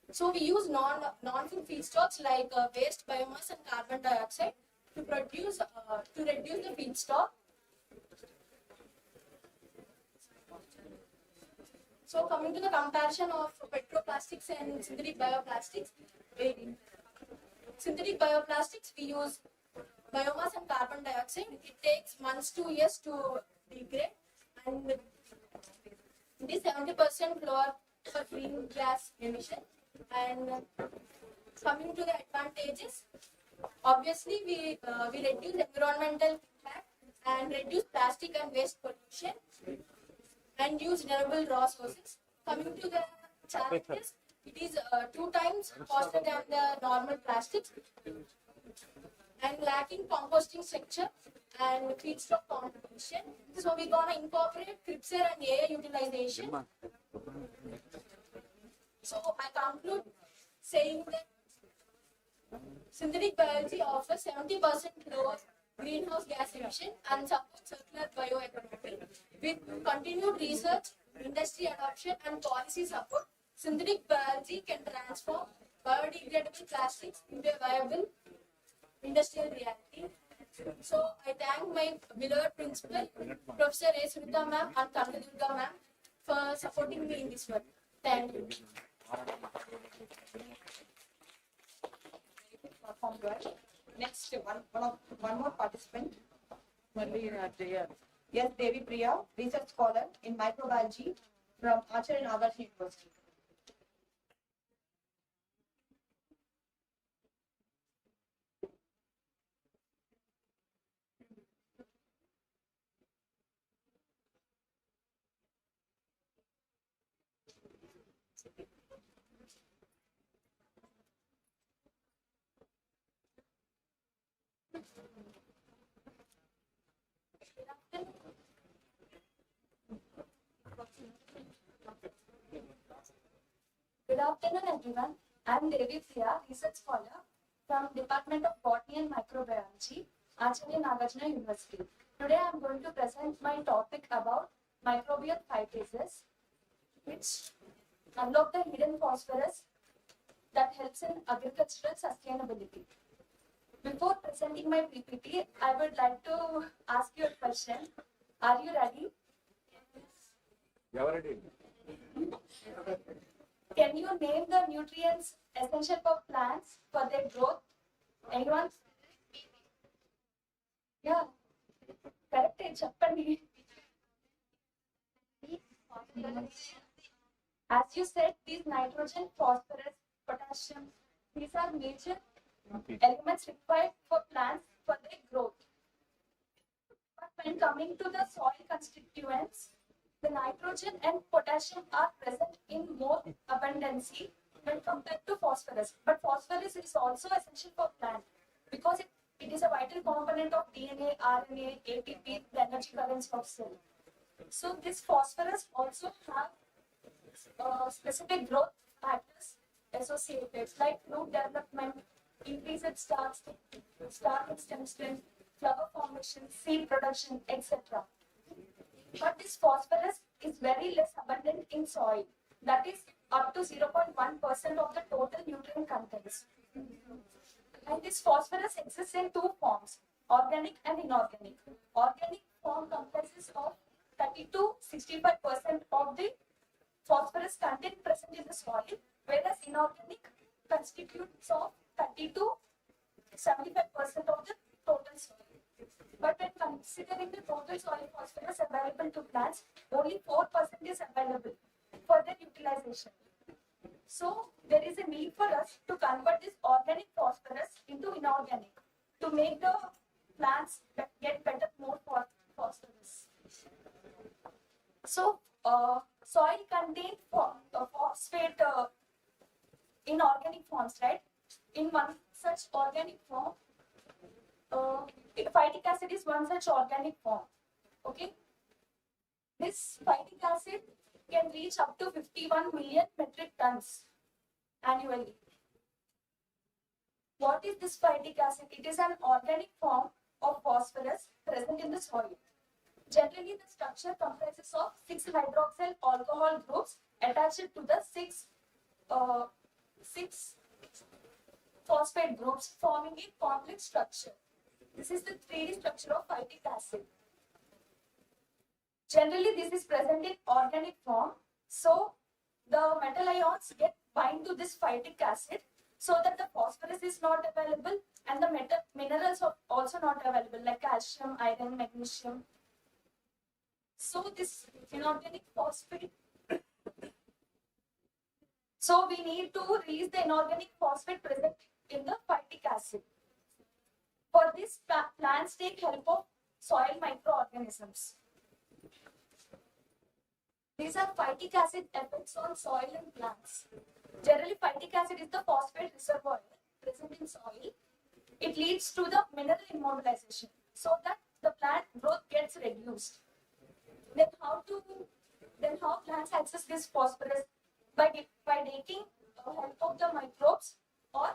so we use non-food feedstocks like waste, biomass, and carbon dioxide to reduce the feedstock. So coming to the comparison of petroplastics and synthetic bioplastics, synthetic bioplastics we use biomass and carbon dioxide. It takes months to years to degrade, and it is 70% lower for green gas emission. And coming to the advantages, obviously we reduce environmental impact and reduce plastic and waste pollution, and use renewable raw sources. Coming to the challenges, it is 2 times faster than the normal plastics, and lacking composting structure and feedstock contribution. So we're gonna incorporate CRIPSER and AI utilization. So I conclude saying that synthetic biology offers 70% lower greenhouse gas emission and supports circular bioeconomy. With continued research, industry adoption, and policy support, synthetic biology can transform biodegradable plastics into a viable industrial reality. So I thank my beloved principal, Professor A. Sunita ma'am and Kanka Durga ma'am, for supporting me in this work. Thank you. Performed well. Next, one more participant. Yes, Devi Priya, research scholar in microbiology from Acharya Nagarjuna University. Good afternoon, everyone. I'm Devi Priya, research scholar from Department of Botany and Microbiology, Acharya Nagarjuna University. Today, I'm going to present my topic about microbial phytases, which unlock the hidden phosphorus that helps in agricultural sustainability. Before presenting my PPT, I would like to ask you a question. Are you ready? Can you name the nutrients essential for plants for their growth? Anyone? Yeah. Correct. Chappandi. As you said, these nitrogen, phosphorus, potassium, these are major elements required for plants for their growth. But when coming to the soil constituents, the nitrogen and potassium are present in more abundancy when compared to phosphorus. But phosphorus is also essential for plant because it is a vital component of DNA, RNA, ATP, the energy currents of cell. So this phosphorus also have specific growth factors associated like root development, increased stalk and stem strength, flower formation, seed production, etc. But this phosphorus is very less abundant in soil. That is up to 0.1% of the total nutrient contents. And this phosphorus exists in two forms, organic and inorganic. Organic form comprises of 30 to 65% of the phosphorus content present in the soil, whereas inorganic constitutes of 30 to 75% of the total soil. But when considering the total soil phosphorus available to plants, only 4% is available for their utilization. So there is a need for us to convert this organic phosphorus into inorganic to make the plants get better, more phosphorus. So soil contains phosphate in organic forms, right? In one such organic form, phytic acid is one such organic form. Okay, this phytic acid can reach up to 51 million metric tons annually. What is this phytic acid? It is an organic form of phosphorus present in the soil. Generally, the structure comprises of 6 hydroxyl alcohol groups attached to the 6 phosphate groups, forming a complex structure. This is the 3D structure of phytic acid. Generally, this is present in organic form. So, the metal ions get bind to this phytic acid so that the phosphorus is not available and the minerals are also not available like calcium, iron, magnesium. So, this inorganic phosphate. So, we need to release the inorganic phosphate present in the phytic acid. For this, plants take help of soil microorganisms. These are phytic acid effects on soil and plants. Generally, phytic acid is the phosphate reservoir present in soil. It leads to the mineral immobilization so that the plant growth gets reduced. Then how plants access this phosphorus? By taking help of the microbes, or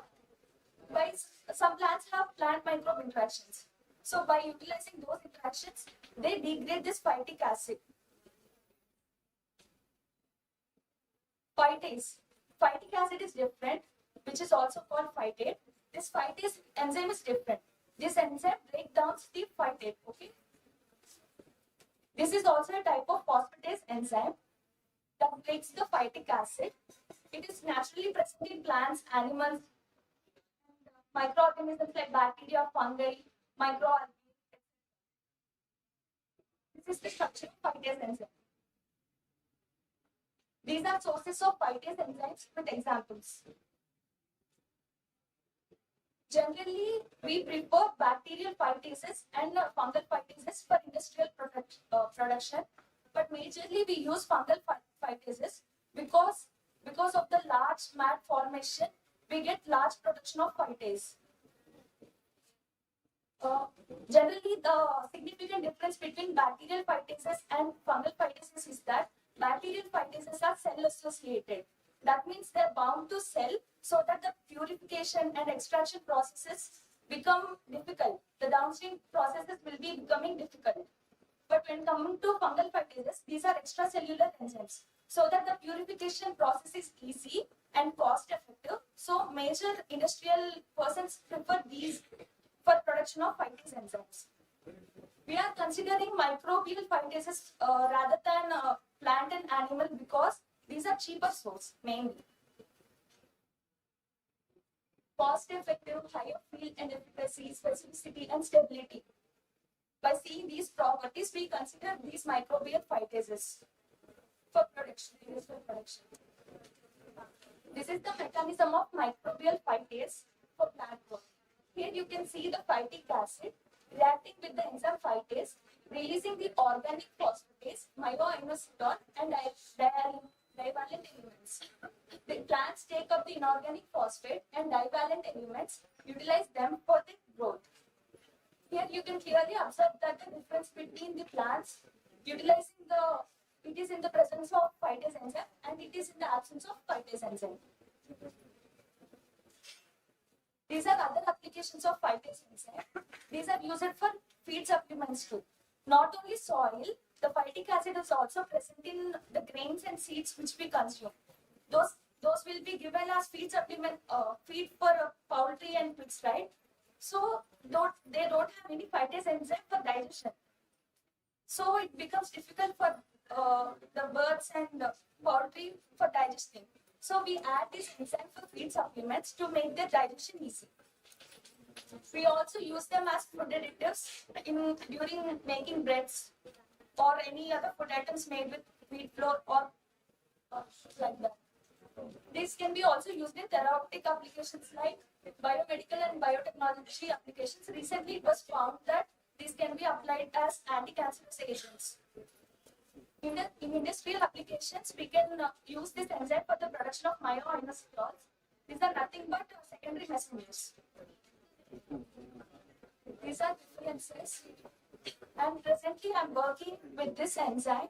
by some plants have plant microbe interactions. So by utilizing those interactions, they degrade this phytic acid. Phytase. Phytic acid is different, which is also called phytate. This phytase enzyme is different. This enzyme breaks down the phytate. Okay. This is also a type of phosphatase enzyme that breaks the phytic acid. It is naturally present in plants, animals, and microorganisms like bacteria, fungi, microalgae. This is the structure of phytase enzyme. These are sources of phytase enzymes with examples. Generally, we prefer bacterial phytases and fungal phytases for industrial production, but majorly we use fungal phytases because of the large mat formation, we get large production of phytase. the significant difference between bacterial phytases and fungal phytases is that bacterial phytases are cell associated. That means they're bound to cell so that the purification and extraction processes become difficult. The downstream processes will be becoming difficult. But when coming to fungal phytases, these are extracellular enzymes, so that the purification process is easy and cost effective. So major industrial persons prefer these for production of phytase enzymes. We are considering microbial phytases rather than plant and animal because these are cheaper source mainly. Cost effective, higher field and efficacy, specificity and stability. By seeing these properties, we consider these microbial phytases for production. This is the mechanism of microbial phytase for plant growth. Here you can see the phytic acid reacting with the enzyme phytase, releasing the organic phosphatase, myoinositol, and divalent elements. The plants take up the inorganic phosphate and divalent elements, utilize them for their growth. Here you can clearly observe that the difference between the plants utilizing it is in the presence of phytase enzyme and it is in the absence of phytase enzyme. These are other applications of phytase enzyme. These are used for feed supplements too. Not only soil, the phytic acid is also present in the grains and seeds which we consume. Those will be given as feed supplement, feed for poultry and pigs, right? So they don't have any phytase enzyme for digestion. So it becomes difficult for the birds and poultry for digesting. So we add this enzyme for feed supplements to make their digestion easy. We also use them as food additives during making breads or any other food items made with wheat flour or like that. This can be also used in therapeutic applications like biomedical and biotechnology applications. Recently, it was found that these can be applied as anti-cancerous agents. In industrial applications, we can use this enzyme for the production of myoinositols. These are nothing but secondary messengers. These are differences. And presently, I'm working with this enzyme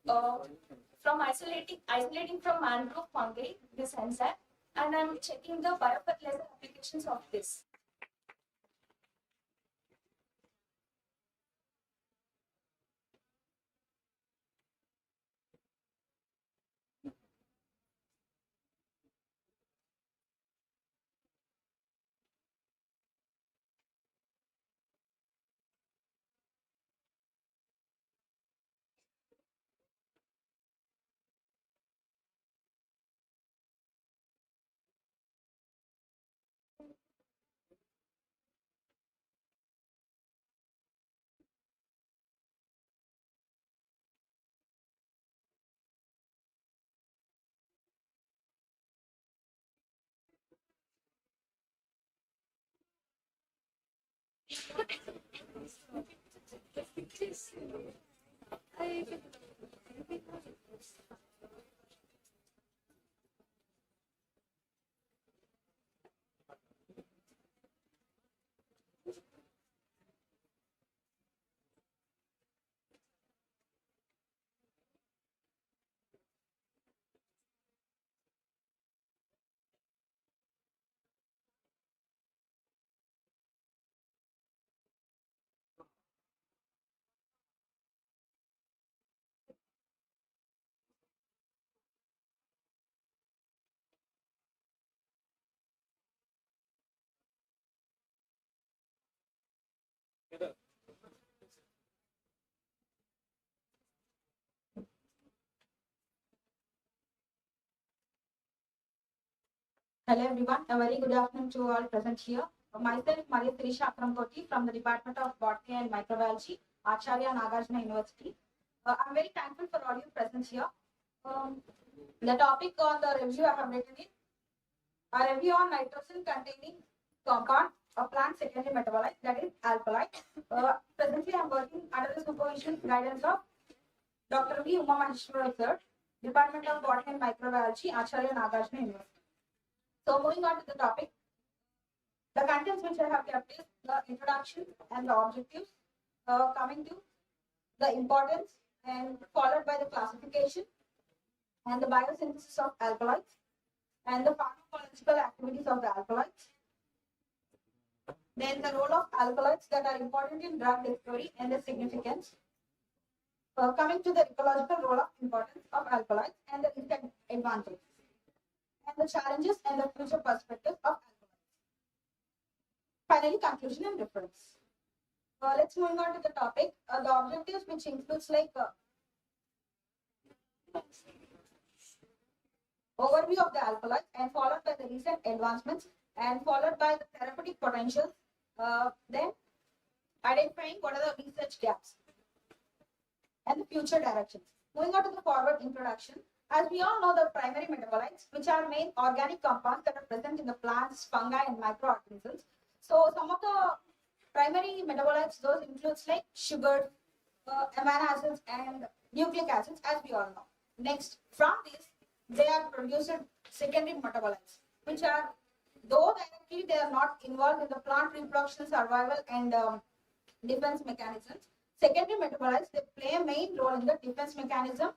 from isolating from mangrove fungi, this enzyme, and I'm checking the biofertilizer applications of this. Hello everyone, a very good afternoon to all present here. Myself, Maria Sirisha Akramkoti from the Department of Botany and Microbiology, Acharya Nagarjuna University. I'm very thankful for all you present here. The topic on the review I have written in a review on nitrogen containing compound, a plant secondary metabolite, that is alkaloid. Presently, I'm working under the supervision guidance of Dr. V. Uma Maheshwara sir, Department of Botany and Microbiology, Acharya Nagarjuna University. So moving on to the topic, the contents which I have kept is the introduction and the objectives, Coming to the importance and followed by the classification and the biosynthesis of alkaloids and the pharmacological activities of the alkaloids. Then the role of alkaloids that are important in drug discovery and their significance. Coming to the ecological role of importance of alkaloids and the advantages and the challenges and the future perspectives of alkaloids. Finally, conclusion and reference. Let's move on to the topic. The objectives, which includes like overview of the alkaloids and followed by the recent advancements and followed by the therapeutic potentials. Then identifying what are the research gaps and the future directions. Moving on to the forward introduction. As we all know, the primary metabolites, which are main organic compounds that are present in the plants, fungi, and microorganisms. So some of the primary metabolites, those includes like sugar, amino acids, and nucleic acids, as we all know. Next, from these, they are produced secondary metabolites, which are, though directly they are not involved in the plant reproduction, survival, and defense mechanisms. Secondary metabolites, they play a main role in the defense mechanism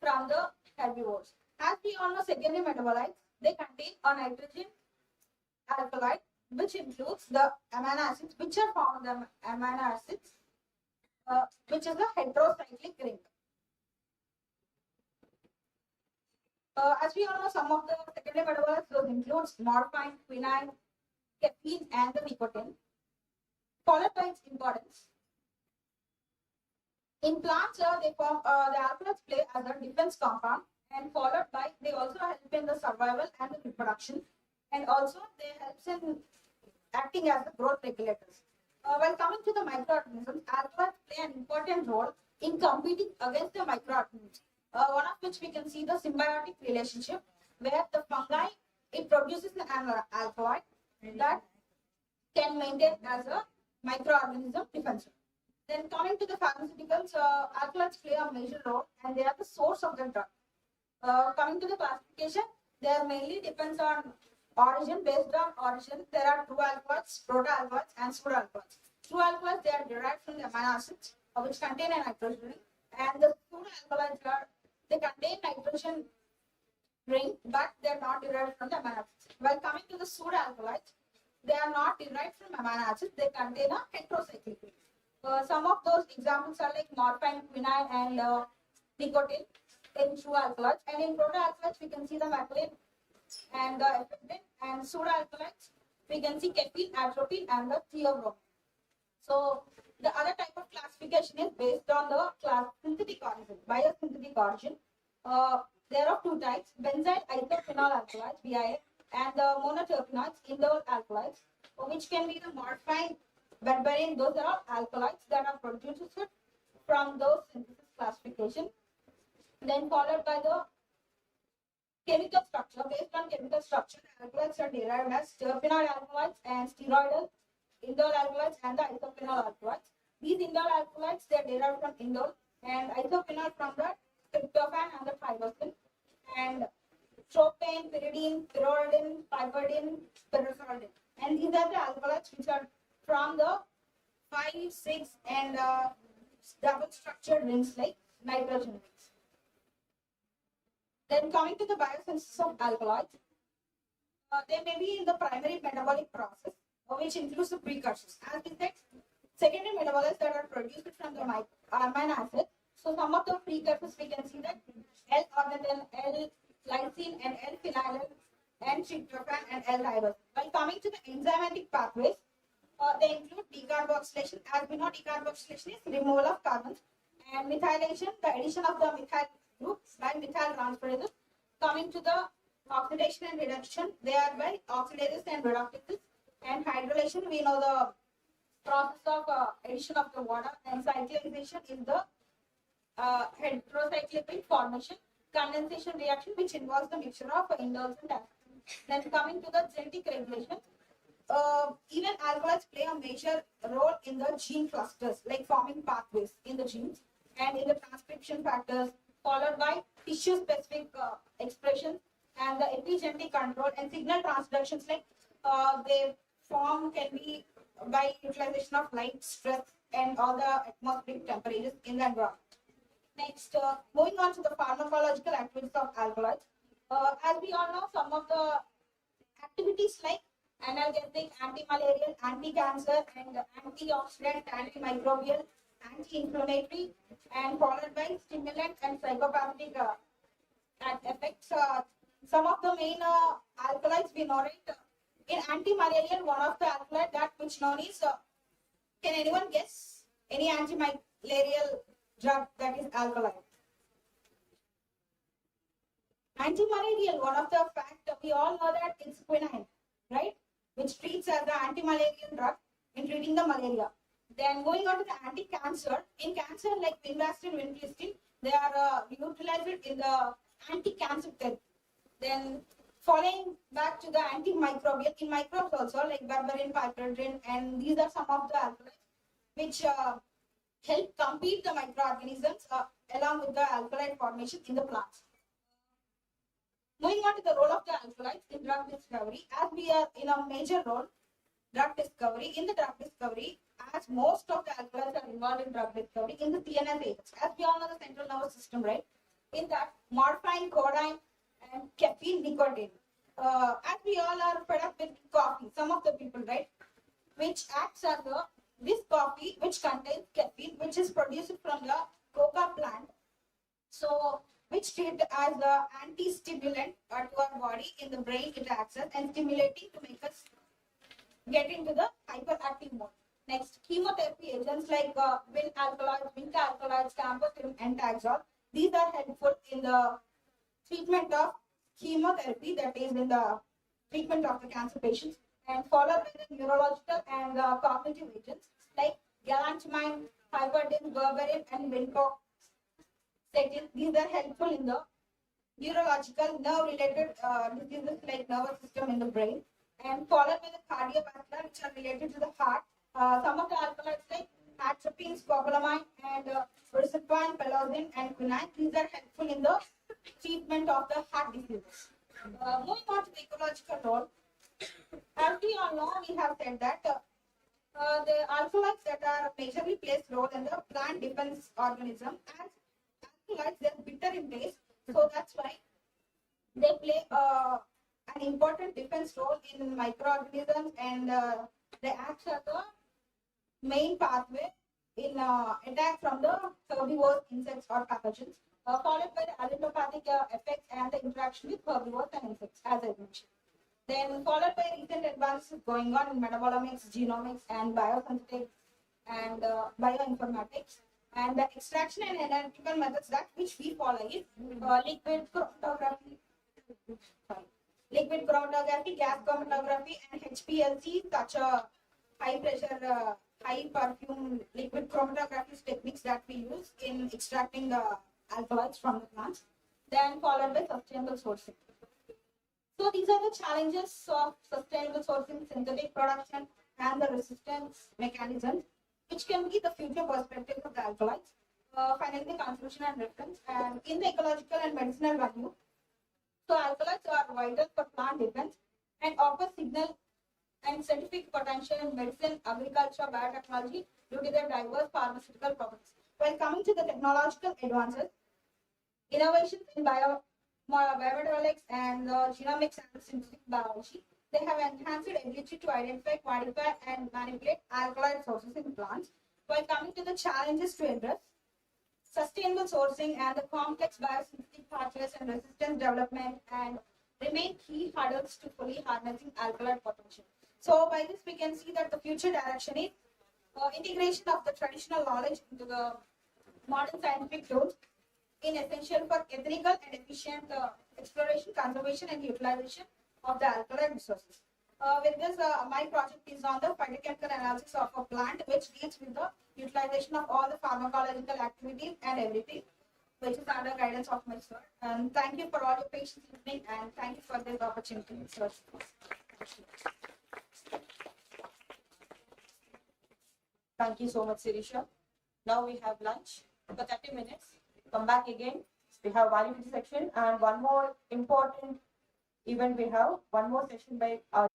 from the herbivores. As we all know, secondary metabolites, they contain a nitrogen alkaloid, which includes the amino acids, which are found in the amino acids, which is a heterocyclic ring. As we all know, some of the secondary metabolites, those includes morphine, quinine, caffeine, and the nicotine. Followed by its importance. In plants, they form the alkaloids play as a defense compound, and followed by they also help in the survival and the reproduction, and also they help in acting as the growth regulators. While coming to the microorganisms, alkaloids play an important role in competing against the microorganisms. One of which we can see the symbiotic relationship, where the fungi, it produces an alkaloid that can maintain as a microorganism defensive. Then coming to the pharmaceuticals, alkaloids play a major role and they are the source of the drug. Coming to the classification, they are mainly depends on origin. Based on origin, there are true alkaloids, proto-alkaloids, and pseudo-alkaloids. True alkaloids, they are derived from the amino acids, which contain a nitrogen ring, and the pseudo-alkaloids are, they contain nitrogen ring, but they are not derived from the amino acids. While coming to the pseudo-alkaloids, they are not derived from amino acids, they contain a heterocyclic ring. Some of those examples are like morphine, quinine, and nicotine in true alkaloids. And in proto-alkaloids, we can see the methylene and the epipene. And pseudo-alkaloids, we can see caffeine, atropine, and the theobromine. So the other type of classification is based on the synthetic origin, biosynthetic origin. There are two types: benzyl isophenol alkaloids (BIA) and the monoterpenoids, indole alkaloids, which can be the morphine, berberine. Those are all alkaloids that are produced from those synthesis classification. Then followed by the chemical structure. Based on chemical structure, alkaloids are derived as terpenoid alkaloids and steroidal indole alkaloids and the isophenol alkaloids. These indole alkaloids, they are derived from indole, and isophenol from the tryptophan and the tyrosine, and tropane, pyridine, pyridine, piperidine, pyrazolidine. And these are the alkaloids which are from the 5, 6, and double structured rings like nitrogen rings. Then coming to the biosynthesis of alkaloids, they may be in the primary metabolic process, which includes the precursors. As we said, secondary metabolites that are produced from the amino acid. So some of the precursors we can see that L-ornithine, L-lysine, and L-phenyl, and tryptophan, and L-tyrosine. While coming to the enzymatic pathways, they include decarboxylation. As we know, decarboxylation is removal of carbons, and methylation, the addition of the methyl group by methyl transferases. Coming to the oxidation and reduction, they are by oxidases and reductases. And hydrolation, we know the process of addition of the water, and cyclization is the heterocyclic formation. Condensation reaction, which involves the mixture of indoles and acetals. Then coming to the genetic regulation, even alkaloids play a major role in the gene clusters, like forming pathways in the genes and in the transcription factors, followed by tissue-specific expressions and the epigenetic control and signal transductions, like they form can be by utilization of light, stress, and all the atmospheric temperatures in the environment. Next, moving on to the pharmacological activities of alkaloids. As we all know, some of the activities like analgesic, anti-malarial, anti-cancer, and antioxidant, antimicrobial, anti-inflammatory, and followed by stimulant and psychopathic effects. Some of the main alkaloids we know, right? In anti-malarial, one of the alkaloid that which known is, can anyone guess any anti-malarial drug that is alkaloid? Anti-malarial, one of the fact we all know that it's quinine, right? Which treats as the anti-malarial drug in treating the malaria. Then going on to the anti-cancer, in cancer like vinblastine, vincristine, they are utilized in the anti-cancer therapy. Then following back to the antimicrobial, in microbes also like berberine, piperine, and these are some of the alkaloids which help compete the microorganisms along with the alkaloid formation in the plants. Moving on to the role of the alkaloids in drug discovery, as we are in a major role, drug discovery, in the drug discovery, as most of the alkaloids are involved in drug discovery in the CNS agents, as we all know the central nervous system, right? In that, morphine, codeine, and caffeine, nicotine. As we all are fed up with coffee, some of the people, right? Which acts as this coffee which contains caffeine, which is produced from the coca plant. So, which treat as the anti-stimulant to our body in the brain, it acts as and stimulating to make us get into the hyperactive mode. Next, chemotherapy agents like win alkaloids, vinca alkaloids, camptothecin, and taxol. These are helpful in the treatment of chemotherapy, that is in the treatment of the cancer patients, and followed by the neurological and cognitive agents like galantamine, hypertine, berberine, and vinco. These are helpful in the neurological, nerve-related diseases like nervous system in the brain, and followed by the cardiovascular, which are related to the heart. Some of the alkaloids like atropine, scopolamine, and risperidone, pallosine, and quinine. These are helpful in the treatment of the heart diseases. Moving on to the ecological role, as we all know, we have said that the alkaloids that are majorly plays role in the plant defense organism, as alkaloids they're bitter in taste, so that's why they play an important defense role in microorganisms, and they act as the main pathway in attack from the herbivores, insects, or pathogens, followed by the allelopathic effects and the interaction with herbivores and insects, as I mentioned. Then followed by recent advances going on in metabolomics, genomics, and biosynthetics and bioinformatics. And the extraction and analytical methods that which we follow is liquid chromatography, gas chromatography, and HPLC, such a high pressure, high perfume liquid chromatography techniques that we use in extracting the alkaloids from the plants. Then followed by sustainable sourcing. So these are the challenges of sustainable sourcing, synthetic production, and the resistance mechanisms, which can be the future perspective of the alkaloids. Finally, the conclusion and reference. And in the ecological and medicinal value, so alkaloids are vital for plant defense and offer signal and scientific potential in medicine, agriculture, biotechnology due to their diverse pharmaceutical properties. While coming to the technological advances, innovations in biometabolics and genomics and synthetic biology, they have enhanced ability to identify, quantify, and manipulate alkaloid sources in plants. While coming to the challenges to address, sustainable sourcing and the complex biosynthetic pathways and resistance development and remain key hurdles to fully harnessing alkaloid potential. So by this we can see that the future direction is integration of the traditional knowledge into the modern scientific tools in essential for ethical and efficient exploration, conservation, and utilization of the alkaloid resources. With this, my project is on the phytochemical analysis of a plant, which deals with the utilization of all the pharmacological activities and everything, which is under guidance of my sir. And thank you for all your patience listening, and thank you for this opportunity, sir. Thank you so much, Sirisha. Now we have lunch for 30 minutes. Come back again. We have validity section and one more important event. We have one more session by our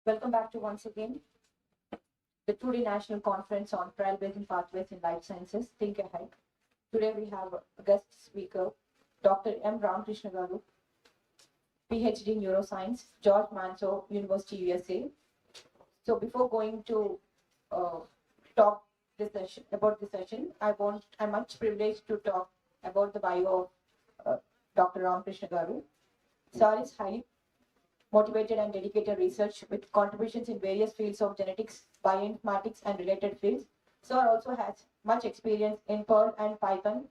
Welcome back to once again the 2-day National Conference on Trailblazing Pathways in Life Sciences, Think Ahead. Today we have a guest speaker, Dr. M. Ramakrishna Garu, PhD in Neuroscience, George Manso, University, USA. So before going to talk about this session, I'm much privileged to talk about the bio of Dr. Ramakrishna Garu. Sir is highly motivated and dedicated research with contributions in various fields of genetics, bioinformatics, and related fields. Sir also has much experience in Perl and Python,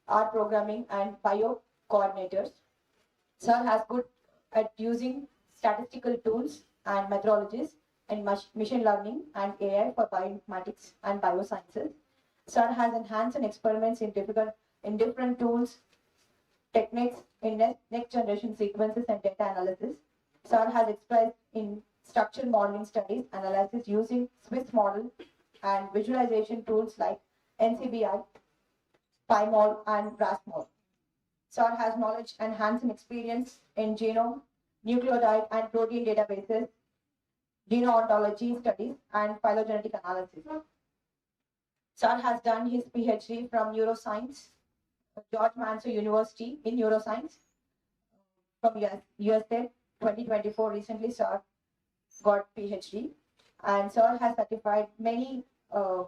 R programming, and bio coordinators. Sir has good at using statistical tools and methodologies in machine learning and AI for bioinformatics and biosciences. Sir has enhanced and experiments in different tools, techniques in next generation sequences and data analysis. Sir has expressed in structural modeling studies analysis using Swiss model and visualization tools like NCBI, PyMol, and RASMol. Sir has knowledge and hands-on experience in genome, nucleotide, and protein databases, genoontology studies, and phylogenetic analysis. Sir has done his PhD from neuroscience, George Manso University in neuroscience from USA 2024. Recently, Sir got PhD, and Sir has certified many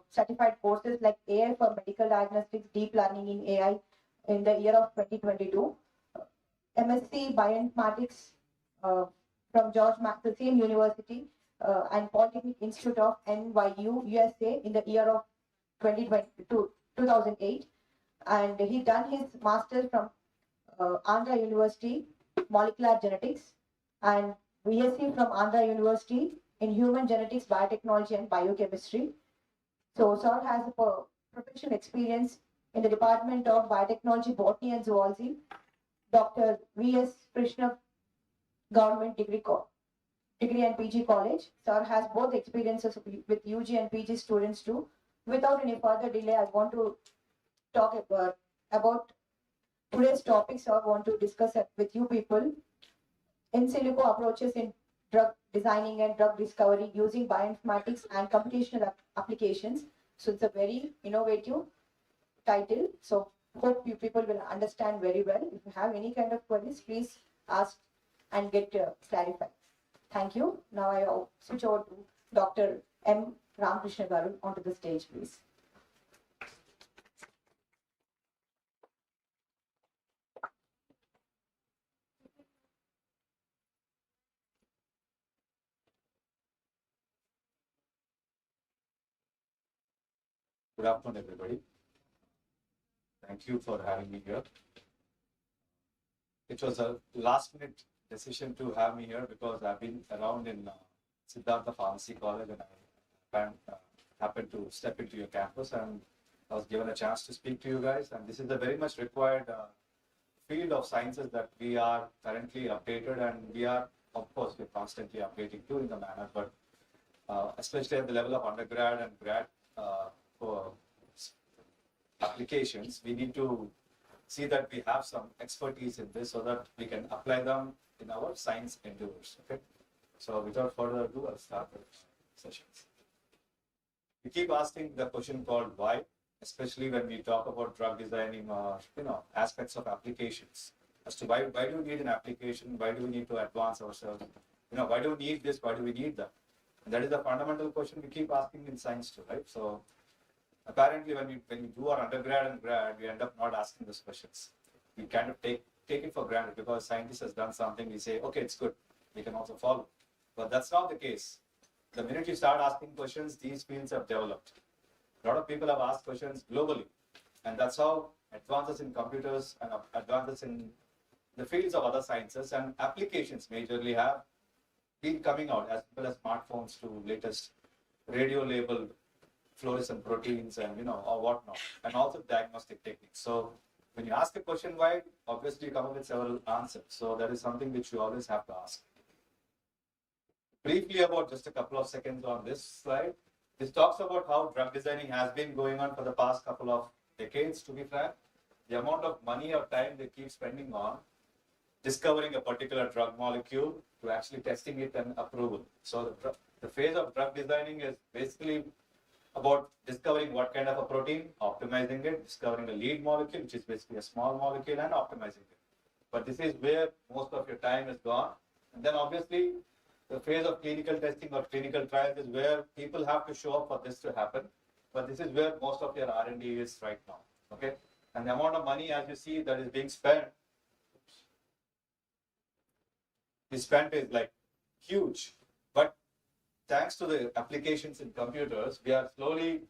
certified courses like AI for medical diagnostics, deep learning in AI in the year of 2022, MSc Bioinformatics from the same university, and Polytechnic Institute of NYU, USA in the year of 2008, and he done his master's from Andhra University, Molecular Genetics, and BSc from Andhra University in Human Genetics, Biotechnology, and Biochemistry. So, Sir has a professional experience in the Department of Biotechnology, Botany, and Zoology, Dr. V.S. Krishna Government Degree and PG College. Sir has both experiences with UG and PG students too. Without any further delay, I want to talk about today's topic. So I want to discuss it with you people. In silico approaches in drug designing and drug discovery using bioinformatics and computational applications. So it's a very innovative title. So hope you people will understand very well. If you have any kind of queries, please ask and get clarified. Thank you. Now I switch over to Dr. M. Ramakrishna Garu onto the stage, please. Good afternoon, everybody. Thank you for having me here. It was a last-minute decision to have me here because I've been around in Siddhartha Pharmacy College, and I happened to step into your campus, and I was given a chance to speak to you guys. And this is a very much required field of sciences that we are currently updated, and we are, of course, we're constantly updating too in the manner, but especially at the level of undergrad and grad for applications, we need to see that we have some expertise in this so that we can apply them in our science endeavors. Okay, so without further ado, I'll start the sessions. We keep asking the question called why, especially when we talk about drug designing or aspects of applications. As to why do we need an application? Why do we need to advance ourselves? Why do we need this? Why do we need that? And that is the fundamental question we keep asking in science too, right? So apparently, when we do our undergrad and grad, we end up not asking those questions. We kind of take it for granted because scientist has done something. We say, okay, it's good. We can also follow. But that's not the case. The minute you start asking questions, these fields have developed. A lot of people have asked questions globally, and that's how advances in computers and advances in the fields of other sciences and applications majorly have been coming out, as well as smartphones to latest radio labeled fluorescent proteins and or whatnot, and also diagnostic techniques. So when you ask a question why, obviously you come up with several answers. So that is something which you always have to ask. Briefly about just a couple of seconds on this slide. This talks about how drug designing has been going on for the past couple of decades, to be frank. The amount of money or time they keep spending on discovering a particular drug molecule to actually testing it and approval. So the phase of drug designing is basically about discovering what kind of a protein, optimizing it, discovering a lead molecule, which is basically a small molecule, and optimizing it. But this is where most of your time is gone. And then obviously, the phase of clinical testing or clinical trials is where people have to show up for this to happen. But this is where most of your R&D is right now. Okay, and the amount of money, as you see, that is being spent, is like huge. But thanks to the applications in computers, we are slowly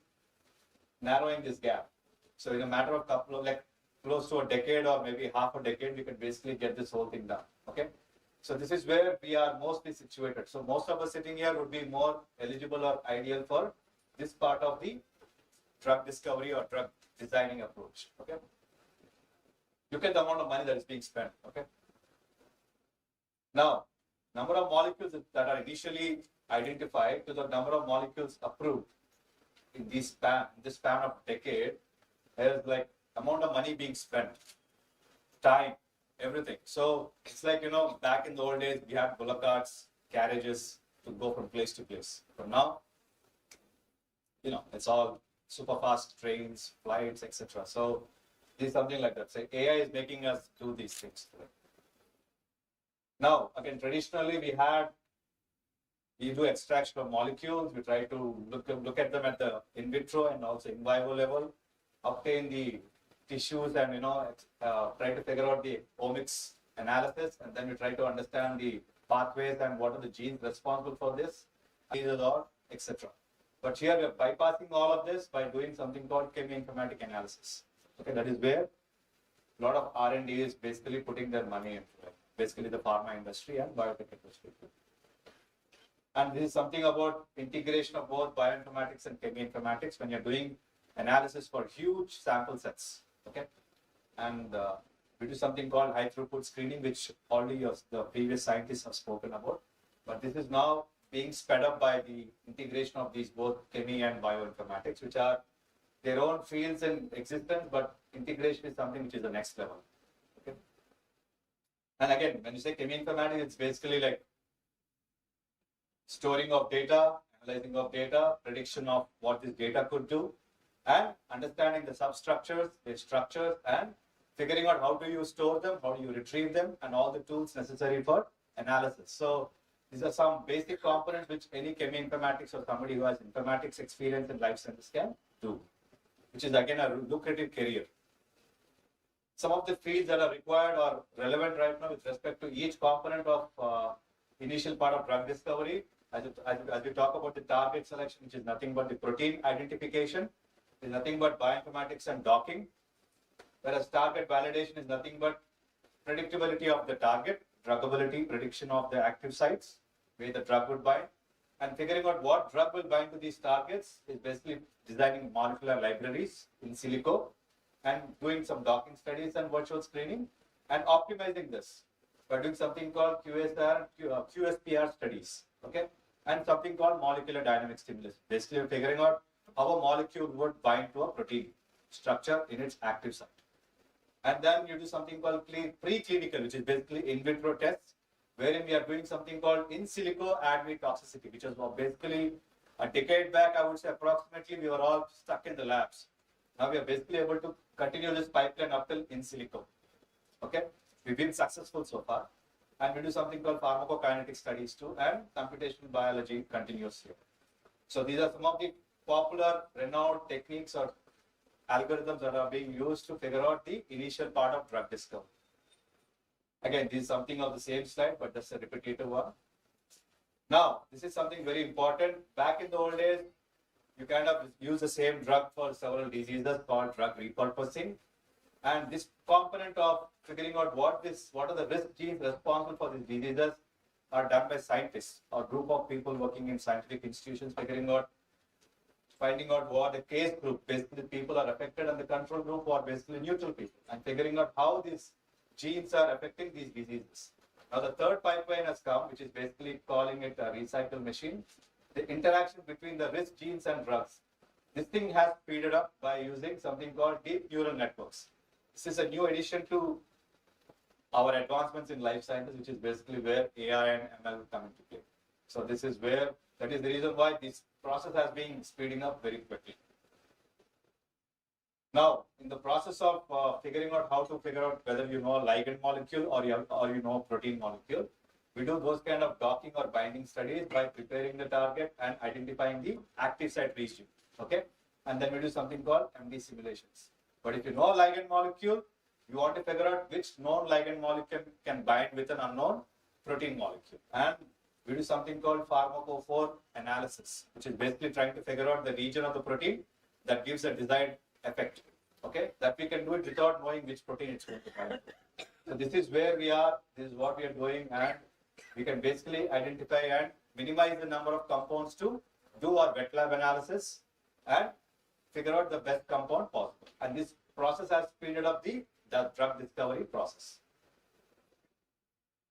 narrowing this gap. So in a matter of couple of close to a decade or maybe half a decade, we can basically get this whole thing done. Okay. So this is where we are mostly situated. So most of us sitting here would be more eligible or ideal for this part of the drug discovery or drug designing approach. Okay. Look at the amount of money that is being spent. Okay. Now, number of molecules that are initially identified to the number of molecules approved in this span of decade, there is like amount of money being spent, time, everything. So it's like, back in the old days, we had bullock carts, carriages to go from place to place. But now, it's all super fast trains, flights, etc. So this is something like that. So AI is making us do these things today. Now, again, traditionally we do extraction of molecules. We try to look at them at the in vitro and also in vivo level, obtain the tissues and try to figure out the omics analysis, and then we try to understand the pathways and what are the genes responsible for this, etc. But here we are bypassing all of this by doing something called chemoinformatic analysis. Okay, that is where a lot of R&D is basically putting their money into it. Basically the pharma industry and biotech industry. And this is something about integration of both bioinformatics and chemoinformatics when you're doing analysis for huge sample sets. Okay, and we do something called high throughput screening, which already the previous scientists have spoken about. But this is now being sped up by the integration of these both chemi and bioinformatics, which are their own fields in existence, but integration is something which is the next level. Okay. And again, when you say chemoinformatics, it's basically like storing of data, analyzing of data, prediction of what this data could do, and understanding the substructures, their structures, and figuring out how do you store them, how do you retrieve them, and all the tools necessary for analysis. So these are some basic components which any chemoinformatics or somebody who has informatics experience in life sciences can do, which is again a lucrative career. Some of the fields that are required or relevant right now with respect to each component of initial part of drug discovery, as we talk about the target selection, which is nothing but the protein identification, is nothing but bioinformatics and docking, whereas target validation is nothing but predictability of the target, druggability, prediction of the active sites, where the drug would bind, and figuring out what drug will bind to these targets is basically designing molecular libraries in silico and doing some docking studies and virtual screening and optimizing this by doing something called QSPR studies, okay, and something called molecular dynamic stimulus. Basically, figuring out how a molecule would bind to a protein structure in its active site. And then you do something called preclinical, which is basically in vitro tests, wherein we are doing something called in silico ADME toxicity, which is basically a decade back, I would say approximately, we were all stuck in the labs. Now we are basically able to continue this pipeline up till in silico. Okay, we've been successful so far. And we do something called pharmacokinetic studies too, and computational biology continues here. So these are some of the popular, renowned techniques or algorithms that are being used to figure out the initial part of drug discovery. Again, this is something of the same slide, but just a repetitive one. Now, this is something very important. Back in the old days, you kind of use the same drug for several diseases called drug repurposing. And this component of figuring out what are the risk genes responsible for these diseases are done by scientists or group of people working in scientific institutions, finding out what the case group, basically people are affected, and the control group are basically neutral people, and figuring out how these genes are affecting these diseases. Now the third pipeline has come, which is basically calling it a recycle machine. The interaction between the risk genes and drugs. This thing has speeded up by using something called deep neural networks. This is a new addition to our advancements in life sciences, which is basically where AI and ML come into play. So this is where, that is the reason why this process has been speeding up very quickly. Now, in the process of figuring out how to figure out whether you know ligand molecule or you know protein molecule, we do those kind of docking or binding studies by preparing the target and identifying the active site region. Okay, and then we do something called MD simulations. But if you know ligand molecule, you want to figure out which known ligand molecule can bind with an unknown protein molecule, and we do something called pharmacophore analysis, which is basically trying to figure out the region of the protein that gives a desired effect. Okay, that we can do it without knowing which protein it's going to bind. So this is where we are, this is what we are doing, and we can basically identify and minimize the number of compounds to do our wet lab analysis and figure out the best compound possible. And this process has speeded up the drug discovery process.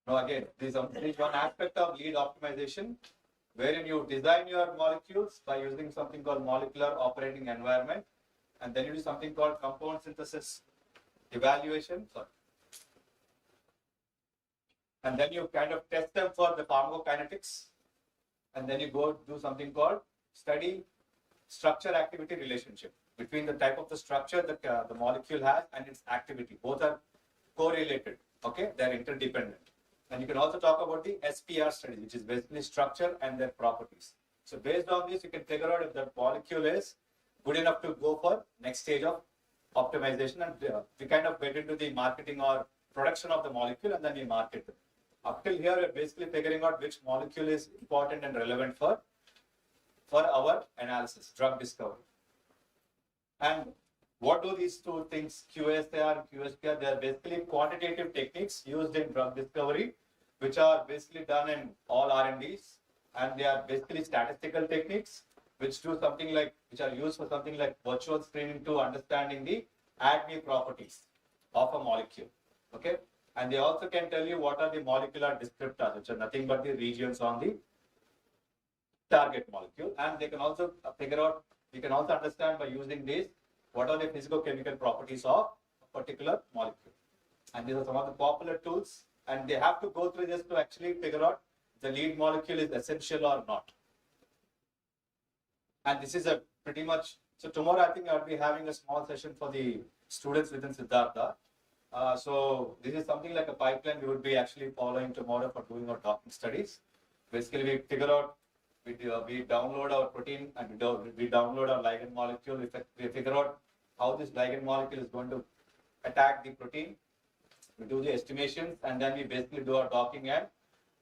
Now again, this is one aspect of lead optimization, wherein you design your molecules by using something called molecular operating environment, and then you do something called compound synthesis evaluation. And then you kind of test them for the pharmacokinetics, and then you go do something called study structure activity relationship between the type of the structure that the molecule has and its activity. Both are correlated, okay? They're interdependent. And you can also talk about the SPR study, which is basically structure and their properties. So based on this, you can figure out if the molecule is good enough to go for next stage of optimization, and we kind of get into the marketing or production of the molecule, and then we market them. Up till here, we're basically figuring out which molecule is important and relevant for our analysis, drug discovery. And what do these two things, QSAR and QSPR, they are basically quantitative techniques used in drug discovery, which are basically done in all R&Ds, and they are basically statistical techniques, which do something like, which are used for something like virtual screening to understanding the ADME properties of a molecule, okay? And they also can tell you what are the molecular descriptors, which are nothing but the regions on the target molecule. And they can also figure out, we can also understand by using this, what are the physicochemical properties of a particular molecule. And these are some of the popular tools, and they have to go through this to actually figure out the lead molecule is essential or not. And this is a pretty much, so tomorrow I think I'll be having a small session for the students within Siddhartha. So this is something like a pipeline we would be actually following tomorrow for doing our docking studies. Basically, we figure out, we download our protein and we download our ligand molecule. We figure out how this ligand molecule is going to attack the protein. We do the estimations, and then we basically do our docking, and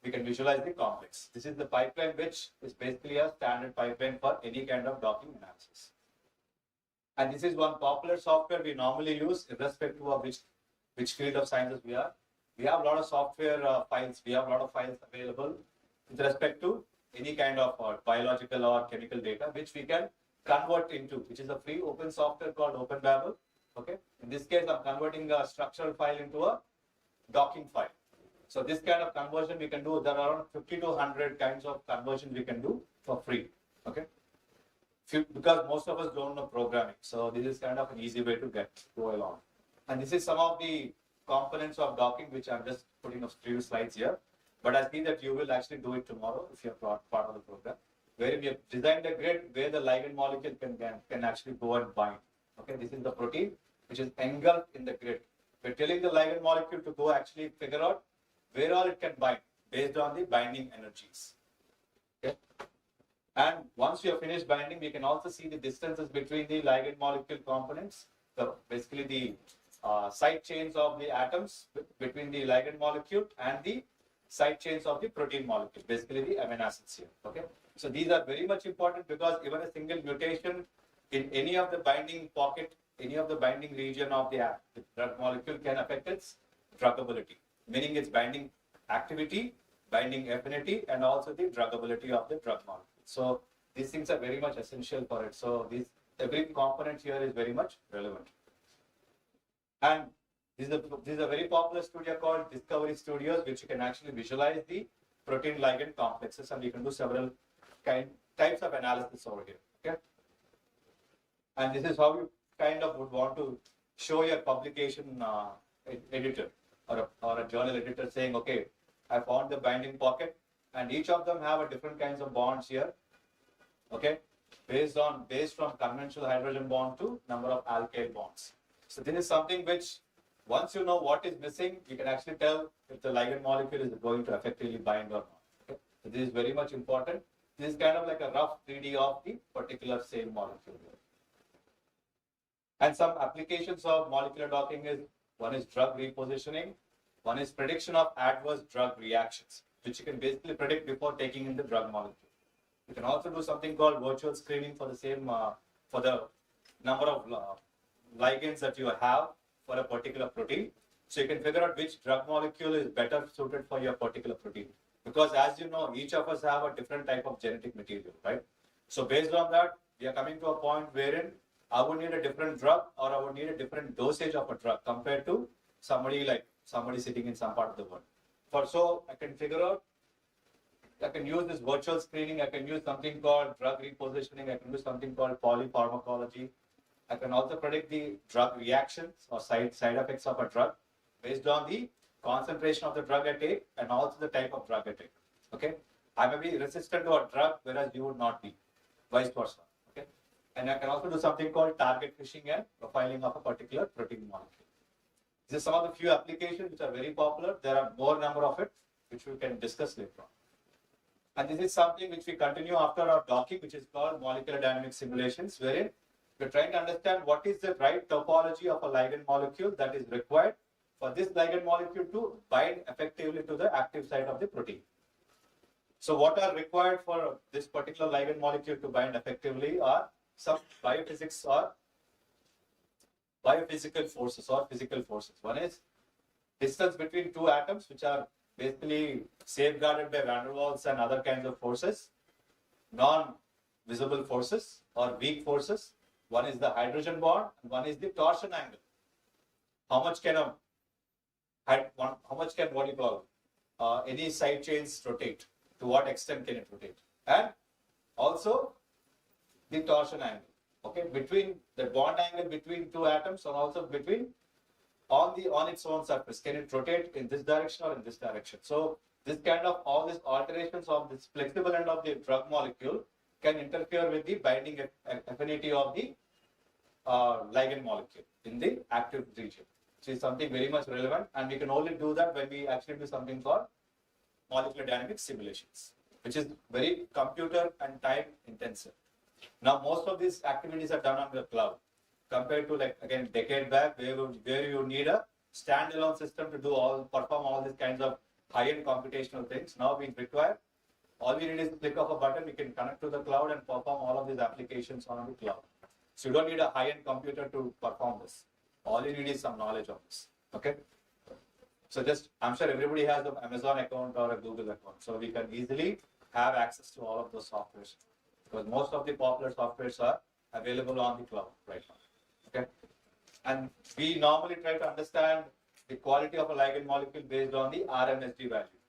we can visualize the complex. This is the pipeline, which is basically a standard pipeline for any kind of docking analysis. And this is one popular software we normally use, irrespective of which field of sciences we are. We have a lot of software files. We have a lot of files available with respect to any kind of biological or chemical data, which we can convert into, which is a free open software called OpenBabel. Okay. In this case, I'm converting a structural file into a docking file. So this kind of conversion we can do. There are around 50 to 100 kinds of conversion we can do for free. Okay. Because most of us don't know programming, so this is kind of an easy way to go along. And this is some of the components of docking, which I'm just putting a few slides here. But I see that you will actually do it tomorrow if you're part of the program, where we have designed a grid where the ligand molecule can actually go and bind. Okay, this is the protein which is engulfed in the grid. We're telling the ligand molecule to go actually figure out where all it can bind based on the binding energies. Okay. And once we have finished binding, we can also see the distances between the ligand molecule components. So basically the side chains of the atoms between the ligand molecule and the side chains of the protein molecule, basically the amino acids here. Okay. So these are very much important, because even a single mutation in any of the binding pocket, any of the binding region of the drug molecule can affect its druggability, meaning its binding activity, binding affinity, and also the druggability of the drug molecule. So these things are very much essential for it. So every component here is very much relevant. And this is a very popular studio called Discovery Studios, which you can actually visualize the protein ligand complexes, and you can do several types of analysis over here. Okay. And this is how you kind of would want to show your publication editor or a journal editor saying, okay, I found the binding pocket, and each of them have a different kinds of bonds here, okay, based from conventional hydrogen bond to number of alkyl bonds. So this is something which, once you know what is missing, you can actually tell if the ligand molecule is going to effectively bind or not. Okay? So this is very much important. This is kind of like a rough 3D of the particular same molecule. And some applications of molecular docking is, one is drug repositioning, one is prediction of adverse drug reactions, which you can basically predict before taking in the drug molecule. You can also do something called virtual screening for the same, for the number of ligands that you have for a particular protein. So you can figure out which drug molecule is better suited for your particular protein. Because as you know, each of us have a different type of genetic material, right? So based on that, we are coming to a point wherein I would need a different drug or I would need a different dosage of a drug compared to somebody sitting in some part of the world. So I can figure out, I can use this virtual screening, I can use something called drug repositioning, I can use something called polypharmacology. I can also predict the drug reactions or side effects of a drug based on the concentration of the drug I take and also the type of drug I take. Okay, I may be resistant to a drug, whereas you would not be, vice versa. Okay, and I can also do something called target fishing and profiling of a particular protein molecule. These are some of the few applications which are very popular. There are more number of it, which we can discuss later on. And this is something which we continue after our docking, which is called molecular dynamic simulations, wherein we're trying to understand what is the right topology of a ligand molecule that is required for this ligand molecule to bind effectively to the active site of the protein. So what are required for this particular ligand molecule to bind effectively are some biophysics or biophysical forces or physical forces. One is distance between two atoms, which are basically safeguarded by van der Waals and other kinds of forces, non-visible forces or weak forces. One is the hydrogen bond, and one is the torsion angle. How much can any side chains rotate? To what extent can it rotate? And also the torsion angle. Okay, between the bond angle between two atoms and also between on its own surface. Can it rotate in this direction or in this direction? So this kind of all these alterations of this flexible end of the drug molecule can interfere with the binding affinity of the ligand molecule in the active region. So it's something very much relevant, and we can only do that when we actually do something called molecular dynamic simulations, which is very computer and time intensive. Now most of these activities are done on the cloud, compared to like again decade back where you need a standalone system to perform all these kinds of high-end computational things. Now we require, all we need is click of a button, we can connect to the cloud and perform all of these applications on the cloud. So you don't need a high-end computer to perform this. All you need is some knowledge of this. Okay. So I'm sure everybody has an Amazon account or a Google account. So we can easily have access to all of those softwares, because most of the popular softwares are available on the cloud right now. Okay. And we normally try to understand the quality of a ligand molecule based on the RMSD value.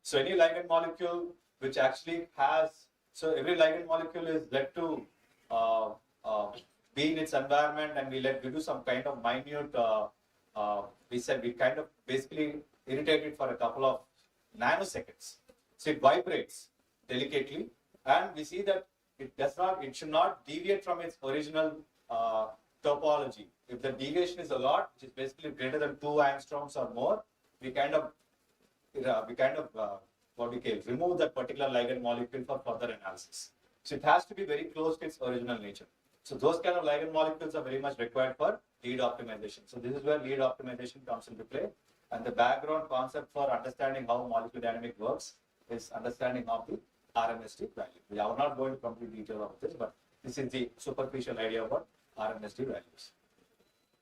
So any ligand molecule which actually has, so every ligand molecule is led to be in its environment, and we do some kind of minute, we kind of basically irritate it for a couple of nanoseconds. So it vibrates delicately, and we see that it should not deviate from its original topology. If the deviation is a lot, which is basically greater than 2 angstroms or more, we kind of remove that particular ligand molecule for further analysis. So it has to be very close to its original nature. So those kind of ligand molecules are very much required for lead optimization. So this is where lead optimization comes into play. And the background concept for understanding how molecular dynamics works is understanding of the RMSD value. We are not going to complete detail of this, but this is the superficial idea about RMSD values.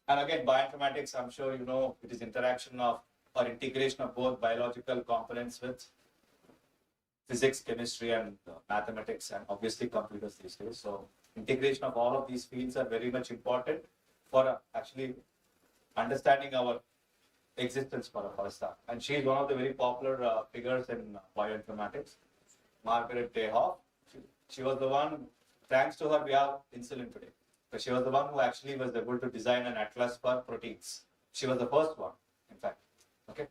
And again, bioinformatics, I'm sure you know, it is interaction of or integration of both biological components with physics, chemistry, and mathematics, and obviously computers these days. So integration of all of these fields are very much important for actually understanding our existence for a staff. And she is one of the very popular figures in bioinformatics, Margaret Dayhoff. She was the one, thanks to her, we have insulin today. But she was the one who actually was able to design an atlas for proteins. She was the first one, in fact. Okay.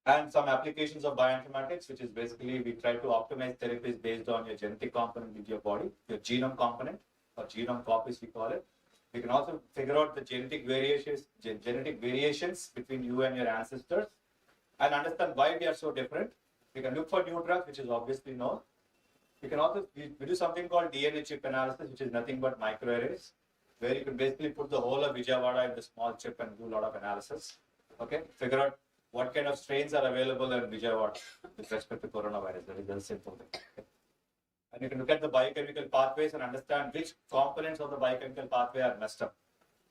And some applications of bioinformatics, which is basically we try to optimize therapies based on your genetic component in your body, your genome component, or genome copies we call it. We can also figure out the genetic variations between you and your ancestors and understand why we are so different. We can look for new drugs, which is obviously known. We can also we do something called DNA chip analysis, which is nothing but microarrays, where you can basically put the whole of Vijayawada in the small chip and do a lot of analysis. Okay, figure out what kind of strains are available in Vijayawada with respect to coronavirus. That is a simple thing. Okay? And you can look at the biochemical pathways and understand which components of the biochemical pathway are messed up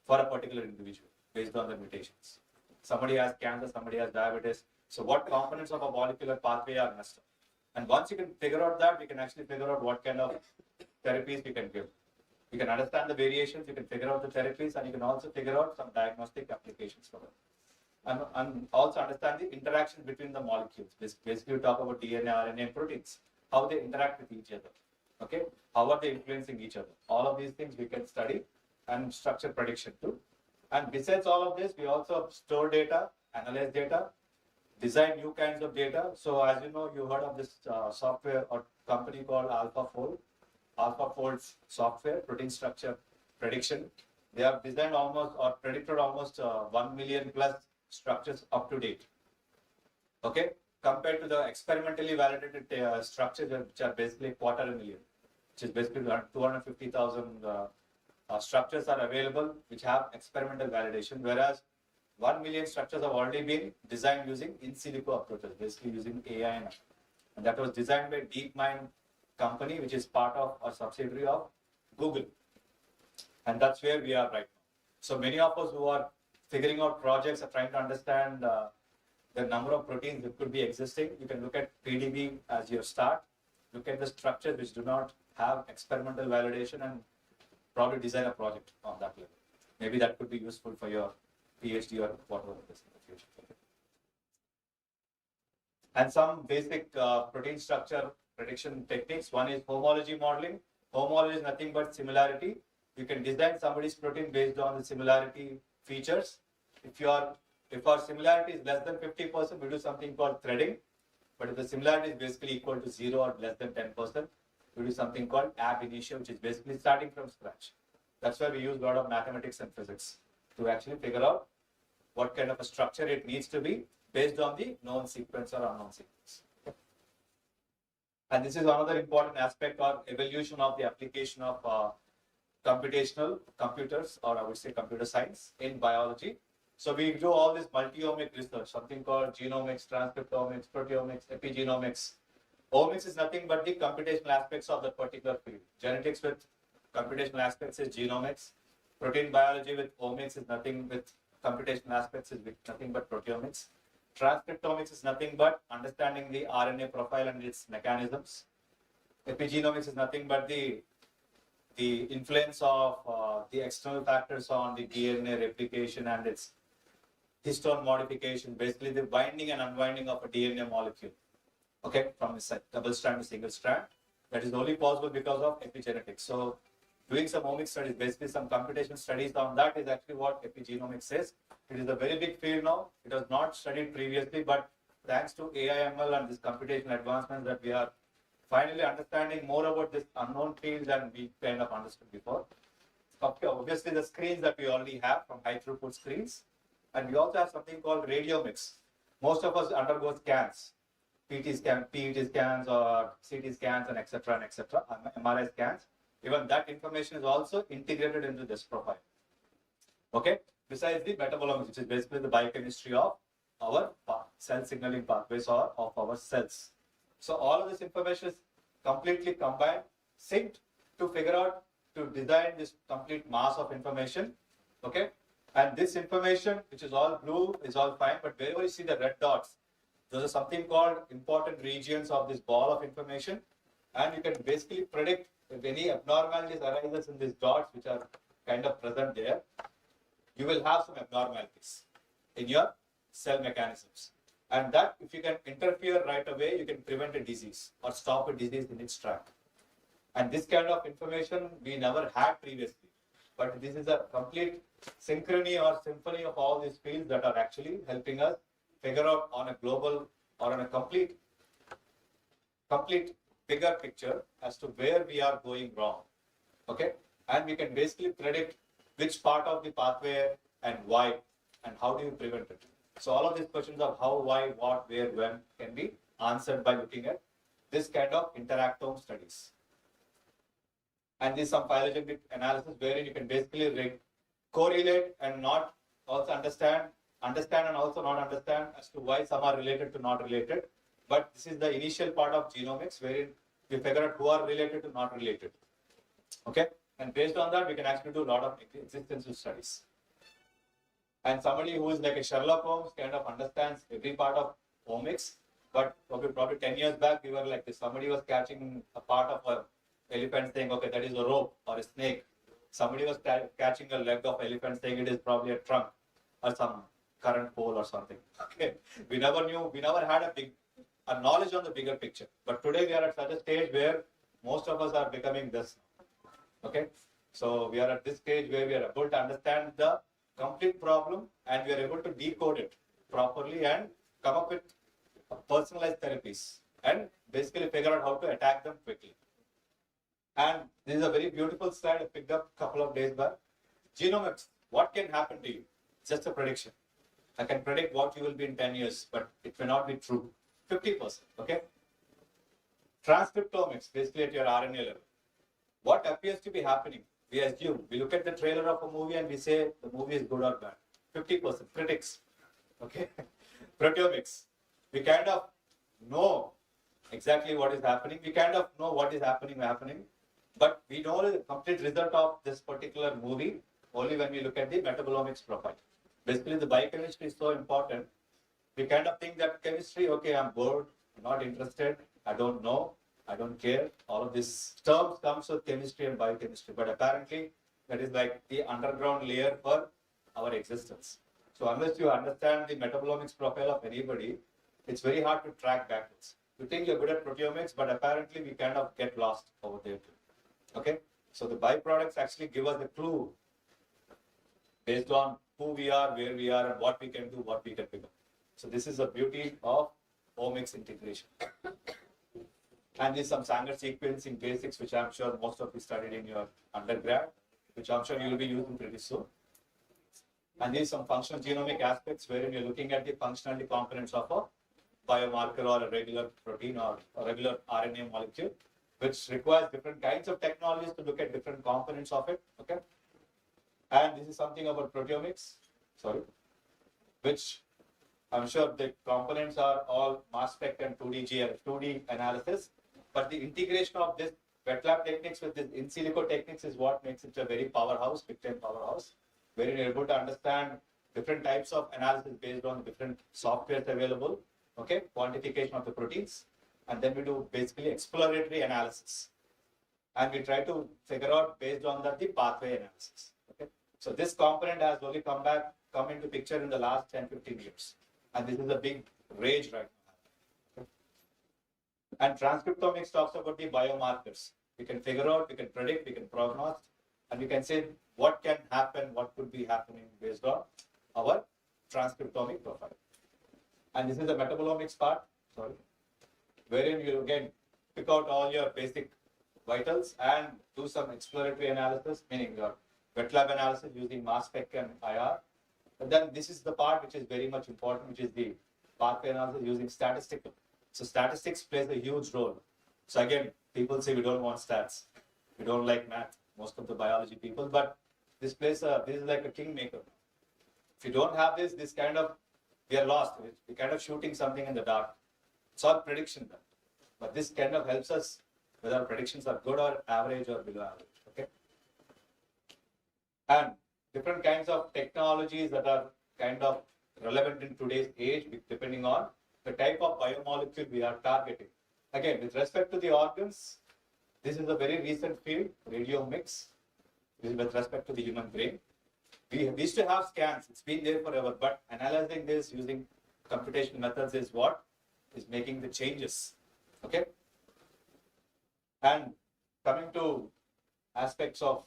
for a particular individual based on the mutations. Somebody has cancer, somebody has diabetes. So what components of a molecular pathway are messed up? And once you can figure out that, we can actually figure out what kind of therapies we can give. You can understand the variations, you can figure out the therapies, and you can also figure out some diagnostic applications for it. And also understand the interactions between the molecules. Basically, we talk about DNA, RNA, and proteins, how they interact with each other. Okay, how are they influencing each other? All of these things we can study and structure prediction too. And besides all of this, we also store data, analyze data, design new kinds of data. So as you know, you heard of this software or company called AlphaFold. AlphaFold's software, protein structure prediction. They have designed almost or predicted almost 1 million plus structures up to date. Okay, compared to the experimentally validated structures, which are basically 250,000, which is basically 250,000 structures are available which have experimental validation, whereas 1 million structures have already been designed using in silico approaches, basically using AI, and that was designed by DeepMind company, which is part of or subsidiary of Google. And that's where we are right now. So many of us who are figuring out projects are trying to understand the number of proteins that could be existing. You can look at PDB as your start, look at the structures which do not have experimental validation, and probably design a project on that level. Maybe that could be useful for your PhD or whatever it is in the future. And some basic protein structure prediction techniques. One is homology modeling. Homology is nothing but similarity. You can design somebody's protein based on the similarity features. If our similarity is less than 50%, we do something called threading. But if the similarity is basically equal to 0 or less than 10%, we do something called ab initio, which is basically starting from scratch. That's why we use a lot of mathematics and physics to actually figure out what kind of a structure it needs to be based on the known sequence or unknown sequence. And this is another important aspect or evolution of the application of computational computers, or I would say computer science in biology. So we do all this multi-omic research, something called genomics, transcriptomics, proteomics, epigenomics. Omics is nothing but the computational aspects of that particular field. Genetics with computational aspects is genomics. Protein biology with omics is nothing with computational aspects is nothing but proteomics. Transcriptomics is nothing but understanding the RNA profile and its mechanisms. Epigenomics is nothing but the influence of the external factors on the DNA replication and its histone modification, basically the binding and unbinding of a DNA molecule. Okay, from a double strand to single strand. That is only possible because of epigenetics. So doing some omics studies, basically some computational studies on that is actually what epigenomics is. It is a very big field now. It was not studied previously, but thanks to AI/ML and this computational advancements that we are finally understanding more about this unknown field than we kind of understood before. Okay, obviously the screens that we already have from high throughput screens, and we also have something called radiomics. Most of us undergo scans, PET scans or CT scans and etc. MRI scans. Even that information is also integrated into this profile. Okay. Besides the metabolomics, which is basically the biochemistry of our cell signaling pathways or of our cells. So all of this information is completely combined, synced to figure out, to design this complete mass of information. Okay. And this information, which is all blue, is all fine, but wherever you see the red dots, those are something called important regions of this ball of information. And you can basically predict if any abnormalities arises in these dots, which are kind of present there, you will have some abnormalities in your cell mechanisms. And that, if you can interfere right away, you can prevent a disease or stop a disease in its track. And this kind of information we never had previously. but this is a complete synchrony or symphony of all these fields that are actually helping us figure out on a global or on a complete bigger picture as to where we are going wrong. Okay, and we can basically predict which part of the pathway and why and how do you prevent it. So all of these questions of how, why, what, where, when can be answered by looking at this kind of interactome studies. And there's some phylogenetic analysis wherein you can basically correlate and not also understand and also not understand as to why some are related to not related. But this is the initial part of genomics wherein we figure out who are related to not related. Okay, and based on that, we can actually do a lot of existential studies. And somebody who is like a Sherlock Holmes kind of understands every part of omics, but probably 10 years back, we were like this. Somebody was catching a part of an elephant saying, okay, that is a rope or a snake. Somebody was catching a leg of elephant saying it is probably a trunk or some current pole or something. Okay, we never knew, we never had a knowledge on the bigger picture. But today we are at such a stage where most of us are becoming this. Okay, so we are at this stage where we are able to understand the complete problem and we are able to decode it properly and come up with personalized therapies and basically figure out how to attack them quickly. And this is a very beautiful slide I picked up a couple of days back. Genomics, what can happen to you? Just a prediction. I can predict what you will be in 10 years, but it may not be true. 50%, okay? Transcriptomics, basically at your RNA level. What appears to be happening? We assume, we look at the trailer of a movie and we say the movie is good or bad. 50%, critics, okay? Proteomics, we kind of know exactly what is happening. We kind of know what is happening, but we know the complete result of this particular movie only when we look at the metabolomics profile. Basically, the biochemistry is so important. We kind of think that chemistry, okay, I'm bored, I'm not interested, I don't know, I don't care. All of these terms comes with chemistry and biochemistry, but apparently that is like the underground layer for our existence. So unless you understand the metabolomics profile of anybody, it's very hard to track backwards. You think you're good at proteomics, but apparently we kind of get lost over there too. Okay, so the byproducts actually give us a clue based on who we are, where we are, and what we can do, what we can become. So this is the beauty of omics integration. And there's some Sanger sequencing basics, which I'm sure most of you studied in your undergrad, which I'm sure you'll be using pretty soon. And there's some functional genomic aspects wherein you're looking at the functionality components of a biomarker or a regular protein or a regular RNA molecule, which requires different kinds of technologies to look at different components of it. Okay. And this is something about proteomics, which I'm sure the components are all mass spec and 2D analysis, but the integration of this wet lab techniques with this in silico techniques is what makes it a very powerhouse, big time powerhouse, wherein you're able to understand different types of analysis based on different softwares available, okay, quantification of the proteins, and then we do basically exploratory analysis. And we try to figure out based on that the pathway analysis. Okay. So this component has only come into picture in the last 10-15 years. And this is a big rage right now. And transcriptomics talks about the biomarkers. We can figure out, we can predict, we can prognose, and we can say what can happen, what could be happening based on our transcriptomic profile. And this is the metabolomics part, wherein you again pick out all your basic vitals and do some exploratory analysis, meaning your wet lab analysis using mass spec and IR. But then this is the part which is very much important, which is the pathway analysis using statistical. So statistics plays a huge role. So again, people say we don't want stats. We don't like math, most of the biology people, but this is like a kingmaker. If you don't have this kind of, we are lost. We're kind of shooting something in the dark. It's all prediction then. But this kind of helps us whether our predictions are good or average or below average. Okay. And different kinds of technologies that are kind of relevant in today's age, depending on the type of biomolecule we are targeting. Again, with respect to the organs, this is a very recent field, radiomics. This is with respect to the human brain. We used to have scans, it's been there forever, but analyzing this using computational methods is what is making the changes. Okay. And coming to aspects of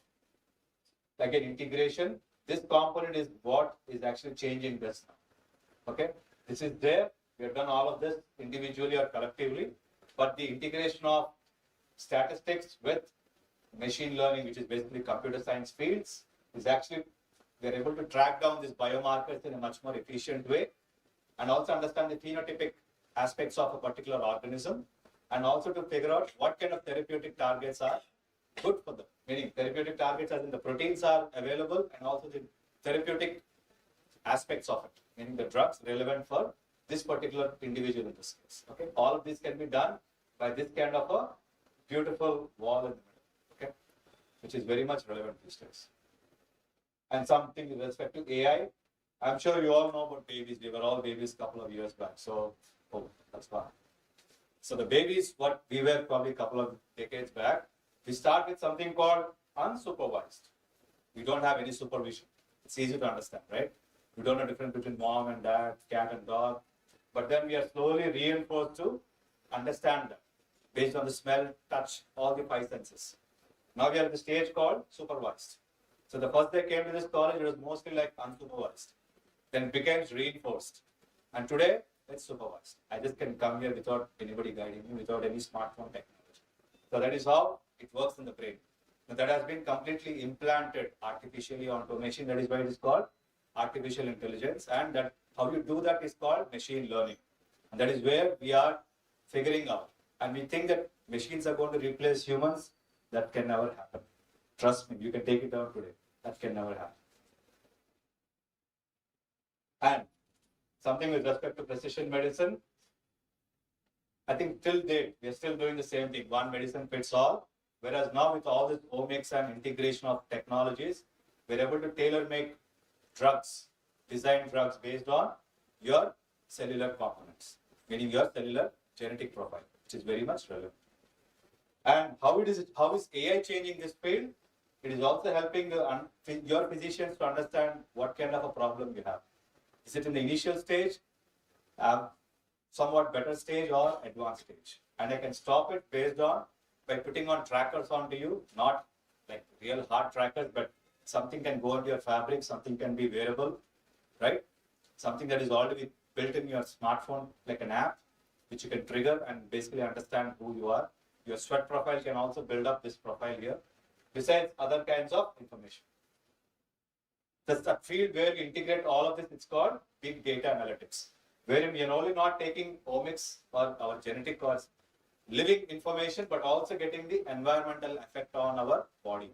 like an integration. This component is what is actually changing this now. Okay, this is there. We have done all of this individually or collectively, but the integration of statistics with machine learning, which is basically computer science fields, is actually we are able to track down these biomarkers in a much more efficient way, and also understand the phenotypic aspects of a particular organism, and also to figure out what kind of therapeutic targets are good for them. Meaning therapeutic targets as in the proteins are available, and also the therapeutic aspects of it, meaning the drugs relevant for this particular individual in this case. Okay, all of this can be done by this kind of a beautiful wall in the middle. Okay, which is very much relevant these days. And something with respect to AI, I'm sure you all know about babies. We were all babies a couple of years back. So, that's fine. So the babies, what we were probably a couple of decades back, we start with something called unsupervised. We don't have any supervision. It's easy to understand, right? We don't know the difference between mom and dad, cat and dog. But then we are slowly reinforced to understand that based on the smell, touch, all the five senses. Now we are at the stage called supervised. So the first day I came to this college, it was mostly like unsupervised. Then it becomes reinforced. And today, it's supervised. I just can come here without anybody guiding me, without any smartphone technology. So that is how it works in the brain. Now that has been completely implanted artificially onto a machine. That is why it is called artificial intelligence. And that how you do that is called machine learning. And that is where we are figuring out. And we think that machines are going to replace humans. That can never happen. Trust me, you can take it down today. That can never happen. And something with respect to precision medicine, I think till date, we are still doing the same thing. One medicine fits all. Whereas now with all this omics and integration of technologies, we're able to tailor make drugs, design drugs based on your cellular components, meaning your cellular genetic profile, which is very much relevant. And how is AI changing this field? It is also helping your physicians to understand what kind of a problem you have. Is it in the initial stage, somewhat better stage, or advanced stage? And I can stop it based on by putting on trackers onto you, not like real hard trackers, but something can go into your fabric, something can be wearable, right? Something that is already built in your smartphone, like an app, which you can trigger and basically understand who you are. Your sweat profile can also build up this profile here, besides other kinds of information. That's a field where you integrate all of this. It's called big data analytics, wherein we are only not taking omics or our genetic or living information, but also getting the environmental effect on our body.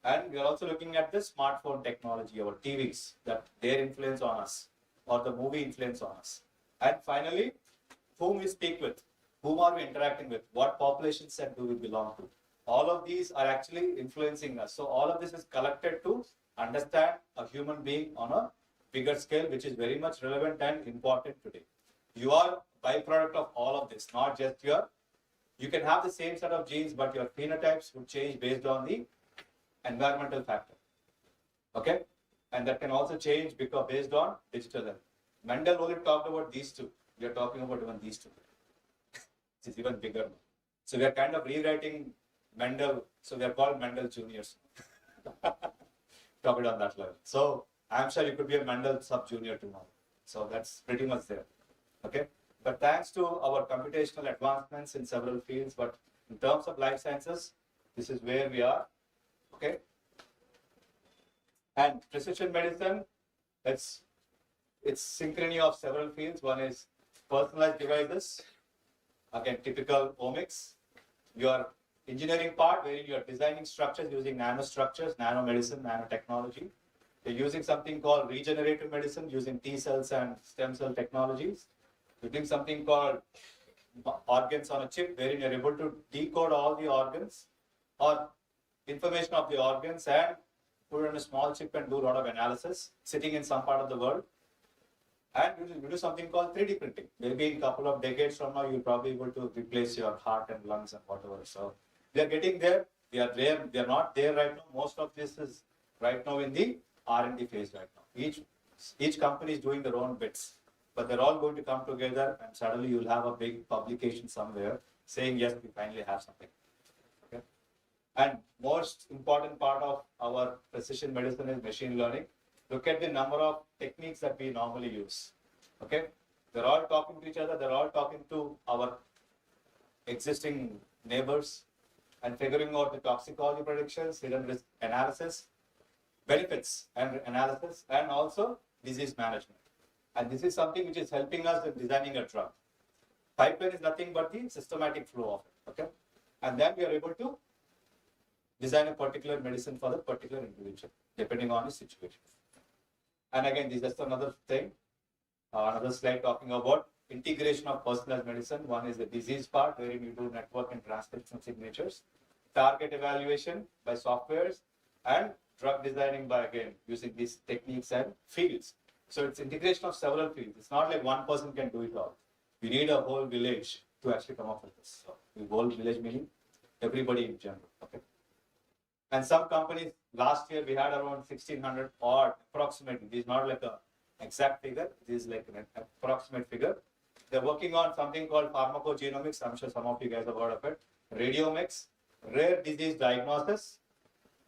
And we are also looking at the smartphone technology, our TVs, that their influence on us, or the movie influence on us. And finally, whom we speak with, whom are we interacting with, what population set do we belong to. All of these are actually influencing us. So all of this is collected to understand a human being on a bigger scale, which is very much relevant and important today. You are a byproduct of all of this, not just you can have the same set of genes, but your phenotypes would change based on the environmental factor. Okay? And that can also change because based on digital health. Mendel only talked about these two. We are talking about even these two. It's even bigger. So we are kind of rewriting Mendel. So we are called Mendel juniors. Talk it on that level. So I'm sure you could be a Mendel sub-junior tomorrow. So that's pretty much there. Okay? But thanks to our computational advancements in several fields, but in terms of life sciences, this is where we are. Okay? And precision medicine, it's synchrony of several fields. One is personalized devices. Again, typical omics. Your engineering part, where you are designing structures using nanostructures, nanomedicine, nanotechnology. You're using something called regenerative medicine, using T cells and stem cell technologies. You're doing something called organs on a chip, wherein you're able to decode all the organs or information of the organs and put it on a small chip and do a lot of analysis, sitting in some part of the world. And we do something called 3D printing. Maybe in a couple of decades from now, you'll probably be able to replace your heart and lungs and whatever. So we are getting there. We are there. We are not there right now. Most of this is right now in the R&D phase right now. Each company is doing their own bits, but they're all going to come together, and suddenly you'll have a big publication somewhere saying, yes, we finally have something. Okay? And most important part of our precision medicine is machine learning. Look at the number of techniques that we normally use. Okay, they're all talking to each other. They're all talking to our existing neighbors and figuring out the toxicology predictions, hidden risk analysis, benefits and analysis, and also disease management. And this is something which is helping us in designing a drug. Pipeline is nothing but the systematic flow of it. Okay, and then we are able to design a particular medicine for the particular individual, depending on the situation. And again, this is just another thing, another slide talking about integration of personalized medicine. One is the disease part, wherein you do network and transcription signatures, target evaluation by softwares, and drug designing by, again, using these techniques and fields. So it's integration of several fields. It's not like one person can do it all. We need a whole village to actually come up with this. So the whole village meaning everybody in general. Okay. And some companies, last year we had around 1600 odd approximately. This is not like a exact figure. This is like an approximate figure. They're working on something called pharmacogenomics. I'm sure some of you guys have heard of it. Radiomics, rare disease diagnosis,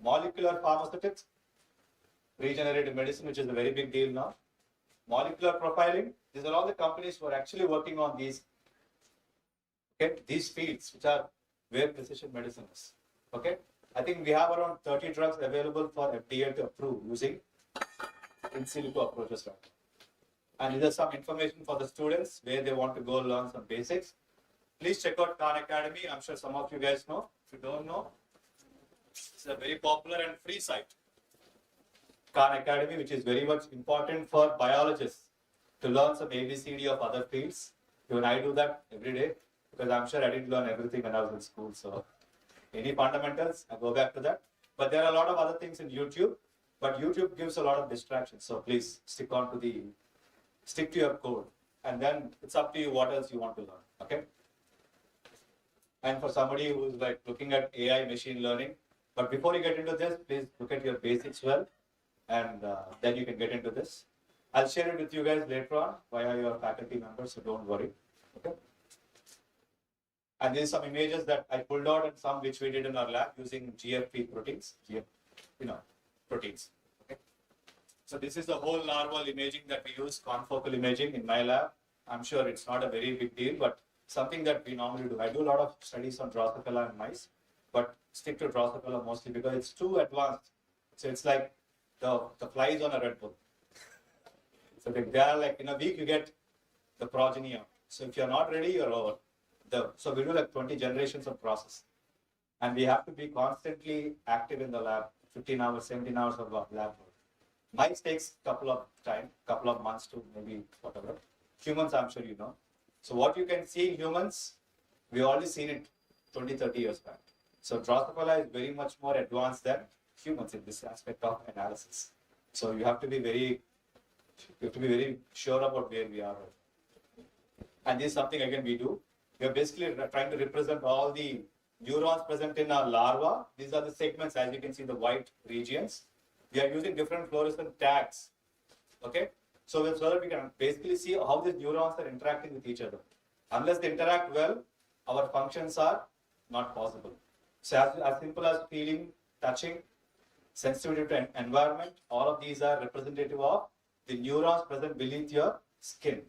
molecular pharmaceutics, regenerative medicine, which is a very big deal now. Molecular profiling. These are all the companies who are actually working on these, okay, these fields, which are where precision medicine is. Okay, I think we have around 30 drugs available for FDA to approve using in silico approaches right now. And there's some information for the students where they want to go learn some basics. Please check out Khan Academy. I'm sure some of you guys know. If you don't know, it's a very popular and free site. Khan Academy, which is very much important for biologists to learn some ABCD of other fields. Even I do that every day because I'm sure I didn't learn everything when I was in school. So any fundamentals, I go back to that. But there are a lot of other things in YouTube, but YouTube gives a lot of distractions. So please stick to your code. And then it's up to you what else you want to learn, okay? And for somebody who's like looking at AI machine learning, but before you get into this, please look at your basics well, and then you can get into this. I'll share it with you guys later on via your faculty members, so don't worry, okay? And these are some images that I pulled out and some which we did in our lab using GFP proteins, proteins. Okay. So this is the whole larval imaging that we use, confocal imaging in my lab. I'm sure it's not a very big deal, but something that we normally do. I do a lot of studies on Drosophila and mice, but stick to Drosophila mostly because it's too advanced. So it's like the flies on a Red Bull. So they are like in a week you get the progeny out. So if you're not ready, you're over. So we do like 20 generations of process. And we have to be constantly active in the lab, 15 hours, 17 hours of lab work. Mice takes couple of months to maybe whatever. Humans, I'm sure you know. So what you can see in humans, we already seen it 20, 30 years back. So Drosophila is very much more advanced than humans in this aspect of analysis. So you have to be very sure about where we are. And this is something again we do. We are basically trying to represent all the neurons present in our larva. These are the segments, as you can see, the white regions. We are using different fluorescent tags. Okay, so that we can basically see how these neurons are interacting with each other. Unless they interact well, our functions are not possible. So as simple as feeling, touching, sensitivity to environment, all of these are representative of the neurons present beneath your skin.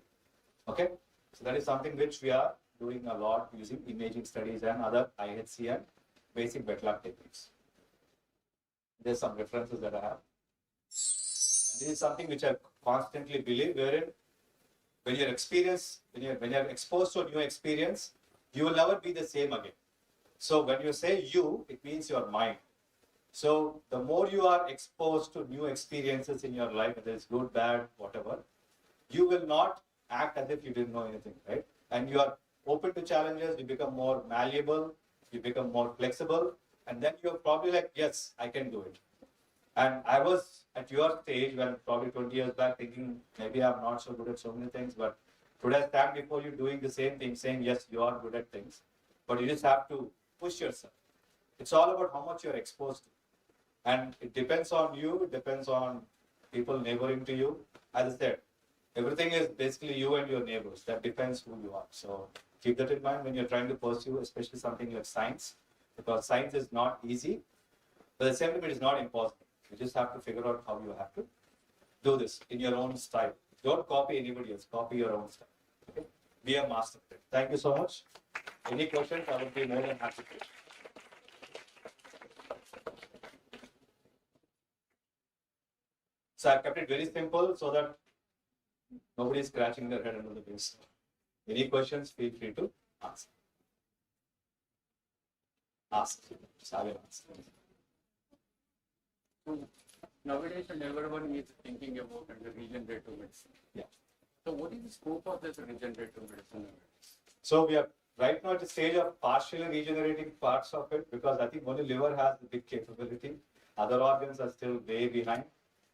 Okay, so that is something which we are doing a lot using imaging studies and other IHC and basic wet lab techniques. There's some references that I have. This is something which I constantly believe, wherein when you're exposed to a new experience, you will never be the same again. So when you say you, it means your mind. So the more you are exposed to new experiences in your life, whether it's good, bad, whatever, you will not act as if you didn't know anything, right? And you are open to challenges, you become more malleable, you become more flexible, and then you're probably like, yes, I can do it. And I was at your stage when probably 20 years back thinking, maybe I'm not so good at so many things, but today I stand before you doing the same thing, saying, yes, you are good at things, but you just have to push yourself. It's all about how much you're exposed to. And it depends on you, it depends on people neighboring to you. As I said, everything is basically you and your neighbors. That depends who you are. So keep that in mind when you're trying to pursue, especially something like science. because science is not easy, but at the same time it is not impossible. You just have to figure out how you have to do this in your own style. Don't copy anybody else, copy your own style. Okay? Be a master. Thank you so much. Any questions? I would be more than happy to. So I've kept it very simple so that nobody is scratching their head under the base. Any questions, feel free to ask. Ask. Just have an answer. Nowadays, everyone is thinking about the regenerative medicine. Yeah. So what is the scope of this regenerative medicine? So we are right now at the stage of partially regenerating parts of it, because I think only liver has the big capability. Other organs are still way behind.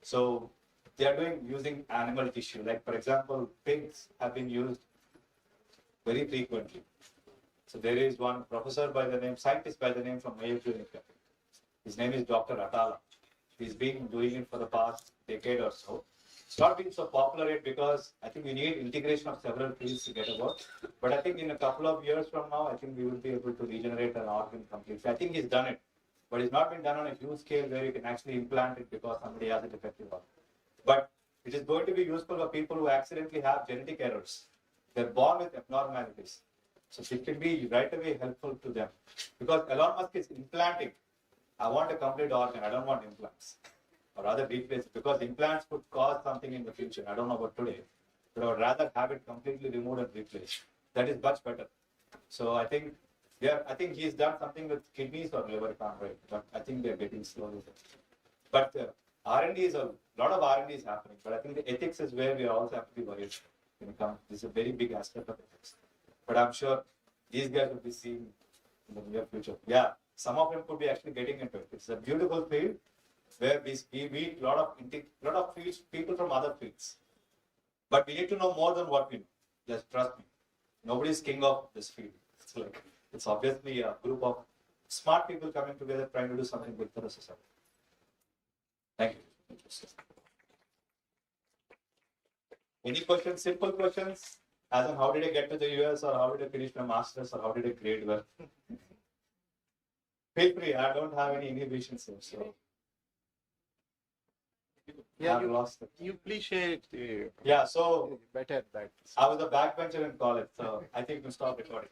So they are using animal tissue. Like for example, pigs have been used very frequently. So there is one scientist by the name from Mayo Clinic. His name is Dr. Atala. He's been doing it for the past decade or so. It's not been so popular yet because I think we need integration of several fields to get about. But I think in a couple of years from now, I think we will be able to regenerate an organ completely. I think he's done it, but it's not been done on a huge scale where you can actually implant it because somebody has a defective organ. But it is going to be useful for people who accidentally have genetic errors. They're born with abnormalities. So it can be right away helpful to them. Because Elon Musk is implanting. I want a complete organ. I don't want implants. Or rather replace it. Because implants could cause something in the future. I don't know about today. But I would rather have it completely removed and replaced. That is much better. So I think he's done something with kidneys or liver, if I'm right. But I think they're getting slow with it. But R&D is a lot of R&D is happening. But I think the ethics is where we also have to be worried. This is a very big aspect of ethics. But I'm sure these guys will be seen in the near future. Yeah, some of them could be actually getting into it. It's a beautiful field where we meet a lot of fields, people from other fields. But we need to know more than what we know. Just trust me. Nobody is king of this field. It's obviously a group of smart people coming together trying to do something good for the society. Thank you. Any questions? Simple questions? As in, how did I get to the US, or how did I finish my master's, or how did I grade well? Feel free, I don't have any inhibitions here. So. Yeah, lost it. you please share it. Yeah, so Better that. I was a backbencher in college, so I think we'll stop recording.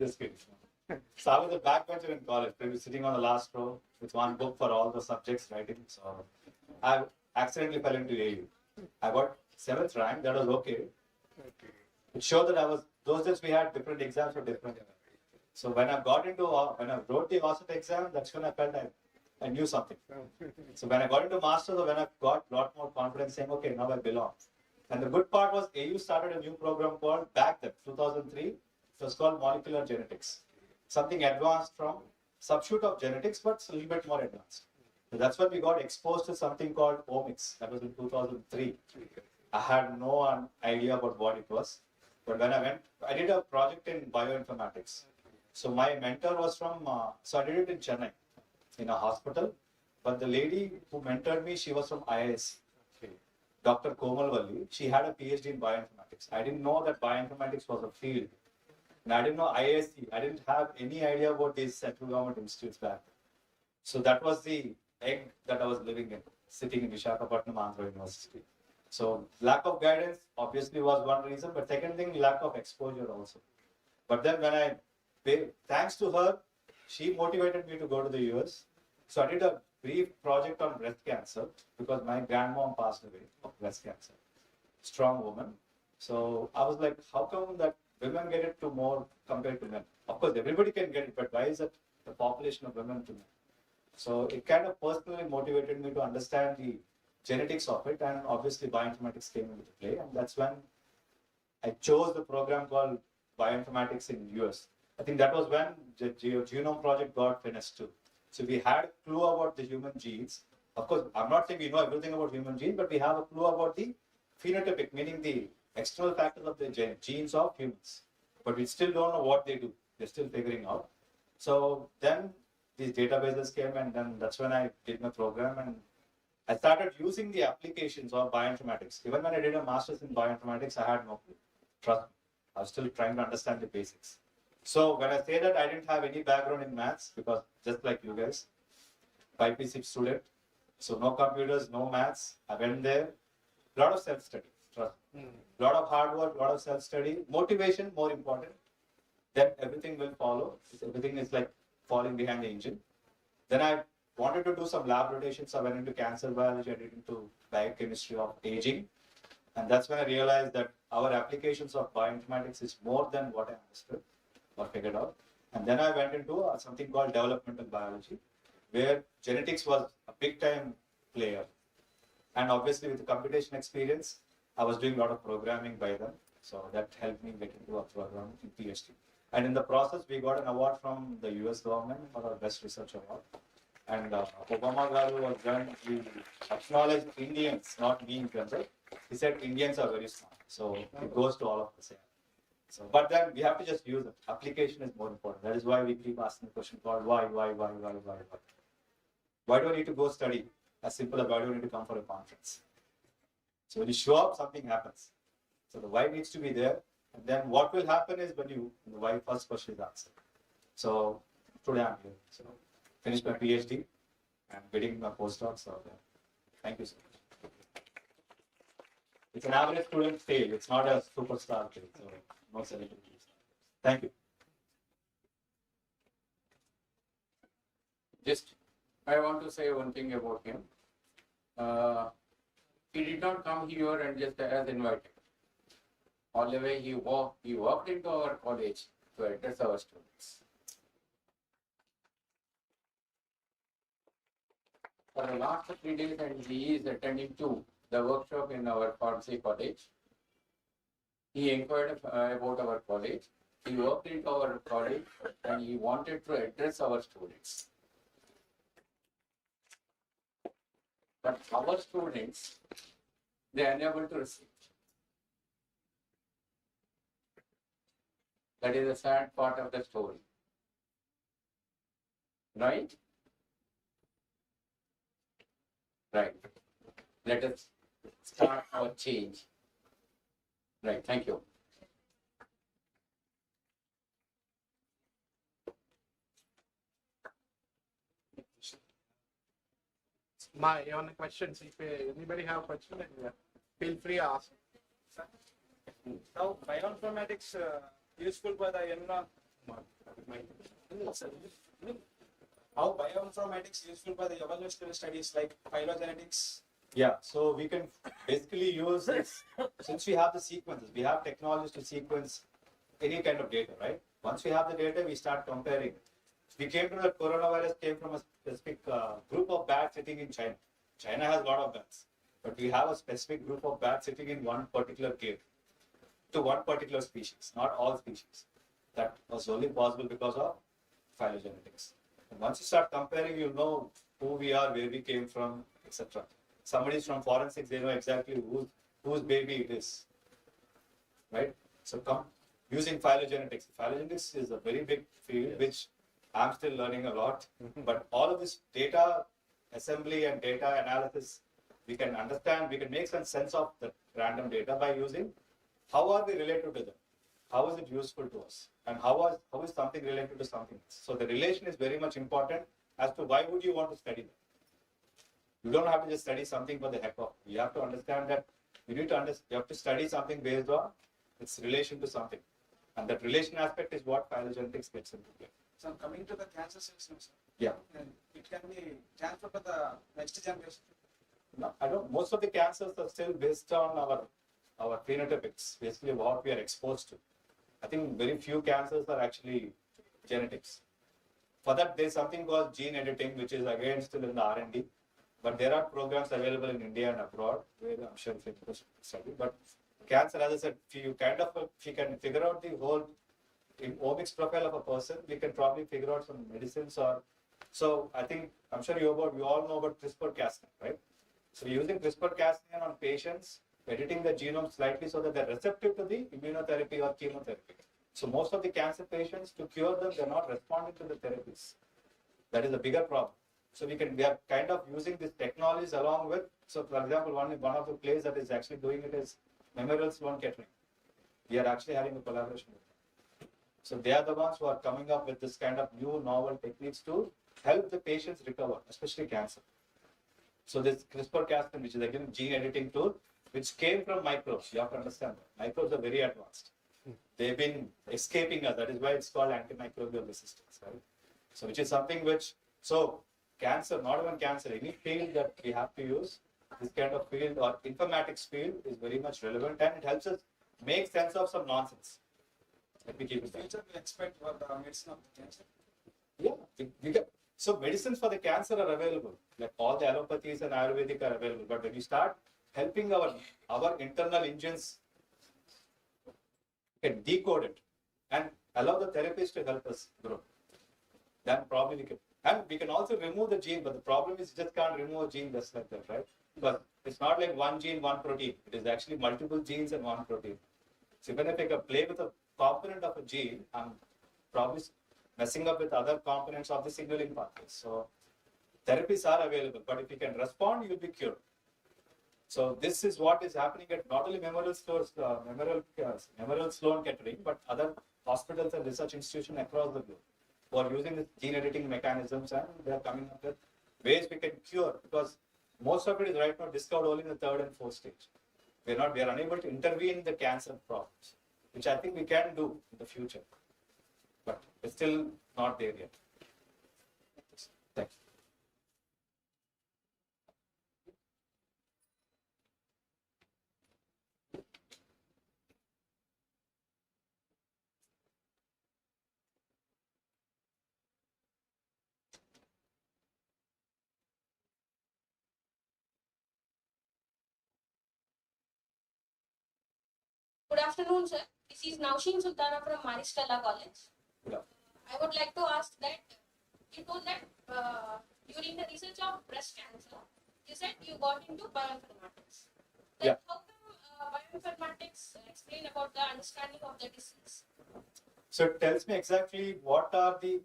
Just kidding. So I was a backbencher in college. I was sitting on the last row with one book for all the subjects writing. So I accidentally fell into AU. I got 7th rank. That was okay. It showed that those days we had different exams for different. So when I wrote the OSCE exam, that's when I felt I knew something. So when I got into masters, or when I got a lot more confidence saying, okay, now I belong. And the good part was AU started a new program called, back then, 2003, it was called molecular genetics. Something advanced from subshoot of genetics, but a little bit more advanced. So that's when we got exposed to something called omics. That was in 2003. I had no idea about what it was. But when I did a project in bioinformatics. So my mentor was from, so I did it in Chennai, in a hospital. But the lady who mentored me, she was from IISc. Dr. Komal Valli. She had a PhD in bioinformatics. I didn't know that bioinformatics was a field. And I didn't know IISc. I didn't have any idea about these central government institutes back then. So that was the egg that I was living in, sitting in Visakhapatnam, Andhra University. So lack of guidance obviously was one reason, but second thing, lack of exposure also. But then thanks to her, she motivated me to go to the US. So I did a brief project on breast cancer because my grandmom passed away of breast cancer. Strong woman. So I was like, how come that women get it to more compared to men? Of course, everybody can get it, but why is it the population of women to men? So it kind of personally motivated me to understand the genetics of it, and obviously bioinformatics came into play, and that's when I chose the program called bioinformatics in US. I think that was when the genome project got finished too. So we had a clue about the human genes. Of course, I'm not saying we know everything about human genes, but we have a clue about the phenotypic, meaning the external factors of the genes of humans. But we still don't know what they do. They're still figuring out. So then these databases came, and then that's when I did my program, and I started using the applications of bioinformatics. Even when I did a master's in bioinformatics, I had no clue. Trust me, I was still trying to understand the basics. So when I say that I didn't have any background in maths, because just like you guys, 5P6 student, so no computers, no maths. I went there, lot of self-study, trust. Lot of hard work, lot of self-study, motivation more important. Then everything will follow. Everything is like falling behind the engine. Then I wanted to do some lab rotations. I went into cancer biology, I did into biochemistry of aging. And that's when I realized that our applications of bioinformatics is more than what I understood or figured out. And then I went into something called developmental biology, where genetics was a big time player. And obviously with the computation experience, I was doing a lot of programming by then. So that helped me get into a program in PhD. And in the process, we got an award from the US government for our best research award. And Obama Garu was done, he acknowledged Indians, not me in general. He said Indians are very smart. So it goes to all of us. So, but then we have to just use it. Application is more important. That is why we keep asking the question called why. Why do I need to go study? As simple as why do I need to come for a conference? So when you show up, something happens. So the why needs to be there. And then what will happen is when the why first question is answered. So today I'm here. So finished my PhD and getting my postdoc. So thank you so much. It's an average student stage. It's not a superstar stage. So no celebrity. Thank you. Just, I want to say one thing about him. He did not come here and just as invited. All the way he walked into our college to address our students. For the last 3 days, and he is attending to the workshop in our pharmacy college. He inquired about our college. He walked into our college and he wanted to address our students. But our students, they are unable to receive. That is a sad part of the story. Right? Right. Let us start our change. Right, thank you. My own questions. If anybody have a question, feel free to ask. Now, bioinformatics useful for the how bioinformatics useful for the evolutionary studies like phylogenetics? Yeah, so we can basically use this, since we have the sequences, we have technologies to sequence any kind of data, right? Once we have the data, we start comparing. We came to the coronavirus came from a specific group of bats sitting in China. China has a lot of bats, but we have a specific group of bats sitting in one particular cave to one particular species, not all species. That was only possible because of phylogenetics. And once you start comparing, you know who we are, where we came from, etc. Somebody is from forensics, they know exactly whose baby it is, right? So using phylogenetics. Phylogenetics is a very big field, which I'm still learning a lot, but all of this data assembly and data analysis, we can understand, we can make some sense of the random data by using how are we related to them? How is it useful to us? And how is something related to something else? So the relation is very much important as to why would you want to study them. You don't have to just study something for the heck of it. You have to understand that you have to study something based on its relation to something. And that relation aspect is what phylogenetics gets into play. So coming to the cancer cells now, sir. Yeah. It can be transferred to the next generation. No, I don't. Most of the cancers are still based on our phenotypics, basically what we are exposed to. I think very few cancers are actually genetics. For that, there's something called gene editing, which is again still in the R&D. But there are programs available in India and abroad where I'm sure if it's study. But cancer, as I said, if you can figure out the whole omics profile of a person, we can probably figure out some medicines or. So I think I'm sure you all know about CRISPR-Cas9, right? So using CRISPR-Cas9 on patients, editing the genome slightly so that they're receptive to the immunotherapy or chemotherapy. So most of the cancer patients, to cure them, they're not responding to the therapies. That is a bigger problem. So we are kind of using these technologies along with, so for example, one of the places that is actually doing it is Memorial Sloan Kettering. We are actually having a collaboration with them. So they are the ones who are coming up with this kind of new novel techniques to help the patients recover, especially cancer. So this CRISPR-Cas9, which is again gene editing tool, which came from microbes. You have to understand that. Microbes are very advanced. They've been escaping us. That is why it's called antimicrobial resistance, right? So which is something which, so cancer, not even cancer, any field that we have to use, this kind of field or informatics field is very much relevant, and it helps us make sense of some nonsense. Let me keep it that. Future we expect for the medicine of the cancer. Yeah, so medicines for the cancer are available. Like all the allopathies and Ayurvedic are available. But when you start helping our internal engines can decode it and allow the therapies to help us grow, then probably we can. And we can also remove the gene, but the problem is you just can't remove a gene just like that, right? Because it's not like one gene, one protein. It is actually multiple genes and one protein. So even if I can play with a component of a gene, I'm probably messing up with other components of the signaling pathways. So therapies are available, but if you can respond, you'll be cured. So this is what is happening at not only Memorial Sloan Kettering, but other hospitals and research institutions across the globe who are using the gene editing mechanisms, and they are coming up with ways we can cure, because most of it is right now discovered only in the 3rd and 4th stage. We are unable to intervene in the cancer problems, which I think we can do in the future, but it's still not there yet. Thanks. Good afternoon, sir. This is Nausheen Sultana from Maristella College. Yeah. I would like to ask that you told that during the research of breast cancer, you said you got into bioinformatics. Then Yeah. how come bioinformatics explain about the understanding of the disease? So it tells me exactly what are the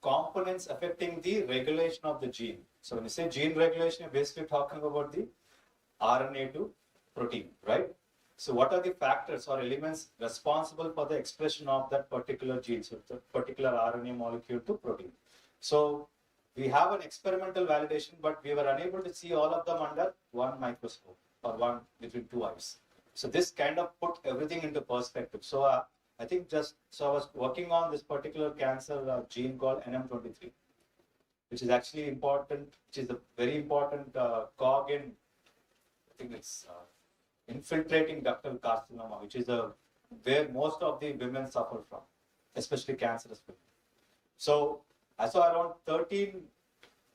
components affecting the regulation of the gene. So when you say gene regulation, you're basically talking about the RNA to protein, right? So what are the factors or elements responsible for the expression of that particular gene, so the particular RNA molecule to protein? So we have an experimental validation, but we were unable to see all of them under one microscope or one between two eyes. So this kind of put everything into perspective. So I think I was working on this particular cancer gene called NM23, which is actually important, which is a very important cog in, I think it's infiltrating ductal carcinoma, which is where most of the women suffer from, especially cancerous women. So I saw around 13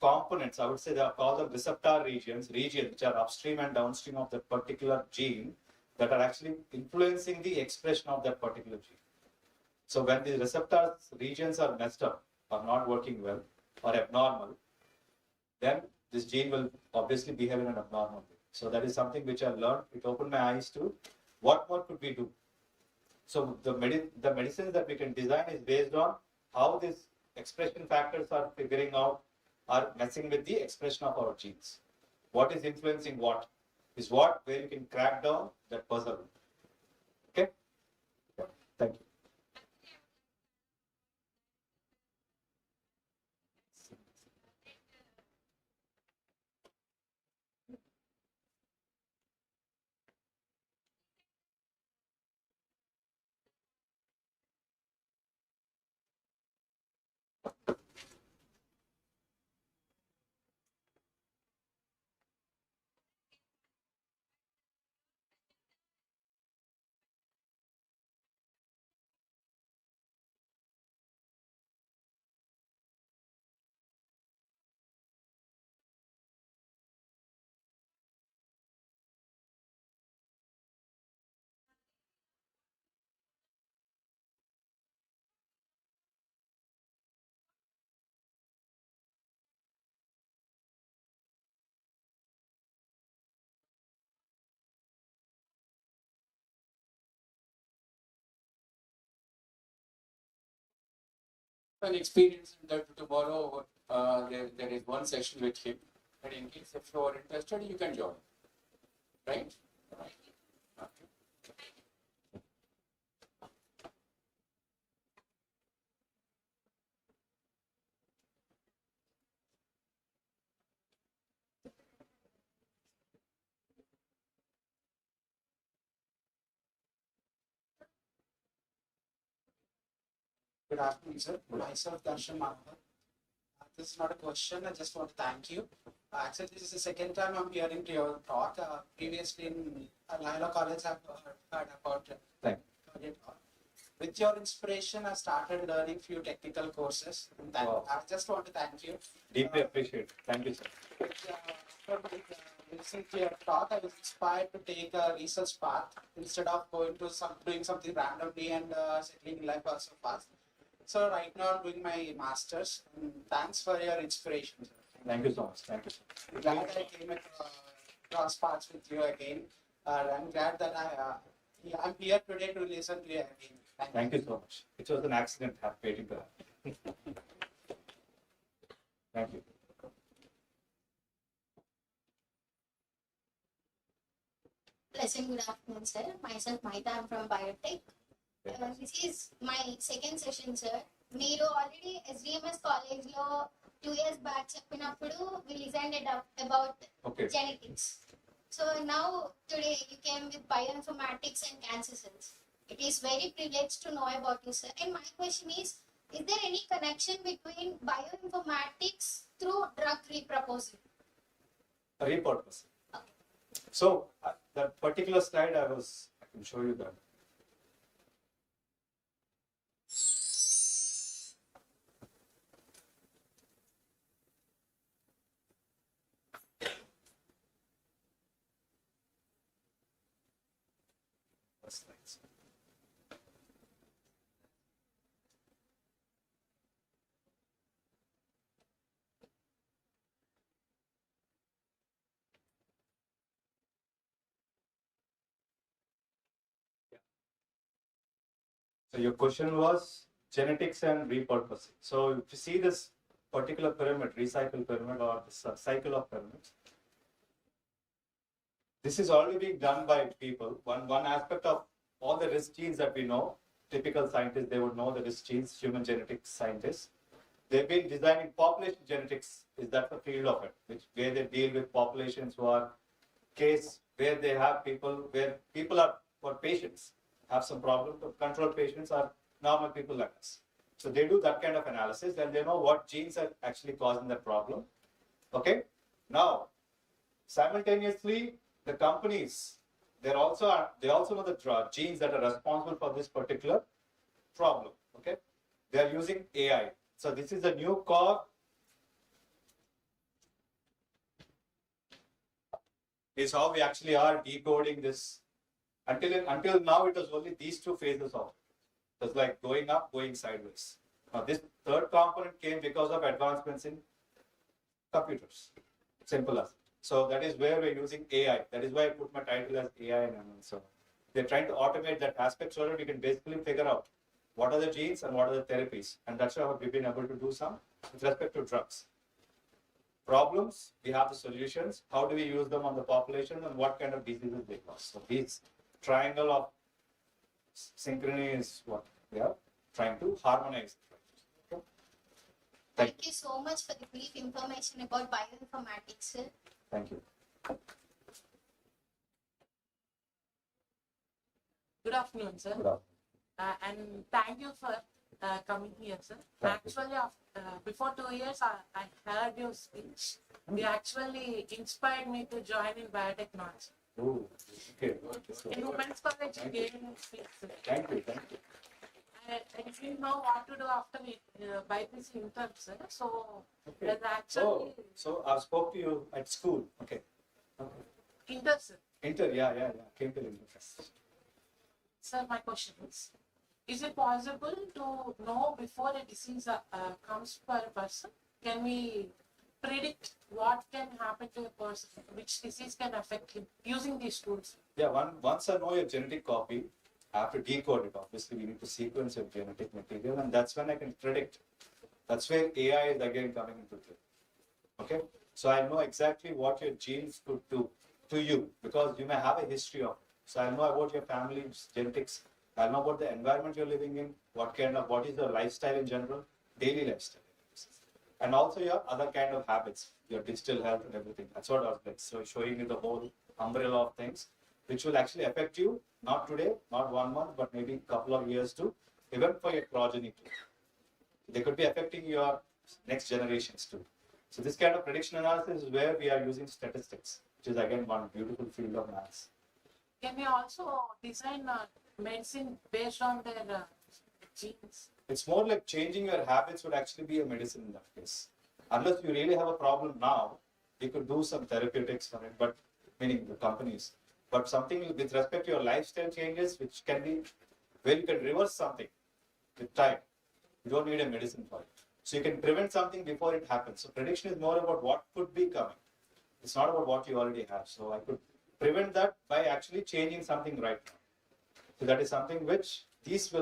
components, I would say they are called the receptor regions which are upstream and downstream of that particular gene that are actually influencing the expression of that particular gene. So when the receptor regions are messed up or not working well or abnormal, then this gene will obviously behave in an abnormal way. So that is something which I learned. It opened my eyes to what more could we do. So the medicines that we can design is based on how these expression factors are messing with the expression of our genes. What is influencing what is what, where you can crack down that puzzle. Okay? Yeah. Thank you. An experience that tomorrow there is one session with him, and in case if you are interested, you can join. Right? Right. Okay. Good afternoon, sir. Myself, Darshan Manavar. This is not a question. I just want to thank you. Actually, this is the second time I'm hearing to your talk. Previously in Laila College, I've heard about Thank it. With your inspiration, I started learning few technical courses. And Wow. I just want to thank you. Deeply appreciate it. Thank you, sir. After listening to your talk, I was inspired to take a research path instead of going to doing something randomly and settling in life also fast. So right now I'm doing my masters. And thanks for your inspiration, sir. Thank you so much. Thank you, sir. Glad I came across paths with you again. I'm glad that I'm here today to listen to you again. Thank you so much. It was an accident waiting to happen. Thank you. Pleasant good afternoon, sir. Myself, Maita, I'm from Biotech. This is my second session, sir. మీరు already ఎస్డిఎంఎస్ college లో 2 years back చెప్పినప్పుడు we listened about Okay. genetics. So now today you came with bioinformatics and cancer cells. It is very privileged to know about you, sir. And my question is there any connection between bioinformatics through drug repurposing? Repurpose. So that particular slide I can show you that. Slides. So your question was genetics and repurposing. So if you see this particular pyramid, recycle pyramid or the cycle of pyramids, this is already being done by people. One aspect of all the risk genes that we know, typical scientists, they would know the risk genes, human genetics scientists. They've been designing population genetics, is that the field of it, where they deal with populations who are where they have where people are, or patients, have some problem, but control patients are normal people like us. So they do that kind of analysis and they know what genes are actually causing that problem. Okay. Now, simultaneously, the companies, they also know the genes that are responsible for this particular problem. Okay. They are using AI. So this is a new core. Is how we actually are decoding this. Until now, it was only these two phases of it. It was like going up, going sideways. Now this third component came because of advancements in computers. Simple as. So that is where we're using AI. That is why I put my title as AI and ML. So they're trying to automate that aspect so that we can basically figure out what are the genes and what are the therapies. And that's how we've been able to do some with respect to drugs. Problems, we have the solutions. How do we use them on the population and what kind of diseases they cause? So this triangle of synchrony is what we are trying to harmonize. Okay. Thank you so much for the brief information about bioinformatics, sir. Thank you. Good afternoon, sir. Good afternoon. And thank you for coming here, sir. Thank you. Actually, before 2 years, I heard your speech. You actually inspired me to join in biotechnology. Oh, okay. In Women's College, you gave me speech, sir. Thank you. Thank you. I didn't know what to do after by this intern, sir. So, Okay. there's actually So I spoke to you at school. Okay. intern, sir. Inter, yeah. Came to the Inter. Sir, my question is it possible to know before a disease comes per person? Can we predict what can happen to a person, which disease can affect him using these tools? Yeah, once I know your genetic copy, I have to decode it. Obviously, we need to sequence your genetic material, and that's when I can predict. That's where AI is again coming into play. Okay, so I know exactly what your genes could do to you because you may have a history of it. So I know about your family's genetics. I know about the environment you're living in, what is your lifestyle in general, daily lifestyle, and also your other kind of habits, your digital health and everything. That's what I was like. So showing you the whole umbrella of things, which will actually affect you, not today, not 1 month, but maybe a couple of years too, even for your progeny too. They could be affecting your next generations too. So this kind of prediction analysis is where we are using statistics, which is again one beautiful field of maths. Can we also design medicine based on their genes? It's more like changing your habits would actually be a medicine in that case. Unless you really have a problem now, you could do some therapeutics on it, but meaning the companies. But something with respect to your lifestyle changes, which can be where you can reverse something with time. You don't need a medicine for it. So you can prevent something before it happens. So prediction is more about what could be coming. It's not about what you already have. So I could prevent that by actually changing something right now. So that is something which these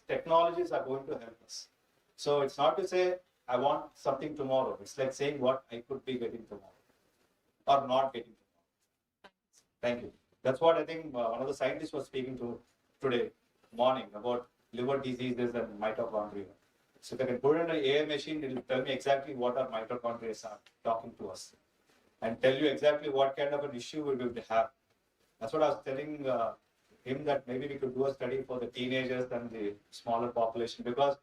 technologies are going to help us. So it's not to say I want something tomorrow. It's like saying what I could be getting tomorrow or not getting tomorrow. Thank you. That's what I think one of the scientists was speaking to today morning about liver diseases and mitochondria. So if I can put in an AI machine, it will tell me exactly what our mitochondria are talking to us and tell you exactly what kind of an issue we will have. That's what I was telling him, that maybe we could do a study for the teenagers and the smaller population, because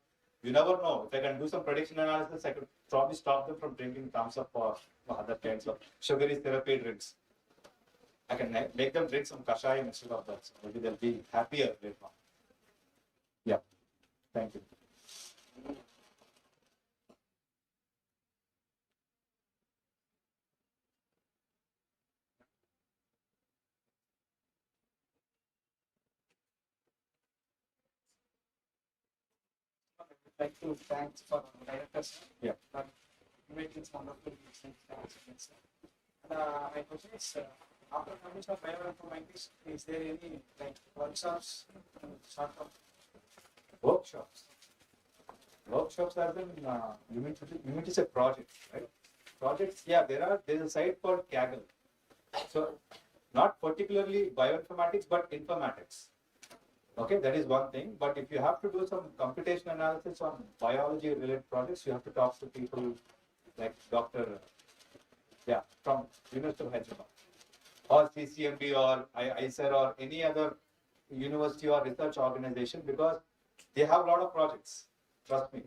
you never know. If I can do some prediction analysis, I could probably stop them from drinking thumbs up or other kinds of sugary therapy drinks. I can make them drink some kashayam instead of that. So maybe they'll be happier later on. Yeah. Thank you. I'd like to thank for the directors. Yeah. Make this wonderful things. My question is, after coming to bioinformatics, is there any like workshops, sort of Workshops. Workshops are been, you mean to say projects, right? Projects, yeah, there's a site called Kaggle. So not particularly bioinformatics, but informatics. Okay, that is one thing. But if you have to do some computation analysis on biology related projects, you have to talk to people like Dr. From University of Hyderabad or CCMB or ICER or any other university or research organization, because they have a lot of projects. Trust me.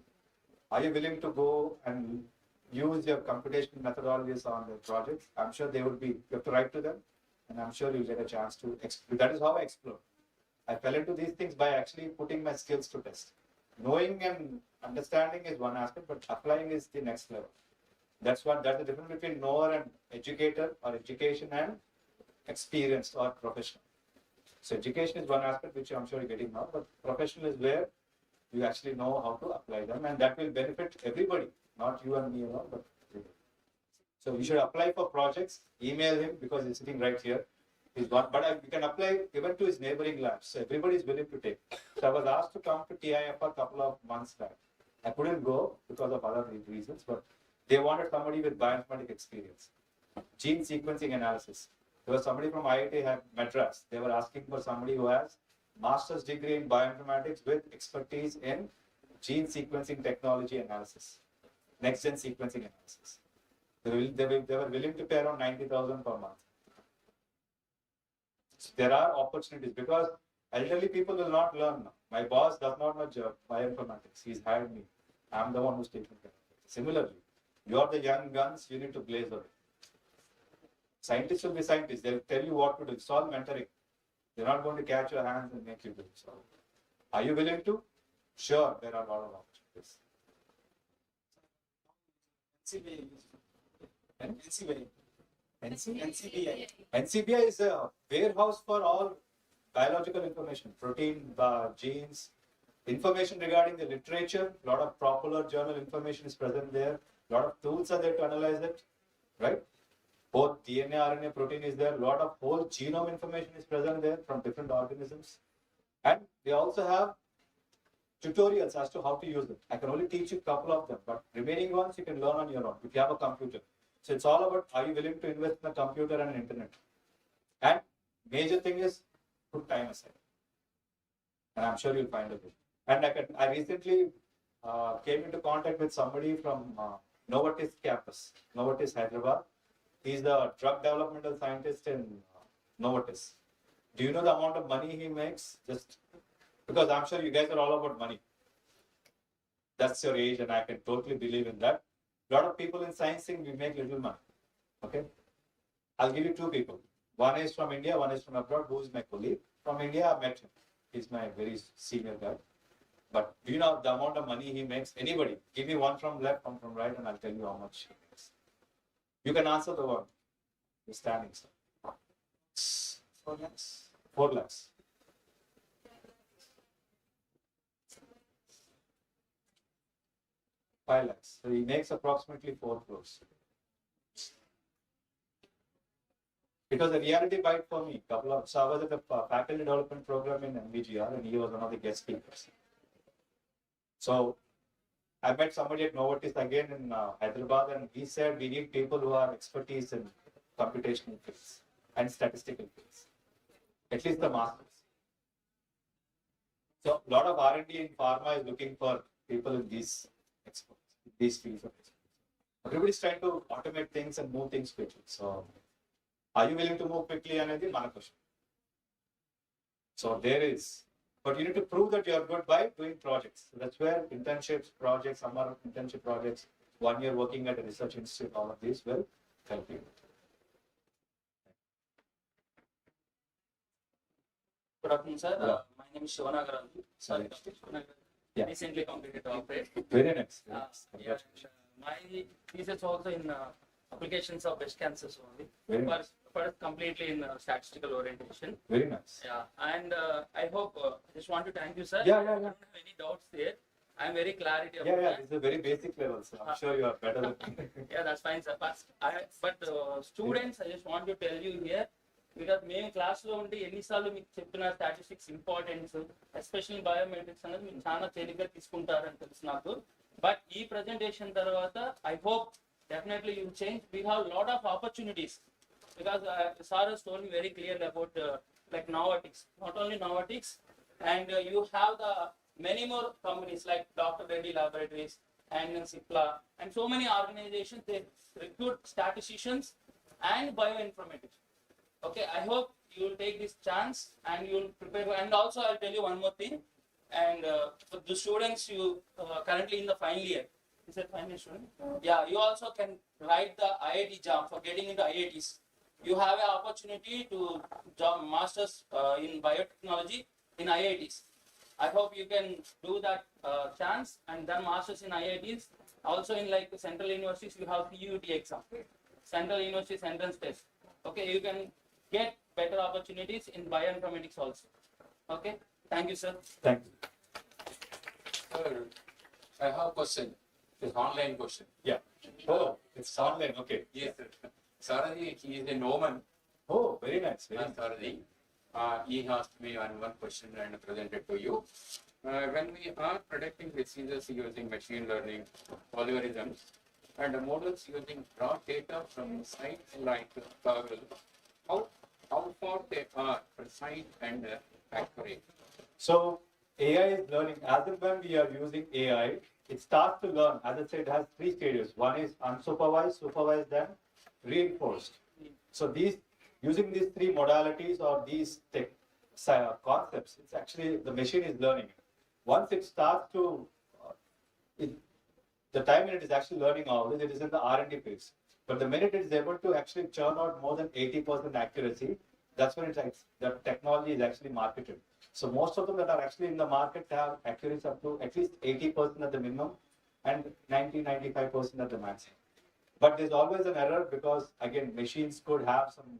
Are you willing to go and use your computational methodologies on the projects? I'm sure they would be, you have to write to them, and I'm sure you'll get a chance to explore. That is how I explore. I fell into these things by actually putting my skills to test. Knowing and understanding is one aspect, but applying is the next level. That's the difference between knower and educator, or education and experienced or professional. So education is one aspect which I'm sure you're getting now, but professional is where you actually know how to apply them, and that will benefit everybody, not you and me alone, but everybody. So you should apply for projects, email him because he's sitting right here. He's one, but you can apply even to his neighboring labs. So everybody is willing to take. So I was asked to come to TIF a couple of months back. I couldn't go because of other reasons, but they wanted somebody with bioinformatics experience, gene sequencing analysis. There was somebody from IIT Madras. They were asking for somebody who has master's degree in bioinformatics with expertise in gene sequencing technology analysis, next gen sequencing analysis. They were willing to pay around 90,000 per month. So there are opportunities, because elderly people will not learn now. My boss does not know bioinformatics. He's hired me. I'm the one who's taking care of it. Similarly, you are the young guns, you need to blaze away. Scientists will be scientists. They'll tell you what to do. It's all mentoring. They're not going to catch your hands and make you do it. So, are you willing to? Sure, there are a lot of opportunities. NCBI is a warehouse for all biological information, protein, genes, information regarding the literature. A lot of popular journal information is present there. A lot of tools are there to analyze it, right? Both DNA, RNA, protein is there. A lot of whole genome information is present there from different organisms. And they also have tutorials as to how to use it. I can only teach you a couple of them, but remaining ones you can learn on your own if you have a computer. So it's all about, are you willing to invest in a computer and internet? And major thing is put time aside. And I'm sure you'll find a way. And I recently came into contact with somebody from Novartis campus, Novartis Hyderabad. He's the drug developmental scientist in Novartis. Do you know the amount of money he makes? Just because I'm sure you guys are all about money. That's your age, and I can totally believe in that. A lot of people in science think we make little money. Okay, I'll give you two people. One is from India, one is from abroad. Who is my colleague from India? I met him. He's my very senior guy. But do you know the amount of money he makes? Anybody, give me one from left, one from right, and I'll tell you how much he makes. You can answer the one. You're standing, sir. 4 lakhs. 4 lakhs. 5 lakhs. So he makes approximately 4 crores. It was a reality bite for me. So I was at the faculty development program in MVGR, and he was one of the guest speakers. So I met somebody at Novartis again in Hyderabad, and he said we need people who are expertise in computational fields and statistical fields, at least the masters. So a lot of R&D in pharma is looking for people in these experts, these fields of expertise. Everybody's trying to automate things and move things quickly. So are you willing to move quickly? Another question. So there is. But you need to prove that you are good by doing projects. So that's where internships, projects, summer internship projects, 1 year working at a research institute, all of these will help you. Good afternoon, sir. My name is Shivanagar. Sorry, Yeah. Recently completed doctorate. Very nice. Yeah, my thesis also in applications of breast cancers only. Very nice. First, completely in statistical orientation. Very nice. Yeah, and I hope, just want to thank you, sir. Yeah. I don't have any doubts there. I'm very clarity about Yeah, that. it's a very basic level, so I'm sure you are better than me. Yeah, that's fine, sir. But students, I just want to tell you here, because మేము క్లాస్లో ఉండి ఎన్నిసార్లు మీకు చెప్పిన statistics importance especially biometrics అనేది మీరు చాలా తేలిగ్గా తీసుకుంటారని తెలుసు నాకు. బట్ ఈ ప్రజెంటేషన్ తర్వాత I hope definitely you change. We have a lot of opportunities because Sir has told me very clearly about like Novatics, not only Novatics, and you have the many more companies like Dr. Reddy Laboratories and NSTPLS and so many organizations. They recruit statisticians and bioinformatics. Okay, I hope you will take this chance and you will prepare. And also, I'll tell you one more thing. And for the students you currently in the final year. Is that final student? Yeah, you also can write the IIT exam for getting into IITs. You have an opportunity to join masters in biotechnology in IITs. I hope you can do that chance and then masters in IITs. Also in like central universities, you have CUT exam, Central Universities Entrance Test. Okay, you can get better opportunities in bioinformatics also. Okay, thank you, sir. Thank you. Sir, I have a question. It's online question. Yeah. Oh, it's online. Okay. Yes, sir. Saraji, he is a Noman. Oh, very nice. Very nice. Saraji. He asked me one question and presented to you. When we are predicting diseases using machine learning, algorithms, and models using raw data from sites like Google, how far they are precise and accurate? So AI is learning. As and when we are using AI, it starts to learn. As I said, it has 3 stages. One is unsupervised, supervised, and reinforced. So using these 3 modalities or these concepts, it's actually the machine is learning. Once it starts to, the time when it is actually learning all this, it is in the R&D phase. But the minute it is able to actually churn out more than 80% accuracy, that's when the technology is actually marketed. So most of them that are actually in the market have accuracy up to at least 80% at the minimum and 90-95% at the maximum. But there's always an error because again machines could have some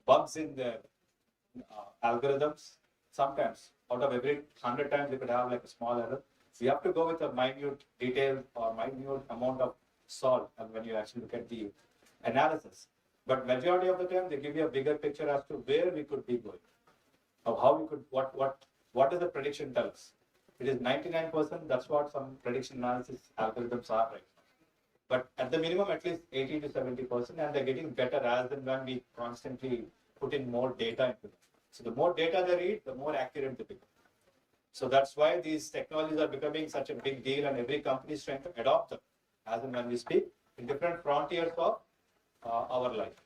bugs in their algorithms. Sometimes out of every 100 times they could have like a small error. So you have to go with a minute detail or minute amount of salt when you actually look at the analysis. But majority of the time they give you a bigger picture as to where we could be going. How we could, what does the prediction tell us? It is 99%, that's what some prediction analysis algorithms are right now. But at the minimum, at least 80-70%, and they're getting better as and when we constantly put in more data into them. So the more data they read, the more accurate they become. So that's why these technologies are becoming such a big deal and every company is trying to adopt them as and when we speak in different frontiers of our life.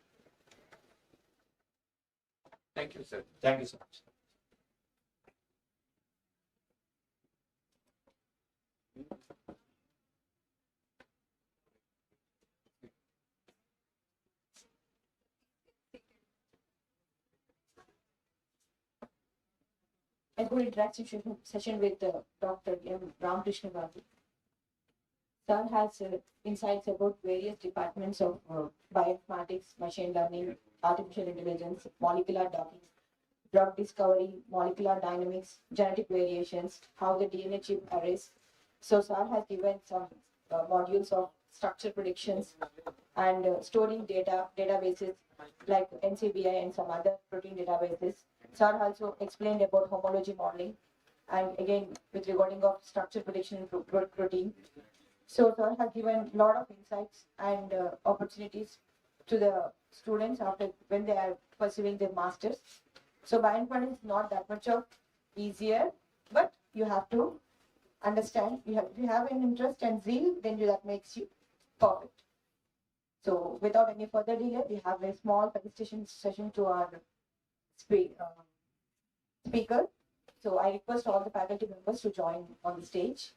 Thank you, sir. Thank you so much. A good interaction session with Dr. M. Ramakrishna Gandhi. Sir has insights about various departments of bioinformatics, machine learning, artificial intelligence, molecular docking, drug discovery, molecular dynamics, genetic variations, how the DNA chip arrays. So Sir has given some modules of structure predictions and storing databases like NCBI and some other protein databases. Sir also explained about homology modeling and again with regarding of structure prediction in protein. So Sir has given a lot of insights and opportunities to the students after when they are pursuing their masters. So bioinformatics is not that much of easier, but you have to understand. If you have an interest and zeal, then that makes you perfect. So without any further delay, we have a small presentation session to our speaker. So I request all the faculty members to join on the stage.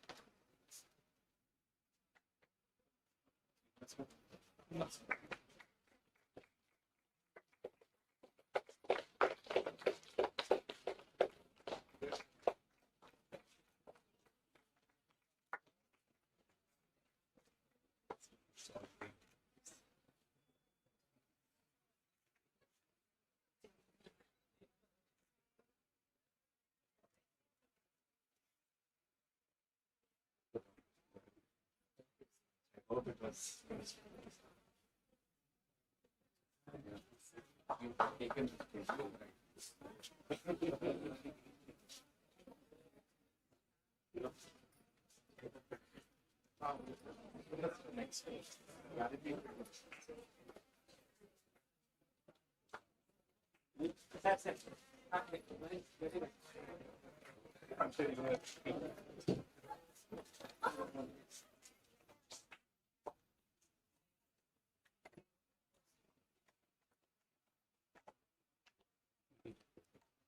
I hope it was. You've taken it, next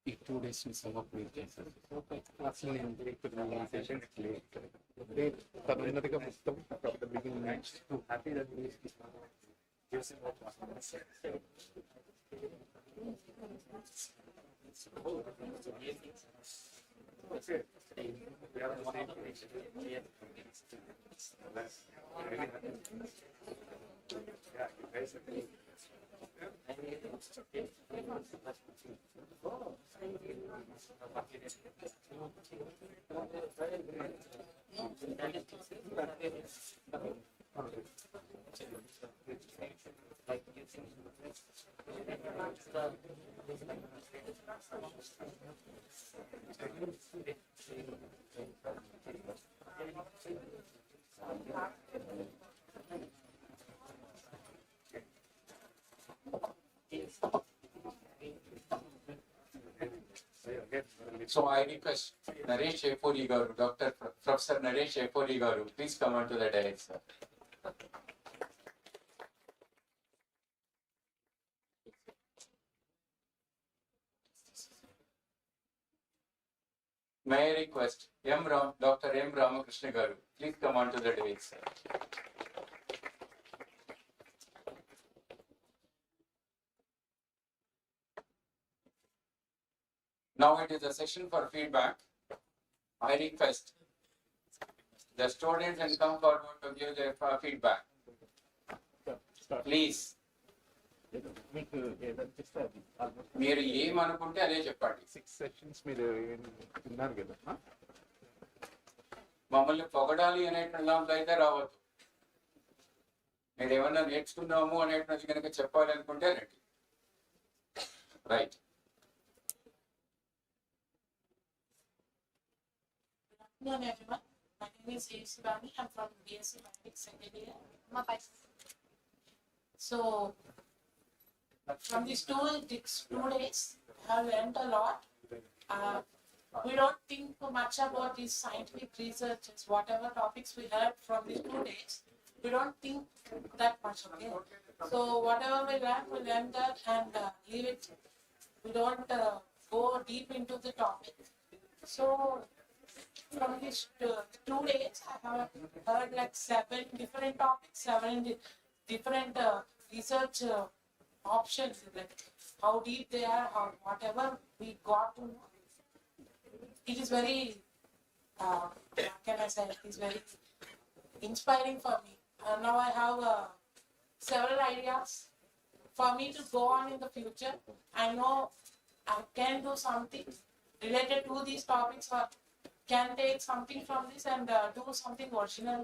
ఈ 2 days ని sum up చేశారు అసలు నేను break session late తరున్నదిగా మొత్తం from the beginning next to happy that we using So I request Naresh Shefoli Garu, Professor Naresh Shefoli Garu, please come on to the dais, sir. May I request Dr. M. Ramakrishna Garu, please come on to the dais, sir. Now it is a session for feedback. I request the students and come forward to give their feedback. Please. మీరు ఏమనుకుంటే అదే చెప్పండి 6 sessions మీరు విన్నారు కదా మమ్మల్ని పొగడాలి అనేటువంటి అయితే రావద్దు మీరు ఏమన్నా నేర్చుకున్నాము అనేటువంటి కనుక చెప్పాలి అనుకుంటే రండి right Good afternoon, everyone. My name is A. Shivani. I'm from BSc Mathematics second year. So, from these 2 days, I have learned a lot. We don't think much about these scientific researches, whatever topics we heard from these 2 days. We don't think that much, okay? So, whatever we learn that and leave it. We don't go deep into the topic. So, from these 2 days, I have heard like 7 different topics, different research options, like how deep they are, how whatever we got to know. It is very, what can I say, it is very inspiring for me. Now I have several ideas for me to go on in the future. I know I can do something related to these topics, or can take something from this and do something original.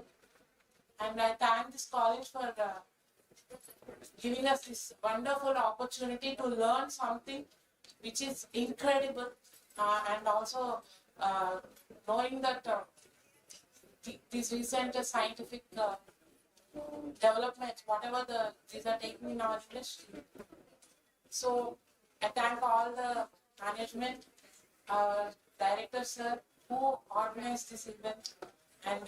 And I thank this college for giving us this wonderful opportunity to learn something which is incredible, and also knowing that these recent scientific developments, whatever these are taking in our industry. So I thank all the management, director sir, who organized this event, and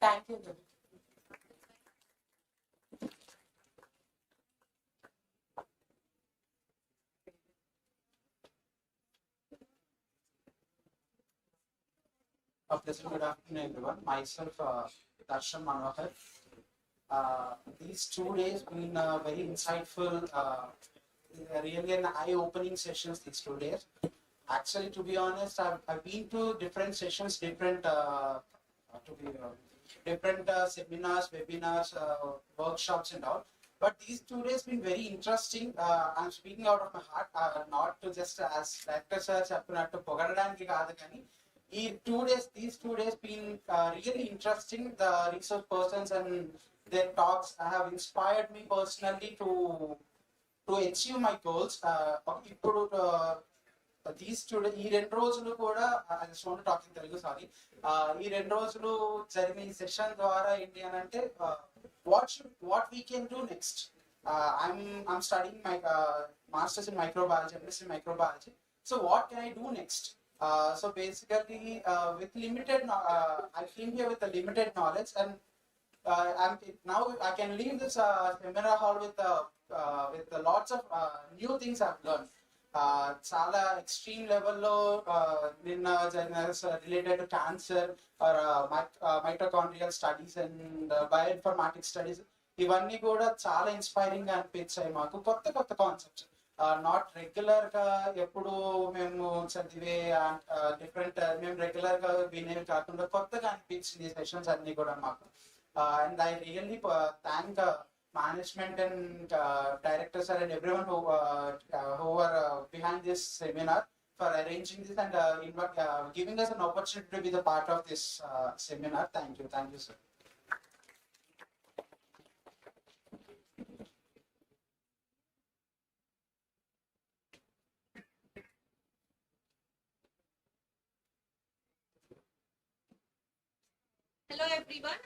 thank you. A pleasant good afternoon, everyone. Myself, Darshan Manohar. These 2 days been very insightful, really an eye-opening sessions these 2 days. Actually, to be honest, I've been to different sessions, different seminars, webinars, workshops and all. But these 2 days been very interesting. I'm speaking out of my heart, not to just as director sir చెప్పినట్టు పొగడడానికి కాదు కానీ these 2 days been really interesting. The research persons and their talks have inspired me personally to achieve my goals. ఇప్పుడు ఈ 2 రోజులు కూడా I just want to talk in Telugu, sorry. ఈ 2 రోజులు జరిగిన ఈ సెషన్ ద్వారా ఏంటి అని అంటే what we can do next. I'm studying my masters in microbiology, MSc in microbiology. So what can I do next? So basically, with limited, I came here with a limited knowledge, and now I can leave this seminar hall with lots of new things I've learned. Chala extreme level lo ninna related to cancer or mitochondrial studies and bioinformatics studies. ఇవన్నీ కూడా చాలా inspiring గా అనిపించాయి మాకు. కొత్త concepts, not regular గా ఎప్పుడు మేము చదివే డిఫరెంట్ మేము రెగ్యులర్ గా వినేవి కాకుండా కొత్తగా అనిపించింది ఈ సెషన్స్ అన్ని కూడా మాకు. And I really thank management and directors and everyone who are behind this seminar for arranging this and giving us an opportunity to be the part of this seminar. Thank you, sir. Hello everyone,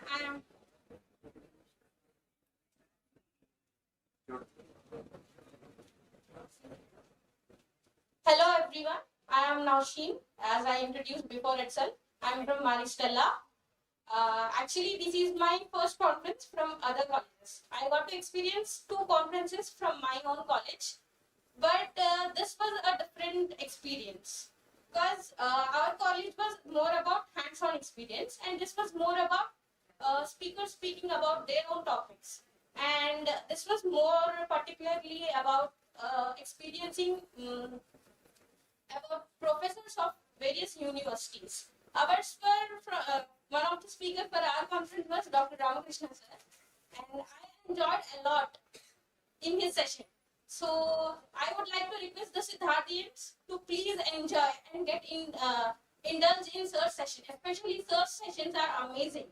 Hello everyone, I am Nausheen, as I introduced before itself. I am from Maristella. Actually, this is my first conference from other colleges. I got to experience 2 conferences from my own college, but this was a different experience because our college was more about hands-on experience, and this was more about speakers speaking about their own topics. And this was more particularly about experiencing about professors of various universities. Ours were one of the speakers for our conference was Dr. Ramakrishna sir, and I enjoyed a lot in his session. So I would like to request the Siddharthians to please enjoy and get indulge in sir session. Especially sir sessions are amazing.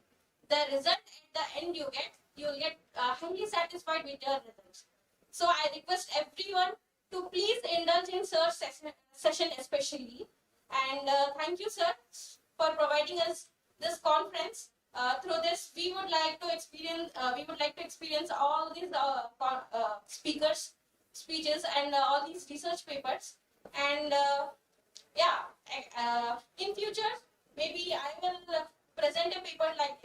The result at the end you'll get highly satisfied with your results. So I request everyone to please indulge in sir's session especially. And thank you, sir, for providing us this conference. Through this, we would like to experience all these speakers' speeches and all these research papers. And in future, maybe I will present a paper like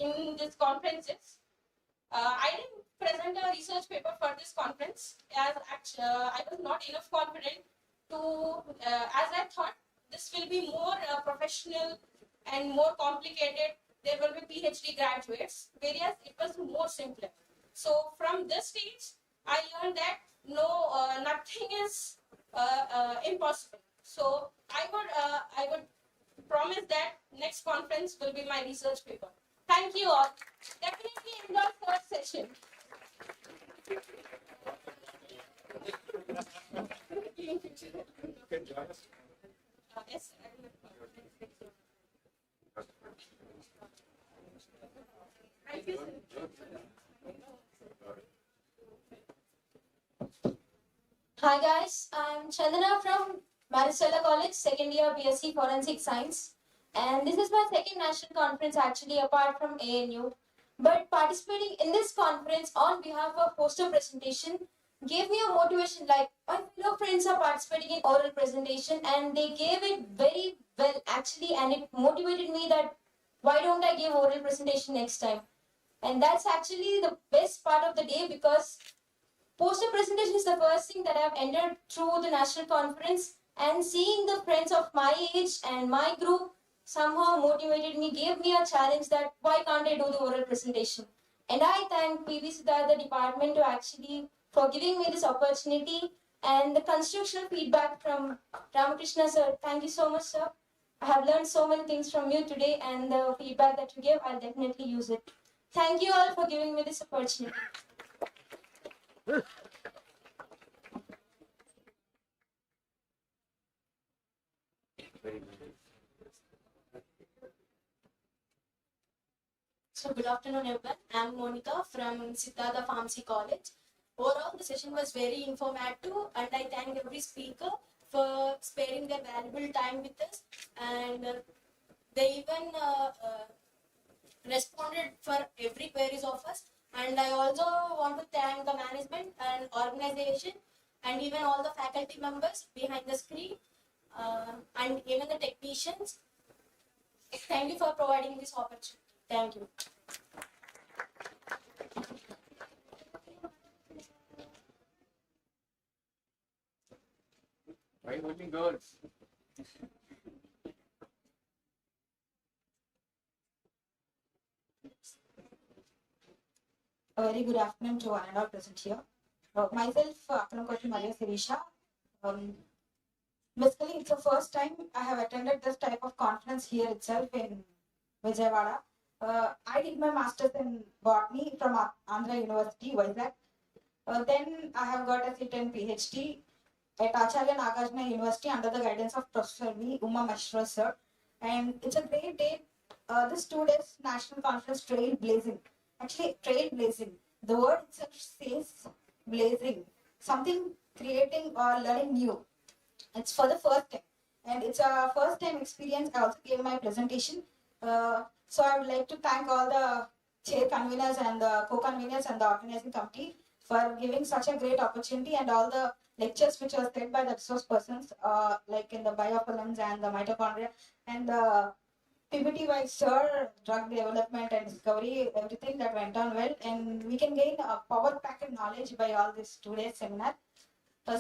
in these conferences. I didn't present a research paper for this conference as I was not enough confident as I thought, this will be more professional and more complicated. There will be PhD graduates, whereas it was more simpler. So from this stage, I learned that nothing is impossible. So I would promise that next conference will be my research paper. Thank you all. Definitely enjoy third session. Yes, I will. Thank you, sir. Hi guys, I'm Chandana from Maricela College, second year BSc Forensic Science. And this is my second national conference actually apart from ANU. But participating in this conference on behalf of poster presentation gave me a motivation, like my fellow friends are participating in oral presentation and they gave it very well actually, and it motivated me that why don't I give oral presentation next time? And that's actually the best part of the day, because poster presentation is the first thing that I've entered through the national conference, and seeing the friends of my age and my group somehow motivated me, gave me a challenge that why can't I do the oral presentation? And I thank PV Siddhartha department to actually for giving me this opportunity, and the constructional feedback from Ramakrishna sir. Thank you so much, sir. I have learned so many things from you today, and the feedback that you gave, I'll definitely use it. Thank you all for giving me this opportunity. So good afternoon everyone. I'm Monica from Siddhartha Pharmacy College. Overall, the session was very informative, and I thank every speaker for sparing their valuable time with us, and they even responded for every queries of us. And I also want to thank the management and organization and even all the faculty members behind the screen and even the technicians. Thank you for providing this opportunity. Thank you. Why only girls? A very good afternoon to one and all present here. Myself, Akanakochi Maria Sirisha. Basically, it's the first time I have attended this type of conference here itself in Vijayawada. I did my master's in botany from Andhra University, Vizag. Then I have got a seat in PhD at Acharya Nagarjuna University under the guidance of Professor V. Uma Mashra sir. And it's a great day. This 2 days national conference Trailblazing. Actually, Trailblazing. The word itself says blazing. Something creating or learning new. It's for the first time. And it's a first time experience. I also gave my presentation. So I would like to thank all the chair conveners and the co-conveners and the organizing committee for giving such a great opportunity, and all the lectures which was led by the resource persons, like in the biofilms and the mitochondria and the PPT by Sir, drug development and discovery, everything that went on well, and we can gain a power packed knowledge by all this 2 days seminar.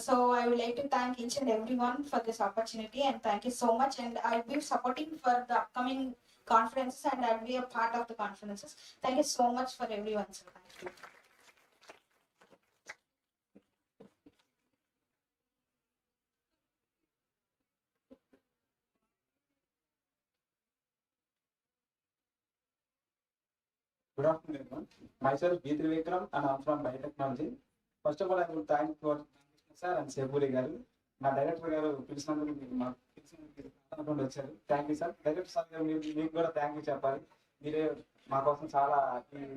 So I would like to thank each and everyone for this opportunity, and thank you so much. And I'll be supporting for the upcoming conferences, and I'll be a part of the conferences. Thank you so much for everyone. So thank you. Good afternoon, everyone. Myself, B. Trivikram, and I'm from biotechnology. First of all, I will thank for sir and Sebuli garu. నా director గారు పిలిచినందుకు మాకు వచ్చారు. Thank you sir. Director sir గారు మీకు కూడా thank you చెప్పాలి. మీరే మా కోసం చాలా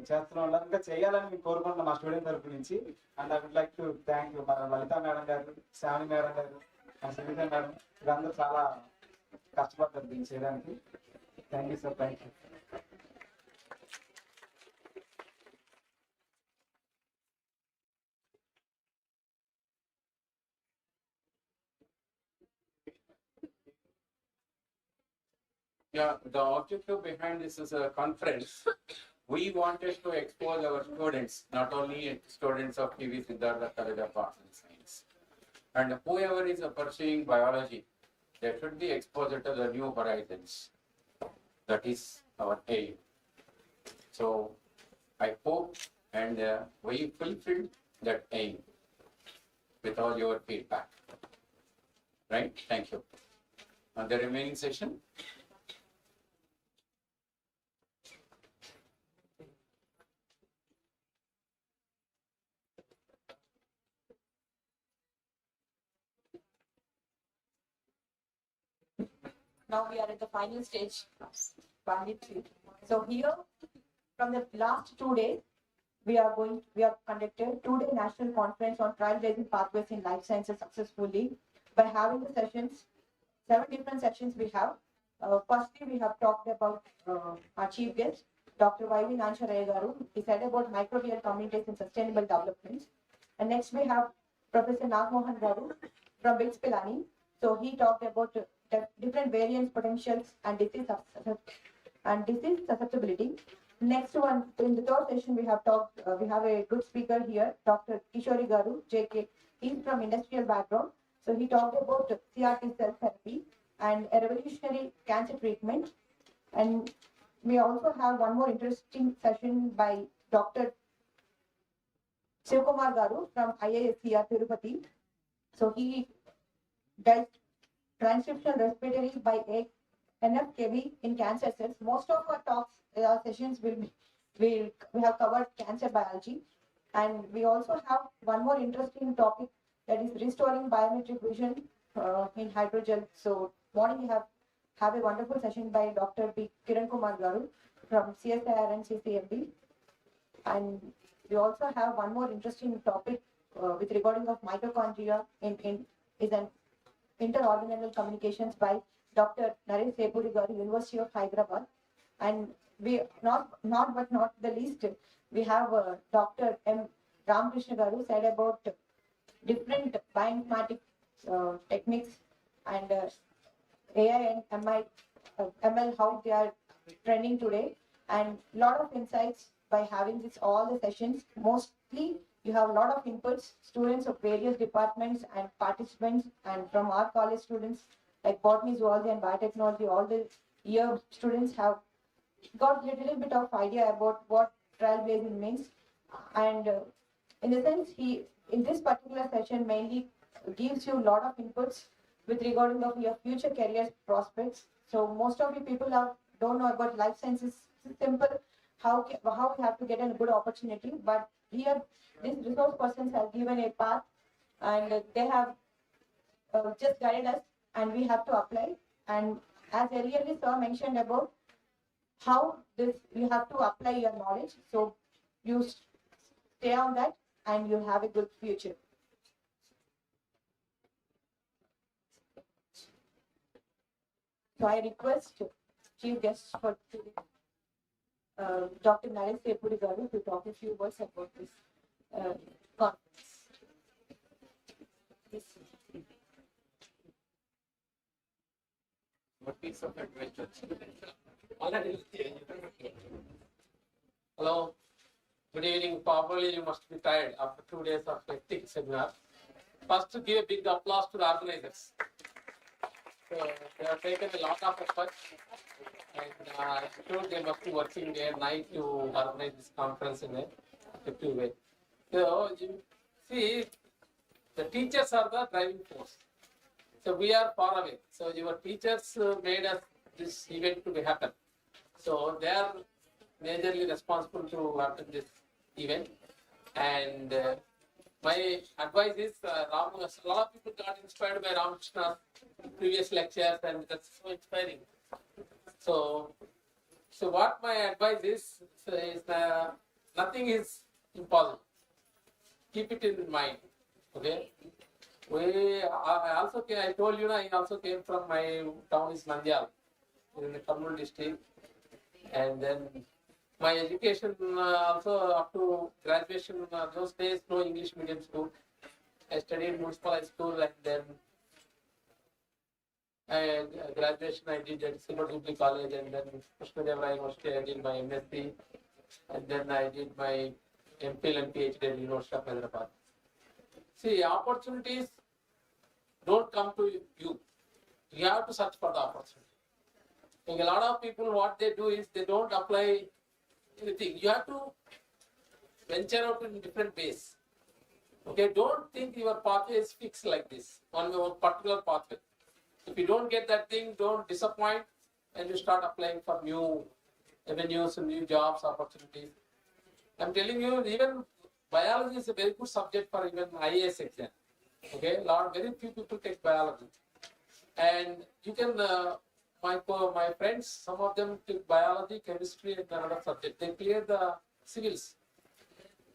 చేస్తున్న వాళ్ళు ఇంకా చేయాలని మీకు కోరుకుంటున్నాం మా స్టూడెంట్ తరపు నుంచి. And I would like to thank you మన లలిత మేడం గారు, శ్రావణి మేడం గారు, సునీత మేడం, వీళ్ళందరూ చాలా కష్టపడతారు దీన్ని చేయడానికి. Thank you sir. Thank you. Yeah, the objective behind this is a conference. We wanted to expose our students, not only students of PV Siddhartha College of Arts and Science, And whoever is pursuing biology, they should be exposed to the new horizons. That is our aim. So I hope and we fulfilled that aim with all your feedback. Right? Thank you. On the remaining session. Now we are at the final stage, banditry. So here, from the last 2 days, we have conducted 2-day national conference on trailblazing pathways in life sciences successfully by having the sessions, 7 different sessions we have. Firstly, we have talked about our chief guest, Dr. Y.V. Nancharaya Garu. He said about microbial communities and sustainable development. And next we have Professor Nagmohan Garu from BITS Pilani. So he talked about different variants, potentials, and disease susceptibility. Next one, in the third session, we have a good speaker here, Dr. Kishori Garu, JK. He's from industrial background. So he talked about CRT cell therapy and a revolutionary cancer treatment. And we also have one more interesting session by Dr. Shivkumar Garu from IISCR Tirupati. So he does transcriptional respiratory by NFKV in cancer cells. Most of our talks, sessions we have covered cancer biology, and we also have one more interesting topic, that is restoring biometric vision in hydrogel. So morning we have a wonderful session by Dr. B. Kiran Kumar Garu from CSIR and CCMB, and we also have one more interesting topic with regarding of mitochondria is an interorganelle communications by Dr. Naresh Sepuri Garu, University of Hyderabad. And we not the least, we have Dr. M. Ramakrishna Garu said about different bioinformatic techniques and AI and ML, how they are trending today, and lot of insights by having all the sessions. Mostly you have a lot of inputs, students of various departments and participants, and from our college students like botany, zoology, and biotechnology. All the year students have got a little bit of idea about what trailblazing means, and in the sense, in this particular session mainly gives you a lot of inputs with regarding of your future career prospects. So most of you people don't know about life sciences. It's simple how we have to get a good opportunity, but here these resource persons have given a path, and they have just guided us, and we have to apply. And as earlier sir mentioned about how this you have to apply your knowledge, so you stay on that and you have a good future. So I request chief guest for today, Dr. Naresh Sepuri Garu, to talk a few words about this conference. Yes. What piece of adventure? Hello, good evening. Probably you must be tired after 2 days of hectic seminar. First, to give a big applause to the organizers. So they have taken a lot of effort, and I'm sure they must be working day and night to organize this conference in a effective way. So you see, the teachers are the driving force. So we are far away. So your teachers made us this event to be happen. So they are majorly responsible to happen this event. And my advice is, a lot of people got inspired by Ramakrishna's previous lectures, and that's so inspiring. So what my advice is nothing is impossible. Keep it in mind. Okay. I told you, I also came from my town is Nandyal, in the Kurnool district, and then my education also up to graduation. Those days, no English medium school. I studied municipal high school, and then graduation I did at Silver Jubilee College, and then Krishnadevara University I did my MSc, and then I did my MPhil and PhD at University of Hyderabad. See, opportunities don't come to you. You have to search for the opportunity. And a lot of people, what they do is they don't apply anything. You have to venture out in different ways. Okay, don't think your pathway is fixed like this, on your particular pathway. If you don't get that thing, don't disappoint, and you start applying for new avenues and new jobs, opportunities. I'm telling you, even biology is a very good subject for even IAS exam. Okay, very few people take biology, and you can. My friends, some of them took biology, chemistry, and another subject. They clear the civils.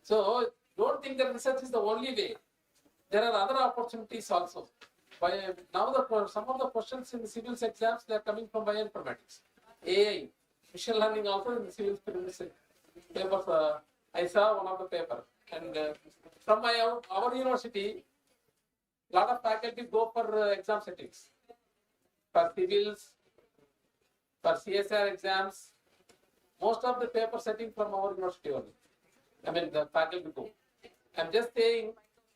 So don't think that research is the only way. There are other opportunities also. Some of the questions in the civils exams, they are coming from bioinformatics, AI, machine learning also in the civils papers. I saw one of the paper, and from our university, a lot of faculty go for exam settings, for civils, for CSR exams. Most of the paper setting from our university only. I mean, the faculty go. I'm just saying,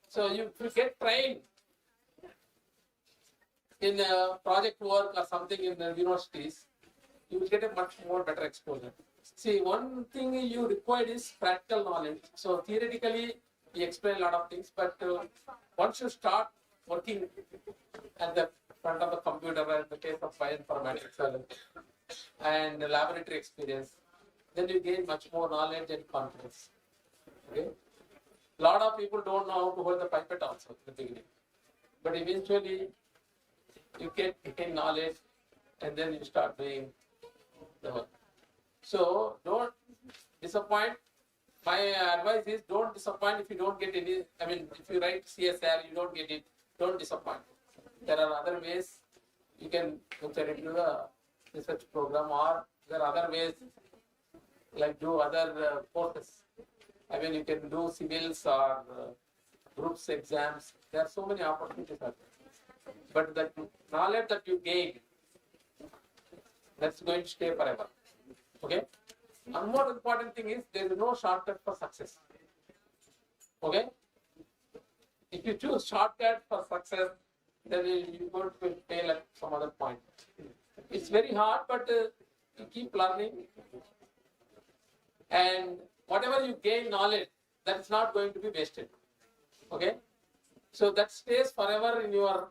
so if you get trained in project work or something in the universities, you will get a much more better exposure. See, one thing you require is practical knowledge. So theoretically, we explain a lot of things, but once you start working at the front of the computer, in the case of bioinformatics and laboratory experience, then you gain much more knowledge and confidence. Okay? A lot of people don't know how to hold the pipette also in the beginning, but eventually you gain knowledge, and then you start doing the work. So don't disappoint. My advice is don't disappoint if you don't get any. I mean, if you write CSR, you don't get it, don't disappoint. There are other ways you can enter into the research program, or there are other ways like do other courses. I mean, you can do civils or groups exams. There are so many opportunities out there. But the knowledge that you gain, that's going to stay forever. Okay? One more important thing is there is no shortcut for success. Okay? If you choose shortcut for success, then you're going to fail at some other point. It's very hard, but you keep learning. And whatever you gain knowledge, that is not going to be wasted. Okay? So that stays forever in your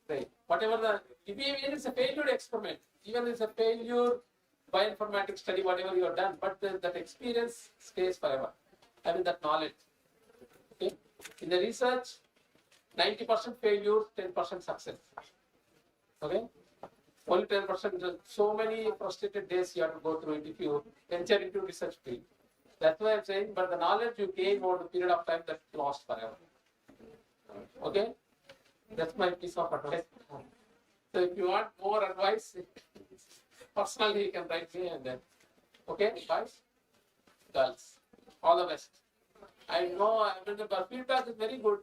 brain. Whatever even it's a failure experiment, even it's a failure bioinformatics study, whatever you have done, but that experience stays forever. I mean, that knowledge. Okay? In the research, 90% failure, 10% success. Okay? Only 10%. So many frustrated days you have to go through it if you venture into research field. That's why I'm saying, but the knowledge you gain over the period of time, that's lost forever. Okay? That's my piece of advice. So if you want more advice, personally you can write me, and then, okay, guys, girls, all the best. I know, I mean, the feedback is very good.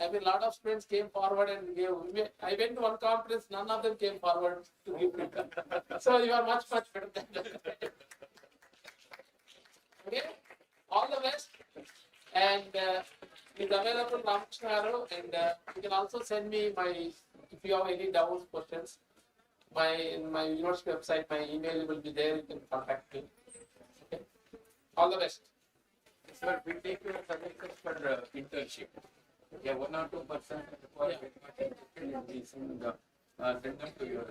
I mean, a lot of students came forward and gave. I went to one conference, none of them came forward to give feedback. So you are much, much better than that. Okay, all the best. And it's available Ramakrishna Garu, and you can also send me if you have any doubts, questions. In my university website, my email will be there. You can contact me. Okay, all the best. Sir, we take your suggestions for internship. Yeah, 1 or 2% required send them to your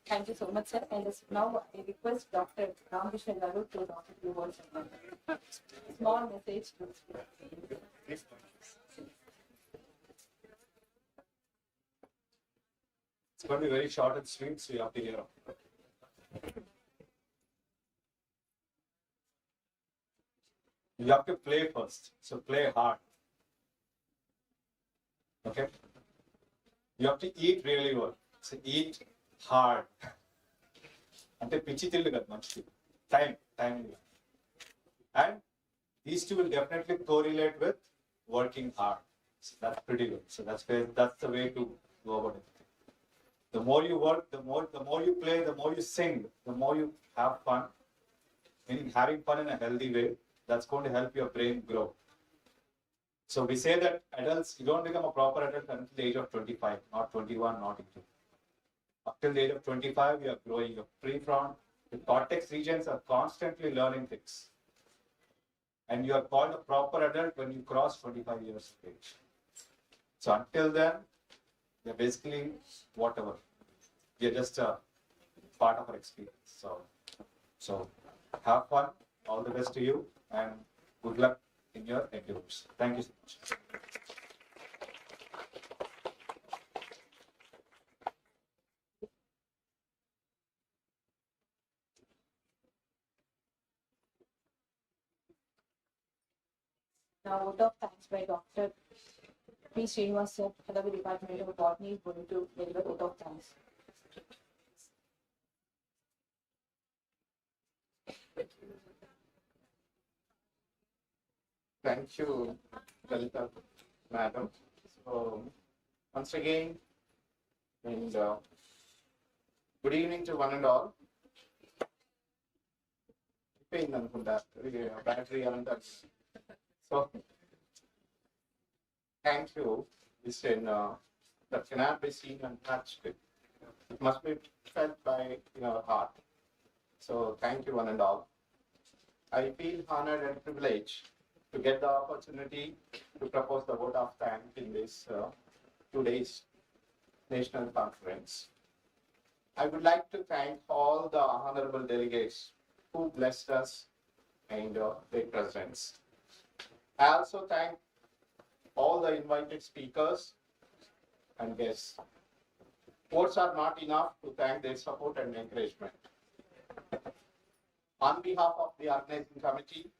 Thank you so much, sir. And now I request Dr. Ramakrishna Garu to talk a few words. Small message to It's going to be very short and sweet, so you have to hear. You have to play first, so play hard. Okay? You have to eat really well. So eat hard. అంటే పిచ్చి తిల్లు కదా మంచిది time and these two will definitely correlate with working hard. So that's pretty good. So that's the way to go about it. The more you work, the more you play, the more you sing, the more you have fun, meaning having fun in a healthy way, that's going to help your brain grow. So we say that adults, you don't become a proper adult until the age of 25, not 21, not 18. Up till the age of 25, you are growing. Your prefrontal, the cortex regions are constantly learning things. And you are called a proper adult when you cross 25 years of age. So until then, you're basically whatever. You're just a part of our experience. So have fun. All the best to you, and good luck in your endeavors. Thank you so much. Now, vote of thanks by Dr. P. Srinivas sir, head of the Department of Botany, is going to deliver vote of thanks. Thank you, Lalita, madam. So, once again, and good evening to one and all. Battery so, thank you. This that cannot be seen and touched. It must be felt by in our heart. So, thank you, one and all. I feel honored and privileged to get the opportunity to propose the vote of thanks in this 2 days national conference. I would like to thank all the honorable delegates who blessed us and their presence. I also thank all the invited speakers and guests. Words are not enough to thank their support and encouragement. On behalf of the organizing committee,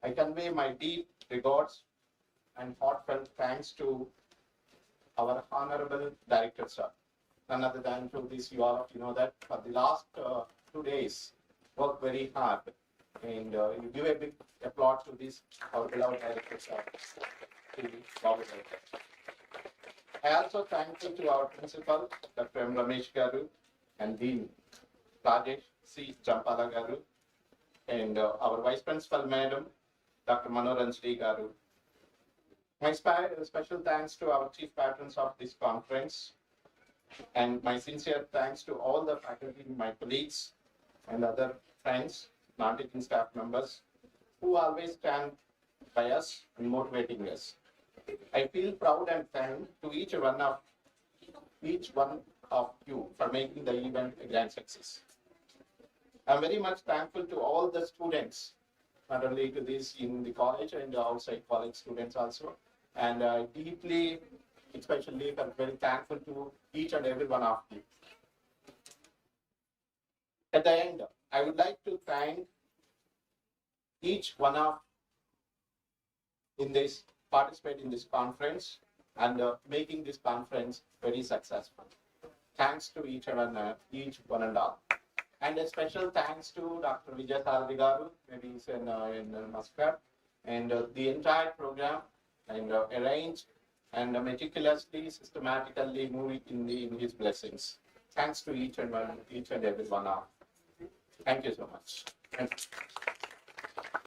I convey my deep regards and heartfelt thanks to our honorable director, sir. None other than to this, you all know that for the last 2 days, worked very hard. And you give a big applause to this, our beloved director, sir. I also thank you to our principal, Dr. M. Ramesh Garu, and Dean Rajesh C. Jampala Garu, and our vice principal, madam, Dr. Manoranjali Garu. My special thanks to our chief patrons of this conference, and my sincere thanks to all the faculty, my colleagues, and other friends, non-teaching staff members, who always stand by us and motivating us. I feel proud and thankful to each one of you for making the event a grand success. I'm very much thankful to all the students, not only to this in the college and the outside college students also. And deeply, especially, I'm very thankful to each and every one of you. At the end, I would like to thank each one of in this participate in this conference and making this conference very successful. Thanks to each one and all. And a special thanks to Dr. Vijay Saradi Garu, maybe he's in Muscat, and the entire program, and arranged and meticulously, systematically moving in his blessings. Thanks to each and every one of. Thank you so much.